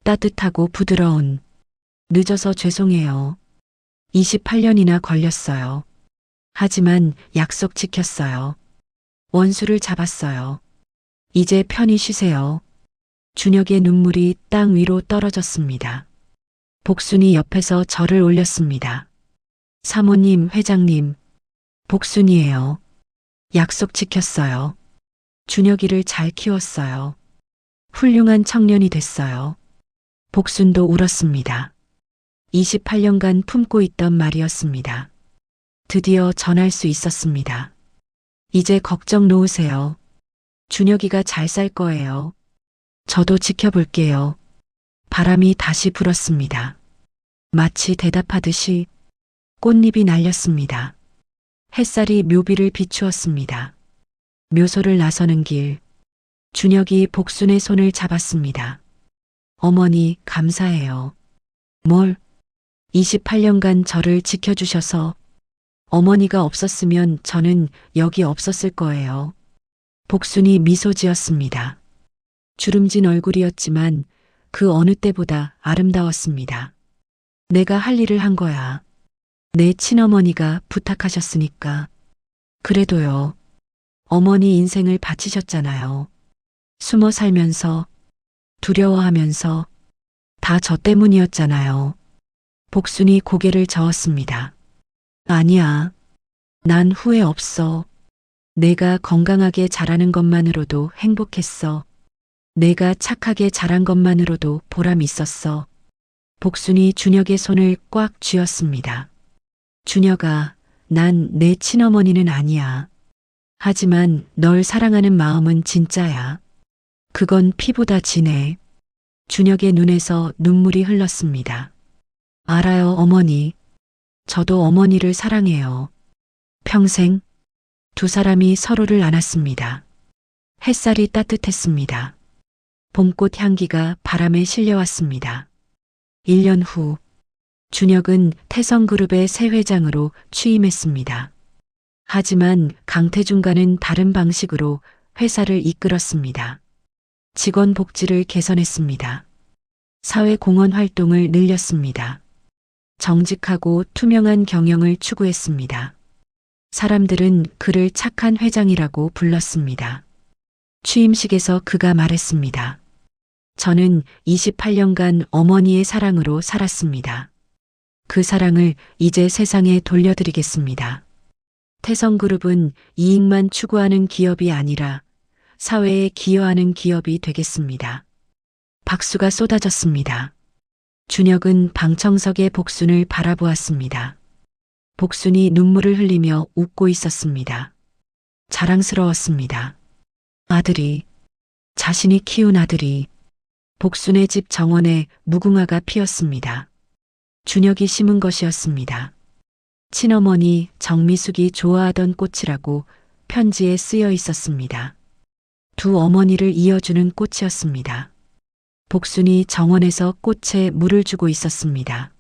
따뜻하고 부드러운. 늦어서 죄송해요. 28년이나 걸렸어요. 하지만 약속 지켰어요. 원수를 잡았어요. 이제 편히 쉬세요. 준혁의 눈물이 땅 위로 떨어졌습니다. 복순이 옆에서 절을 올렸습니다. 사모님, 회장님, 복순이에요. 약속 지켰어요. 준혁이를 잘 키웠어요. 훌륭한 청년이 됐어요. 복순도 울었습니다. 28년간 품고 있던 말이었습니다. 드디어 전할 수 있었습니다. 이제 걱정 놓으세요. 준혁이가 잘 살 거예요. 저도 지켜볼게요. 바람이 다시 불었습니다. 마치 대답하듯이 꽃잎이 날렸습니다. 햇살이 묘비를 비추었습니다. 묘소를 나서는 길, 준혁이 복순의 손을 잡았습니다. 어머니, 감사해요. 뭘? 28년간 저를 지켜주셔서 어머니가 없었으면 저는 여기 없었을 거예요. 복순이 미소 지었습니다. 주름진 얼굴이었지만 그 어느 때보다 아름다웠습니다. 내가 할 일을 한 거야. 내 친어머니가 부탁하셨으니까. 그래도요. 어머니 인생을 바치셨잖아요. 숨어 살면서, 두려워하면서, 다 저 때문이었잖아요. 복순이 고개를 저었습니다. 아니야. 난 후회 없어. 내가 건강하게 자라는 것만으로도 행복했어. 내가 착하게 자란 것만으로도 보람 있었어. 복순이 준혁의 손을 꽉 쥐었습니다. 준혁아, 난 내 친어머니는 아니야. 하지만 널 사랑하는 마음은 진짜야. 그건 피보다 진해. 준혁의 눈에서 눈물이 흘렀습니다. 알아요, 어머니. 저도 어머니를 사랑해요. 평생. 두 사람이 서로를 안았습니다. 햇살이 따뜻했습니다. 봄꽃 향기가 바람에 실려왔습니다. 1년 후, 준혁은 태성그룹의 새 회장으로 취임했습니다. 하지만 강태중과는 다른 방식으로 회사를 이끌었습니다. 직원 복지를 개선했습니다. 사회공헌 활동을 늘렸습니다. 정직하고 투명한 경영을 추구했습니다. 사람들은 그를 착한 회장이라고 불렀습니다. 취임식에서 그가 말했습니다. 저는 28년간 어머니의 사랑으로 살았습니다. 그 사랑을 이제 세상에 돌려드리겠습니다. 태성그룹은 이익만 추구하는 기업이 아니라 사회에 기여하는 기업이 되겠습니다. 박수가 쏟아졌습니다. 준혁은 방청석의 복순을 바라보았습니다. 복순이 눈물을 흘리며 웃고 있었습니다. 자랑스러웠습니다. 아들이, 자신이 키운 아들이. 복순의 집 정원에 무궁화가 피었습니다. 준혁이 심은 것이었습니다. 친어머니 정미숙이 좋아하던 꽃이라고 편지에 쓰여 있었습니다. 두 어머니를 이어주는 꽃이었습니다. 복순이 정원에서 꽃에 물을 주고 있었습니다.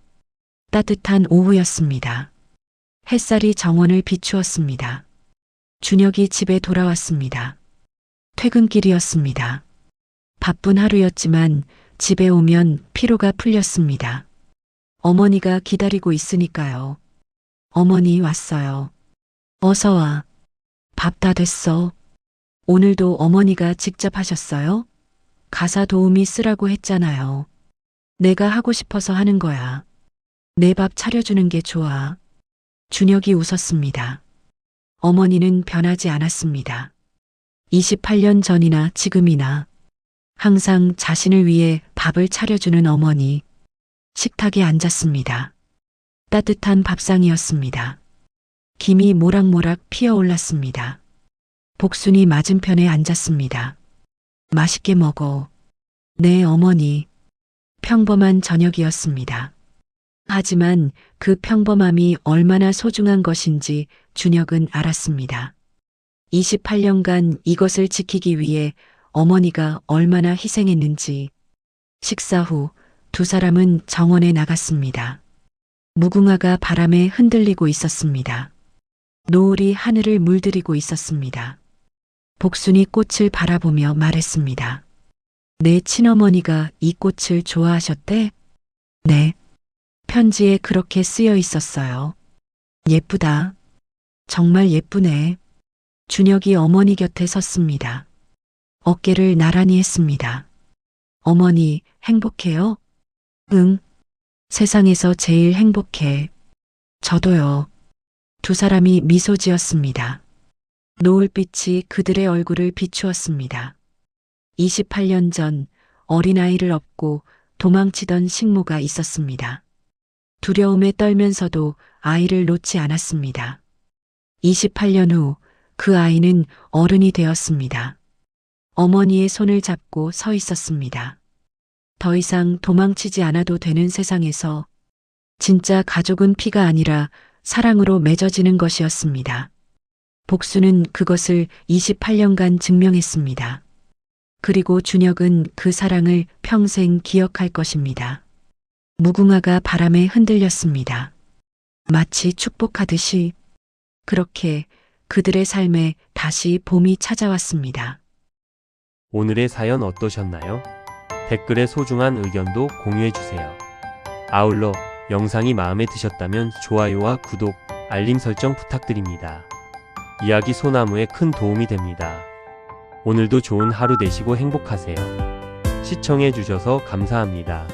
따뜻한 오후였습니다. 햇살이 정원을 비추었습니다. 준혁이 집에 돌아왔습니다. 퇴근길이었습니다. 바쁜 하루였지만 집에 오면 피로가 풀렸습니다. 어머니가 기다리고 있으니까요. 어머니 왔어요. 어서 와. 밥 다 됐어. 오늘도 어머니가 직접 하셨어요? 가사 도우미 쓰라고 했잖아요. 내가 하고 싶어서 하는 거야. 내 밥 차려주는 게 좋아. 준혁이 웃었습니다. 어머니는 변하지 않았습니다. 28년 전이나 지금이나 항상 자신을 위해 밥을 차려주는 어머니. 식탁에 앉았습니다. 따뜻한 밥상이었습니다. 김이 모락모락 피어올랐습니다. 복순이 맞은편에 앉았습니다. 맛있게 먹어. 네, 어머니. 평범한 저녁이었습니다. 하지만 그 평범함이 얼마나 소중한 것인지 준혁은 알았습니다. 28년간 이것을 지키기 위해 어머니가 얼마나 희생했는지. 식사 후 두 사람은 정원에 나갔습니다. 무궁화가 바람에 흔들리고 있었습니다. 노을이 하늘을 물들이고 있었습니다. 복순이 꽃을 바라보며 말했습니다. 내 친어머니가 이 꽃을 좋아하셨대? 네. 편지에 그렇게 쓰여 있었어요. 예쁘다. 정말 예쁘네. 준혁이 어머니 곁에 섰습니다. 어깨를 나란히 했습니다. 어머니, 행복해요? 응. 세상에서 제일 행복해. 저도요. 두 사람이 미소 지었습니다. 노을빛이 그들의 얼굴을 비추었습니다. 28년 전 어린아이를 업고 도망치던 식모가 있었습니다. 두려움에 떨면서도 아이를 놓지 않았습니다. 28년 후 그 아이는 어른이 되었습니다. 어머니의 손을 잡고 서 있었습니다. 더 이상 도망치지 않아도 되는 세상에서 진짜 가족은 피가 아니라 사랑으로 맺어지는 것이었습니다. 복수는 그것을 28년간 증명했습니다. 그리고 준혁은 그 사랑을 평생 기억할 것입니다. 무궁화가 바람에 흔들렸습니다. 마치 축복하듯이. 그렇게 그들의 삶에 다시 봄이 찾아왔습니다. 오늘의 사연 어떠셨나요? 댓글에 소중한 의견도 공유해주세요. 아울러 영상이 마음에 드셨다면 좋아요와 구독, 알림 설정 부탁드립니다. 이야기 소나무에 큰 도움이 됩니다. 오늘도 좋은 하루 되시고 행복하세요. 시청해주셔서 감사합니다.